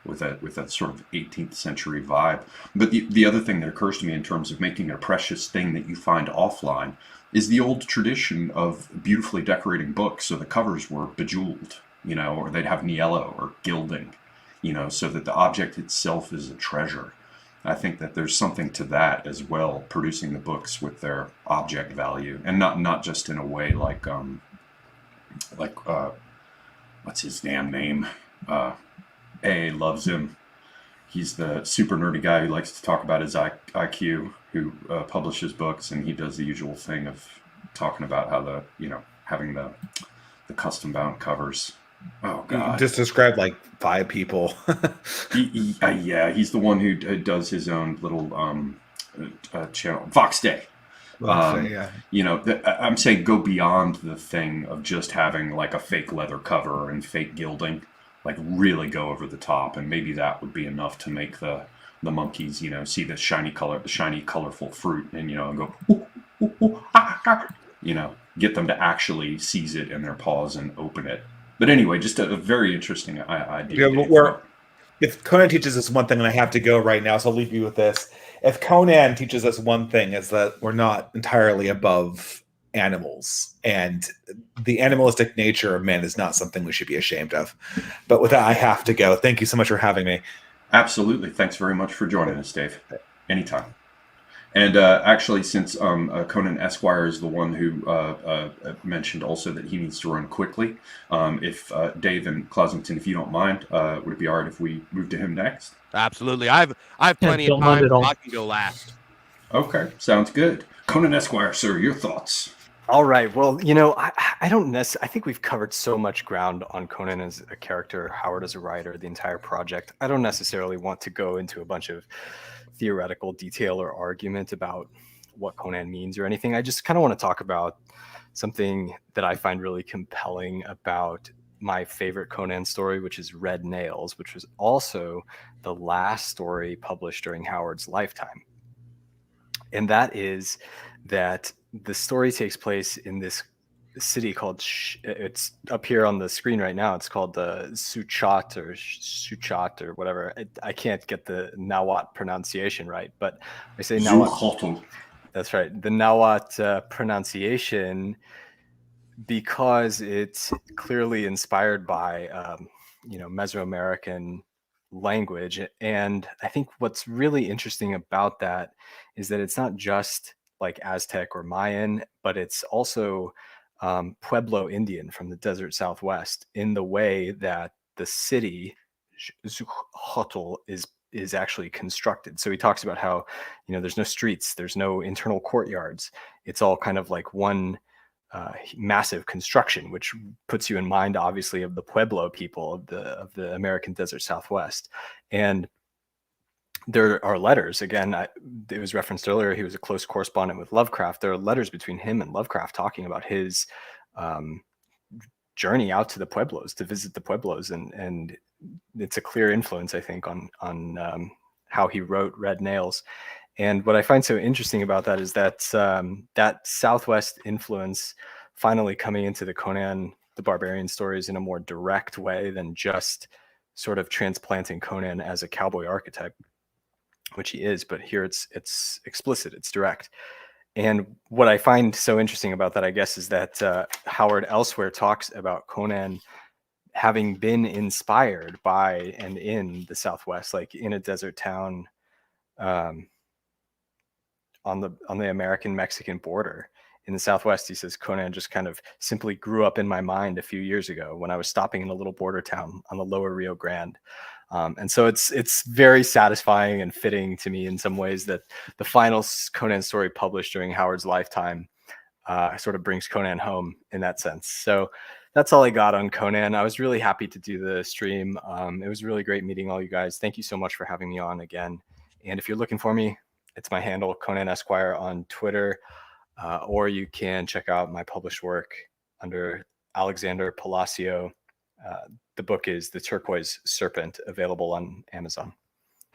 with a sort of 18th century vibe. But the other thing that occurs to me in terms of making a precious thing that you find offline is the old tradition of beautifully decorating books. So the covers were bejeweled, or they'd have niello or gilding, so that the object itself is a treasure. I think that there's something to that as well, producing the books with their object value, and not just in a way like what's his damn name? A loves him. He's the super nerdy guy who likes to talk about his IQ, who publishes books, and he does the usual thing of talking about how having the custom bound covers. Oh You God! just described like 5 people. Yeah, he's the one who does his own little channel, Vox Day. Yeah. I'm saying go beyond the thing of just having like a fake leather cover and fake gilding. Like really go over the top, and maybe that would be enough to make the monkeys, see the shiny colorful fruit, and and go, ooh, ooh, ooh, ah, ah, get them to actually seize it in their paws and open it. But anyway, just a very interesting idea. Yeah, if Conan teaches us one thing, and I have to go right now, so I'll leave you with this. If Conan teaches us one thing, is that we're not entirely above animals, and the animalistic nature of man is not something we should be ashamed of. But with that, I have to go. Thank you so much for having me. Absolutely. Thanks very much for joining us, Dave. Anytime. And actually, since Conan Esquire is the one who mentioned also that he needs to run quickly, if Dave and Clousington, if you don't mind, would it be all right if we move to him next? Absolutely. I have plenty of don't mind time. at all. I can go last. Okay, sounds good. Conan Esquire, sir, your thoughts? All right. Well, I don't necessarily. I think we've covered so much ground on Conan as a character, Howard as a writer, the entire project. I don't necessarily want to go into a bunch of theoretical detail or argument about what Conan means or anything. I just kind of want to talk about something that I find really compelling about my favorite Conan story, which is Red Nails, which was also the last story published during Howard's lifetime. And that is that the story takes place in this city called, it's up here on the screen right now. It's called Suchat or whatever. I can't get the Nahuatl pronunciation right, but I say Nahuatl. That's right. The Nahuatl pronunciation, because it's clearly inspired by, Mesoamerican language. And I think what's really interesting about that is that it's not just like Aztec or Mayan, but it's also Pueblo Indian from the desert Southwest, in the way that the city Xuchotl is actually constructed. So he talks about how, there's no streets, there's no internal courtyards. It's all kind of like one massive construction, which puts you in mind, obviously, of the Pueblo people of the American desert Southwest. And there are letters. Again, it was referenced earlier, he was a close correspondent with Lovecraft. There are letters between him and Lovecraft talking about his journey out to the Pueblos, to visit the Pueblos, and it's a clear influence, I think, on how he wrote Red Nails. And what I find so interesting about that is that that Southwest influence finally coming into the Conan the Barbarian stories in a more direct way than just sort of transplanting Conan as a cowboy archetype, which he is, but here it's explicit, it's direct. And what I find so interesting about that, I guess, is that Howard elsewhere talks about Conan having been inspired by and in the Southwest, like in a desert town on the American-Mexican border. In the Southwest, he says, Conan just kind of simply grew up in my mind a few years ago when I was stopping in a little border town on the lower Rio Grande. And so it's very satisfying and fitting to me in some ways that the final Conan story published during Howard's lifetime sort of brings Conan home in that sense. So that's all I got on Conan. I was really happy to do the stream. It was really great meeting all you guys. Thank you so much for having me on again. And if you're looking for me, it's my handle, Conan Esquire, on Twitter, or you can check out my published work under Alexander Palacio. The book is The Turquoise Serpent, available on Amazon.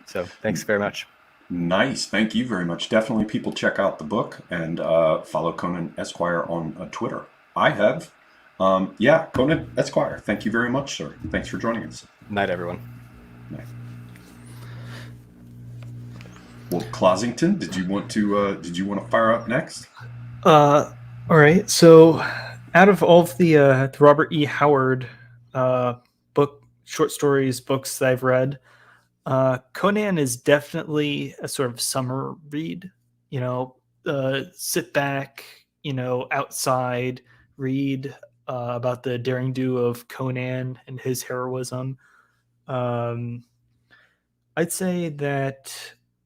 So thanks very much. Nice. Thank you very much. Definitely people check out the book and follow Conan Esquire on Twitter. I have. Conan Esquire. Thank you very much, sir. Thanks for joining us. Night, everyone. Night. Well, Clousington, did you want to fire up next? All right. So, out of all of the Robert E. Howard short stories books that I've read, Conan is definitely a sort of summer read. Sit back, outside, read about the daring do of Conan and his heroism. I'd say that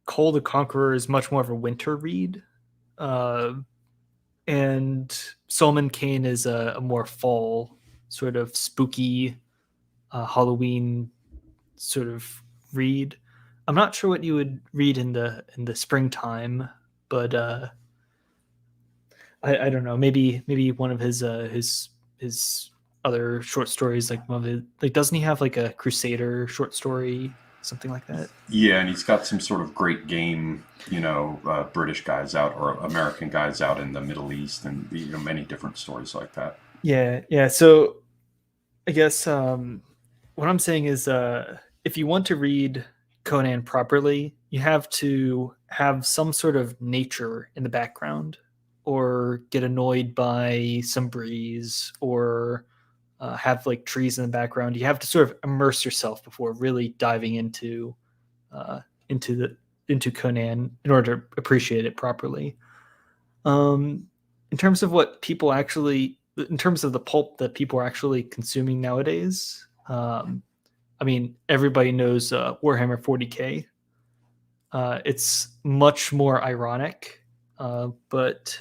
Cole the Conqueror is much more of a winter read, and Solomon Kane is a more fall, sort of spooky, Halloween sort of read. I'm not sure what you would read in the springtime, but I don't know. Maybe one of his other short stories, like one of the, like, doesn't he have like a Crusader short story, something like that? Yeah, and he's got some sort of great game, British guys out or American guys out in the Middle East, and many different stories like that. Yeah. So I guess what I'm saying is, if you want to read Conan properly, you have to have some sort of nature in the background, or get annoyed by some breeze, or have like trees in the background. You have to sort of immerse yourself before really diving into into Conan in order to appreciate it properly. In terms of what people actually, in terms of the pulp that people are actually consuming nowadays, I mean, everybody knows Warhammer 40k. It's much more ironic, but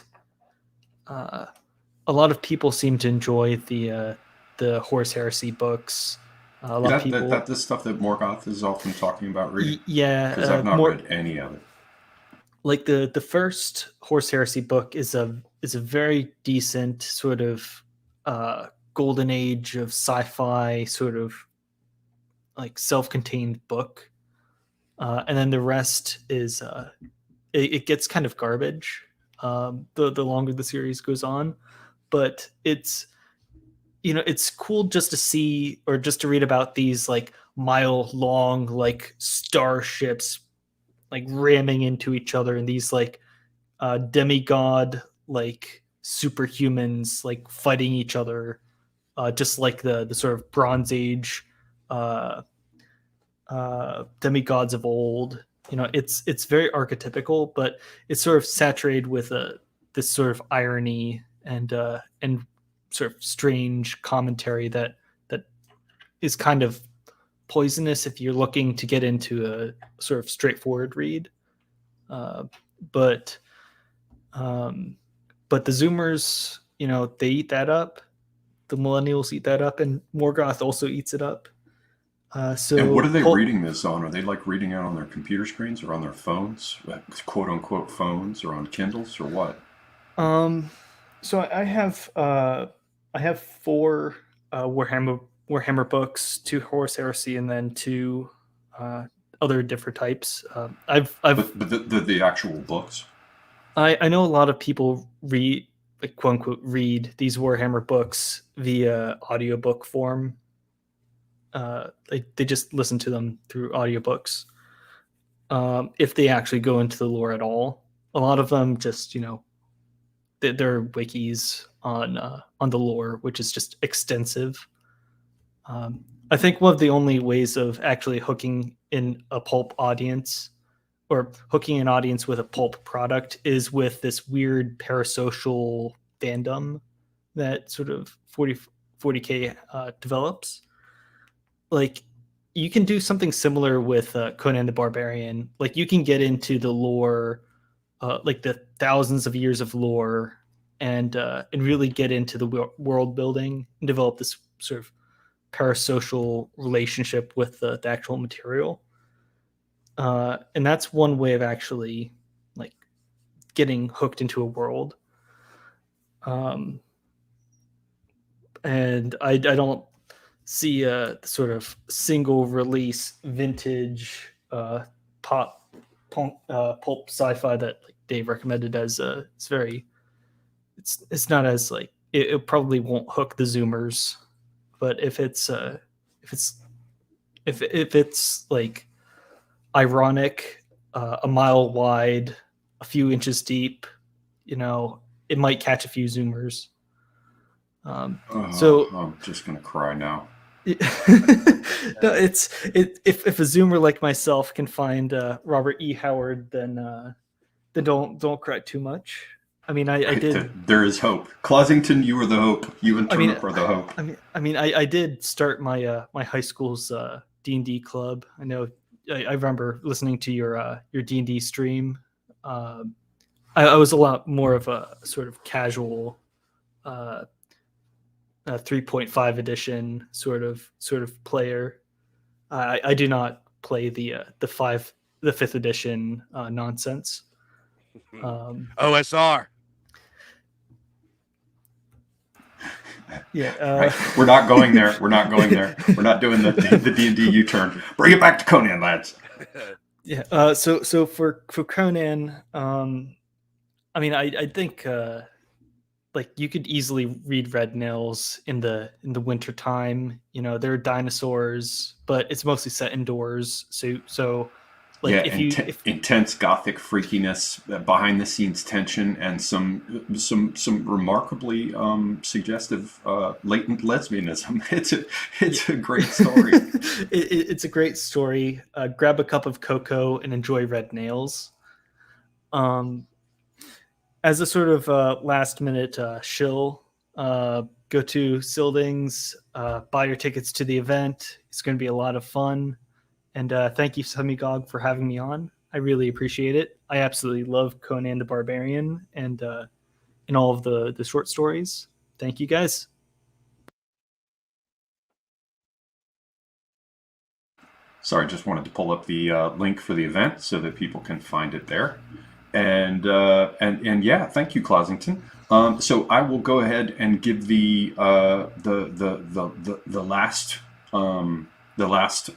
a lot of people seem to enjoy the Horus Heresy books. A lot of people. That the stuff that Morgoth is often talking about reading? Yeah, Because I've not read any of it. Like the first Horus Heresy book is a very decent sort of golden age of sci-fi, sort of like self-contained book, and then the rest is it gets kind of garbage the longer the series goes on, but it's it's cool just to see, or just to read about these like mile long like starships like ramming into each other, and these like demigod like superhumans like fighting each other, just like the sort of Bronze Age demigods of old. It's very archetypical, but it's sort of saturated with this sort of irony and sort of strange commentary that is kind of poisonous if you're looking to get into a sort of straightforward read. But the Zoomers, they eat that up. The Millennials eat that up, and Morgoth also eats it up. So, and what are they reading this on? Are they like reading it on their computer screens or on their phones, quote unquote phones, or on Kindles, or what? So I have 4 Warhammer books, 2 Horus Heresy, and then 2 other different types. But the actual books. I know a lot of people read, like, quote unquote, read these Warhammer books via audiobook form. They just listen to them through audiobooks. If they actually go into the lore at all, a lot of them just they're wikis on the lore, which is just extensive. I think one of the only ways of actually hooking in a pulp audience, or hooking an audience with a pulp product, is with this weird parasocial fandom that sort of 40k develops. Like, you can do something similar with Conan the Barbarian. Like, you can get into the lore, like the thousands of years of lore, and really get into the world building and develop this sort of parasocial relationship with the actual material. And that's one way of actually like getting hooked into a world. And I don't see a sort of single release vintage pulp sci-fi that like Dave recommended as it's very, it's not as like, it probably won't hook the Zoomers, but if it's like ironic, a mile wide, a few inches deep, it might catch a few Zoomers. So I'm just gonna cry now. No, if a Zoomer like myself can find Robert E. Howard, then don't cry too much. I mean, I did. There is hope. Closington, you are the hope. You and Turnip are the hope. I did start my my high school's D&D club. I know I remember listening to your D&D stream. I was a lot more of a sort of casual 3.5 edition sort of player. I do not play the 5th edition nonsense. OSR. Yeah, Right. We're not going there. We're not going there. We're not doing the D&D U-turn. Bring it back to Conan, lads. Yeah. So for Conan, I mean, I think like you could easily read Red Nails in the winter time. You know, there are dinosaurs, but it's mostly set indoors. So like Yeah, intense gothic freakiness, behind the scenes tension, and some remarkably suggestive latent lesbianism. It's a great story. It's a great story. Grab a cup of cocoa and enjoy Red Nails. As a sort of last minute shill, go to Sildings, buy your tickets to the event. It's going to be a lot of fun. And thank you, Semigog, for having me on. I really appreciate it. I absolutely love Conan the Barbarian and all of the short stories. Thank you, guys. Sorry, just wanted to pull up the link for the event so that people can find it there. And yeah, thank you, Closington. So I will go ahead and give the last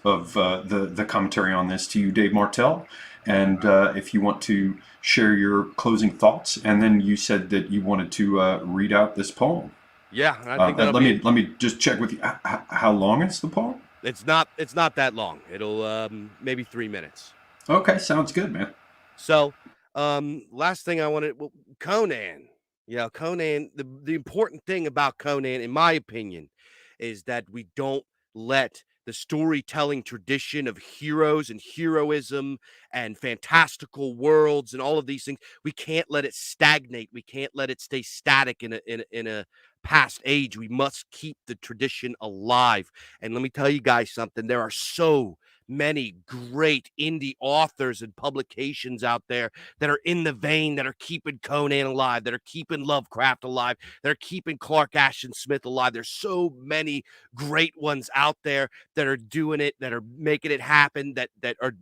of the commentary on this to you, Dave Martell. And if you want to share your closing thoughts, and then you said that you wanted to read out this poem. Yeah, I think that'll let me just check with you. How long is the poem? It's not that long. It'll maybe 3 minutes. Okay, sounds good, man. So, last thing I wanted, well, Conan. Yeah, Conan. The important thing about Conan, in my opinion, is that we don't let the storytelling tradition of heroes and heroism and fantastical worlds and all of these things, we can't let it stagnate. We can't let it stay static in a past age. We must keep the tradition alive. And let me tell you guys something. There are so many great indie authors and publications out there that are in the vein, that are keeping Conan alive, that are keeping Lovecraft alive, that are keeping Clark Ashton Smith alive. There's so many great ones out there that are doing it, that are making it happen, that are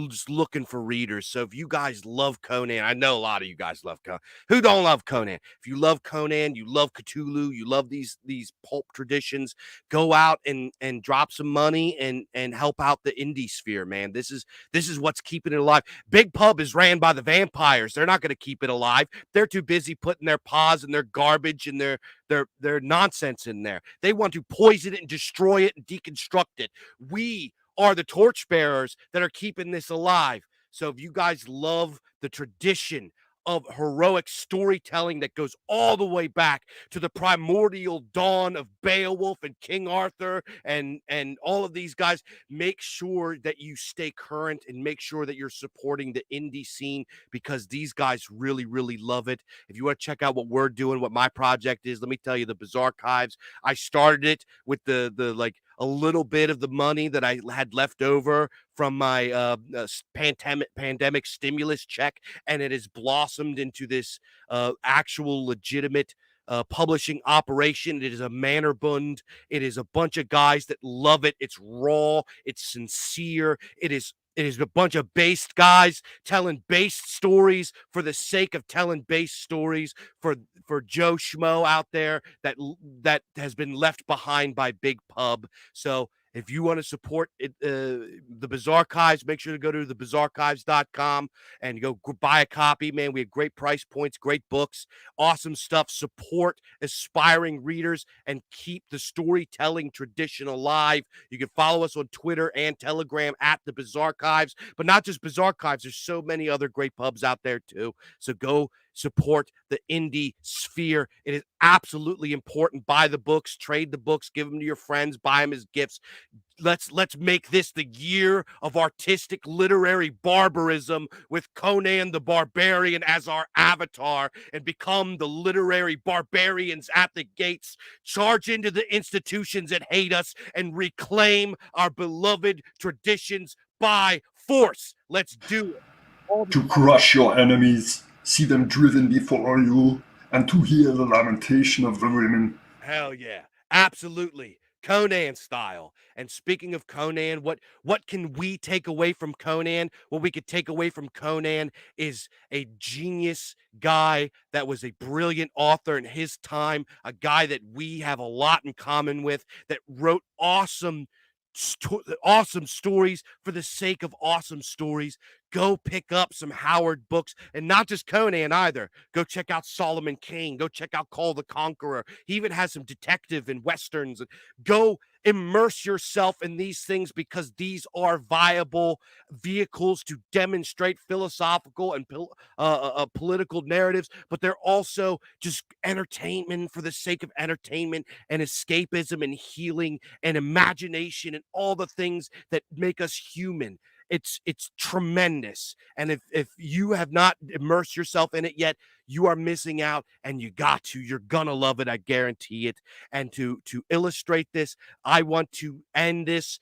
just looking for readers. So if you guys love Conan, I know a lot of you guys love Conan. Who don't love Conan? If you love Conan, you love Cthulhu, you love these pulp traditions, go out and drop some money and help out the indie sphere, man. This is what's keeping it alive. Big Pub is ran by the vampires. They're not going to keep it alive. They're too busy putting their paws and their garbage and their nonsense in there. They want to poison it and destroy it and deconstruct it. We are the torchbearers that are keeping this alive. So if you guys love the tradition of heroic storytelling that goes all the way back to the primordial dawn of Beowulf and King Arthur and all of these guys, make sure that you stay current and make sure that you're supporting the indie scene, because these guys really, really love it. If you want to check out what we're doing, what my project is, let me tell you, the Bizarre Archives. I started it with the like a little bit of the money that I had left over from my pandemic stimulus check, and it has blossomed into this actual legitimate publishing operation. It is a Mannerbund. It is a bunch of guys that love it. It's raw. It's sincere. It is a bunch of based guys telling based stories for the sake of telling based stories for Joe Schmo out there that has been left behind by Big Pub. So if you want to support it, the Bizarre Archives, make sure to go to thebizarrearchives.com and go buy a copy, man. We have great price points, great books, awesome stuff. Support aspiring readers and keep the storytelling tradition alive. You can follow us on Twitter and Telegram at the Bizarre Archives, but not just Bizarre Archives. There's so many other great pubs out there too. So go support the indie sphere. It is absolutely important. Buy the books, trade the books, give them to your friends, buy them as gifts. Let's make this the year of artistic literary barbarism with Conan the Barbarian as our avatar and become the literary barbarians at the gates, charge into the institutions that hate us and reclaim our beloved traditions by force. Let's do it. To crush your enemies, see them driven before you, and to hear the lamentation of the women. Hell yeah. Absolutely. Conan style. And speaking of Conan, what can we take away from Conan? What we could take away from Conan is a genius guy that was a brilliant author in his time, a guy that we have a lot in common with, that wrote awesome stories for the sake of awesome stories. Go pick up some Howard books, and not just Conan either. Go check out Solomon Kane. Go check out Call the Conqueror. He even has some detective and westerns. Go immerse yourself in these things, because these are viable vehicles to demonstrate philosophical and political narratives, but they're also just entertainment for the sake of entertainment and escapism and healing and imagination and all the things that make us human. It's tremendous. And if you have not immersed yourself in it yet, you are missing out, and you're gonna love it. I guarantee it. And to illustrate this, I want to end this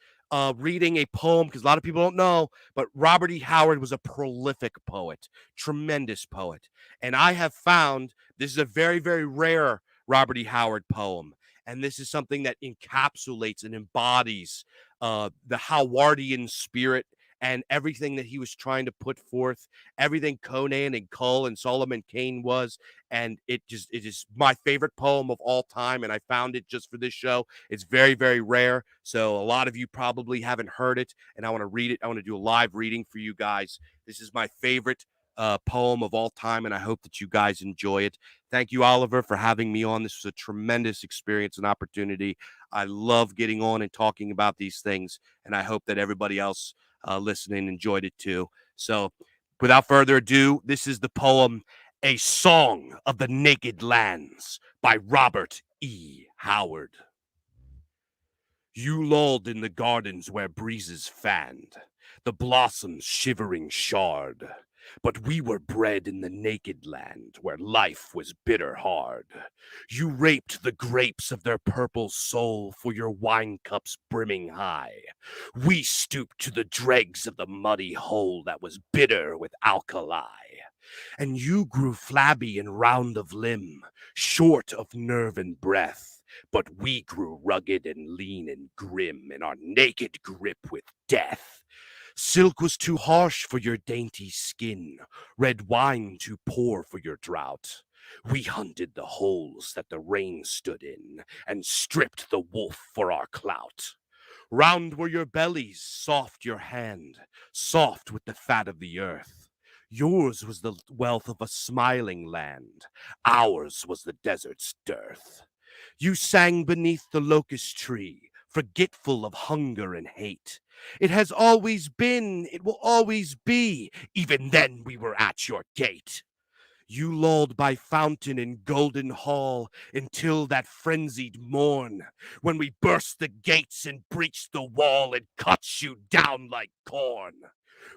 reading a poem, because a lot of people don't know, but Robert E. Howard was a prolific poet, tremendous poet. And I have found this is a very, very rare Robert E. Howard poem. And this is something that encapsulates and embodies the Howardian spirit and everything that he was trying to put forth, everything Conan and Cull and Solomon Kane was. And it is my favorite poem of all time. And I found it just for this show. It's very, very rare. So a lot of you probably haven't heard it, and I want to read it. I want to do a live reading for you guys. This is my favorite poem of all time, and I hope that you guys enjoy it. Thank you, Oliver, for having me on. This was a tremendous experience and opportunity. I love getting on and talking about these things, and I hope that everybody else listening enjoyed it too. So without further ado, this is the poem A Song of the Naked Lands by Robert E. Howard. You lulled in the gardens where breezes fanned, the blossoms shivering shard. But we were bred in the naked land where life was bitter hard. You raped the grapes of their purple soul for your wine cups brimming high. We stooped to the dregs of the muddy hole that was bitter with alkali. And you grew flabby and round of limb, short of nerve and breath. But we grew rugged and lean and grim in our naked grip with death. Silk was too harsh for your dainty skin, red wine too poor for your drought. We hunted the holes that the rain stood in, and stripped the wolf for our clout. Round were your bellies, soft your hand, soft with the fat of the earth. Yours was the wealth of a smiling land, ours was the desert's dearth. You sang beneath the locust tree, forgetful of hunger and hate. It has always been, it will always be, even then we were at your gate. You lulled by fountain and golden hall until that frenzied morn, when we burst the gates and breached the wall and cut you down like corn.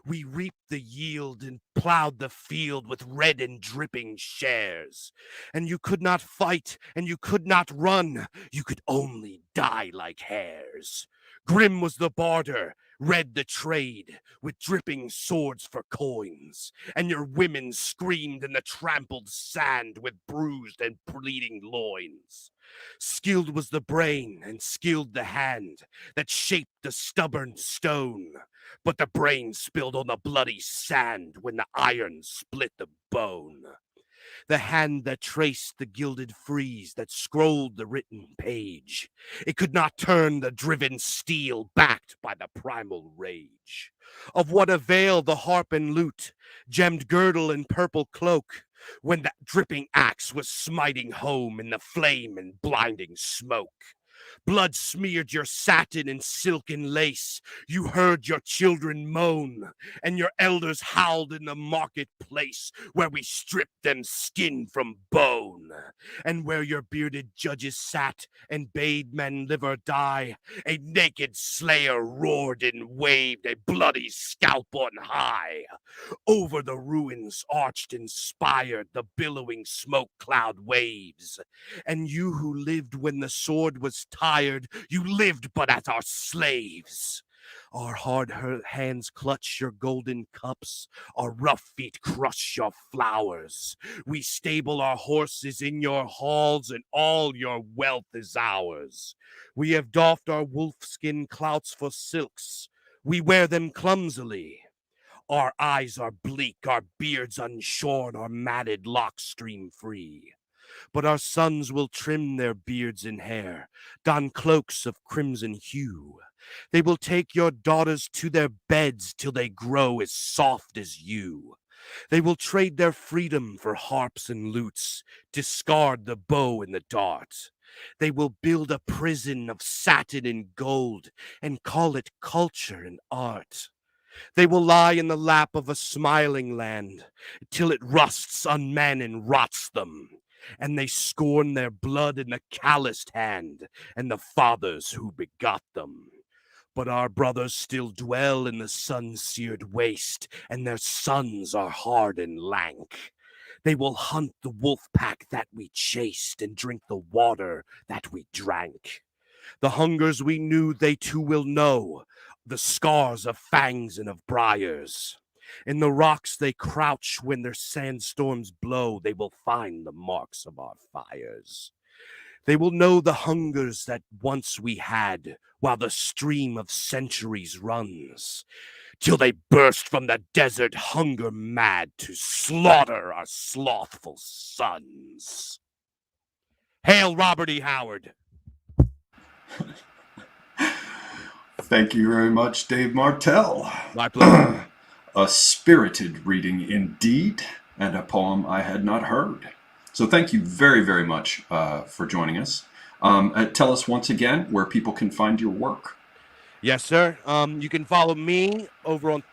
We reaped the yield and plowed the field with red and dripping shares. And you could not fight, and you could not run, you could only die like hares. Grim was the barter, red the trade, with dripping swords for coins. And your women screamed in the trampled sand with bruised and bleeding loins. Skilled was the brain and skilled the hand that shaped the stubborn stone. But the brain spilled on the bloody sand when the iron split the bone. The hand that traced the gilded frieze that scrolled the written page. It could not turn the driven steel backed by the primal rage. Of what avail the harp and lute, gemmed girdle and purple cloak, when that dripping axe was smiting home in the flame and blinding smoke? Blood smeared your satin and silken lace. You heard your children moan, and your elders howled in the marketplace, where we stripped them skin from bone, and where your bearded judges sat and bade men live or die. A naked slayer roared and waved a bloody scalp on high. Over the ruins arched and spired the billowing smoke cloud waves. And you who lived when the sword was tired, you lived but as our slaves. Our hard hands clutch your golden cups, our rough feet crush your flowers. We stable our horses in your halls, and all your wealth is ours. We have doffed our wolfskin clouts for silks. We wear them clumsily. Our eyes are bleak, our beards unshorn, our matted locks stream free. But our sons will trim their beards and hair, don cloaks of crimson hue. They will take your daughters to their beds till they grow as soft as you. They will trade their freedom for harps and lutes, discard the bow and the dart. They will build a prison of satin and gold and call it culture and art. They will lie in the lap of a smiling land till it rusts on men and rots them. And they scorn their blood in the calloused hand and the fathers who begot them. But our brothers still dwell in the sun-seared waste, and their sons are hard and lank. They will hunt the wolf pack that we chased and drink the water that we drank. The hungers we knew they too will know, the scars of fangs and of briars. In the rocks they crouch when their sandstorms blow, they will find the marks of our fires. They will know the hungers that once we had, while the stream of centuries runs, till they burst from the desert hunger mad to slaughter our slothful sons. Hail Robert E. Howard! Thank you very much, Dave Martell. My pleasure. A spirited reading indeed, and a poem I had not heard. So thank you very, very much for joining us. Tell us once again where people can find your work. Yes, sir. You can follow me over on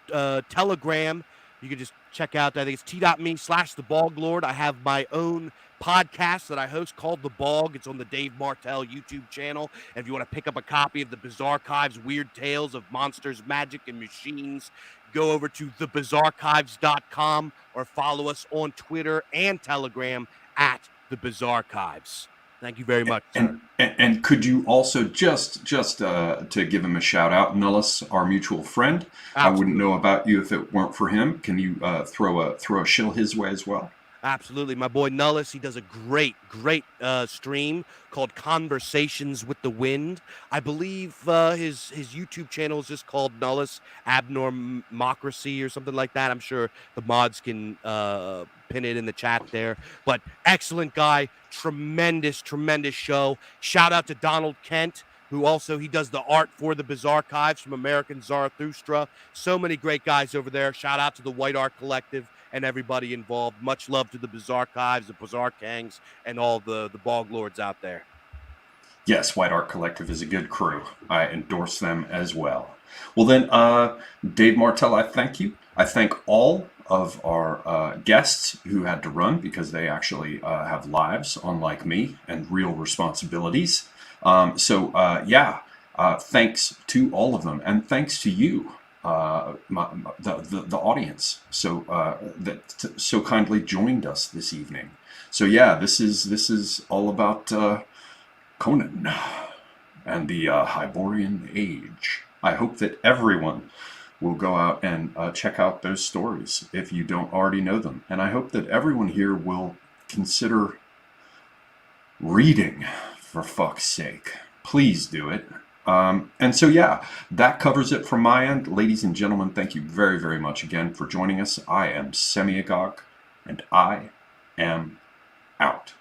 Telegram. You can just check out, I think it's t.me/thebalglord. I have my own podcast that I host called The Bog. It's on the Dave Martell YouTube channel. And if you want to pick up a copy of the Bizarchives Weird Tales of Monsters, Magic, and Machines, go over to thebizarchives.com or follow us on Twitter and Telegram at The Bizarchives. Thank you very much, sir. And could you also just to give him a shout out, Nullis, our mutual friend. Absolutely. I wouldn't know about you if it weren't for him. Can you throw a shill his way as well? Absolutely. My boy Nullis, he does a great stream called Conversations with the Wind. I believe his YouTube channel is just called Nullis Abnormocracy or something like that. I'm sure the mods can pin it in the chat there. But excellent guy, tremendous show. Shout out to Donald Kent, who also, he does the art for the Bizarchives from American Zarathustra. So many great guys over there. Shout out to the White Art Collective and everybody involved. Much love to the Bizarchives, the Bizarkangs, and all the Bog Lords out there. Yes, White Art Collective is a good crew. I endorse them as well. Well then, Dave Martell, I thank you. I thank all of our guests who had to run because they actually have lives, unlike me, and real responsibilities. Thanks to all of them, and thanks to you, the audience, that so kindly joined us this evening. So yeah, this is all about Conan and the Hyborian Age. I hope that everyone will go out and check out those stories if you don't already know them, and I hope that everyone here will consider reading, for fuck's sake. Please do it. And so, yeah, that covers it from my end. Ladies and gentlemen, thank you very, very much again for joining us. I am Semiagog, and I am out.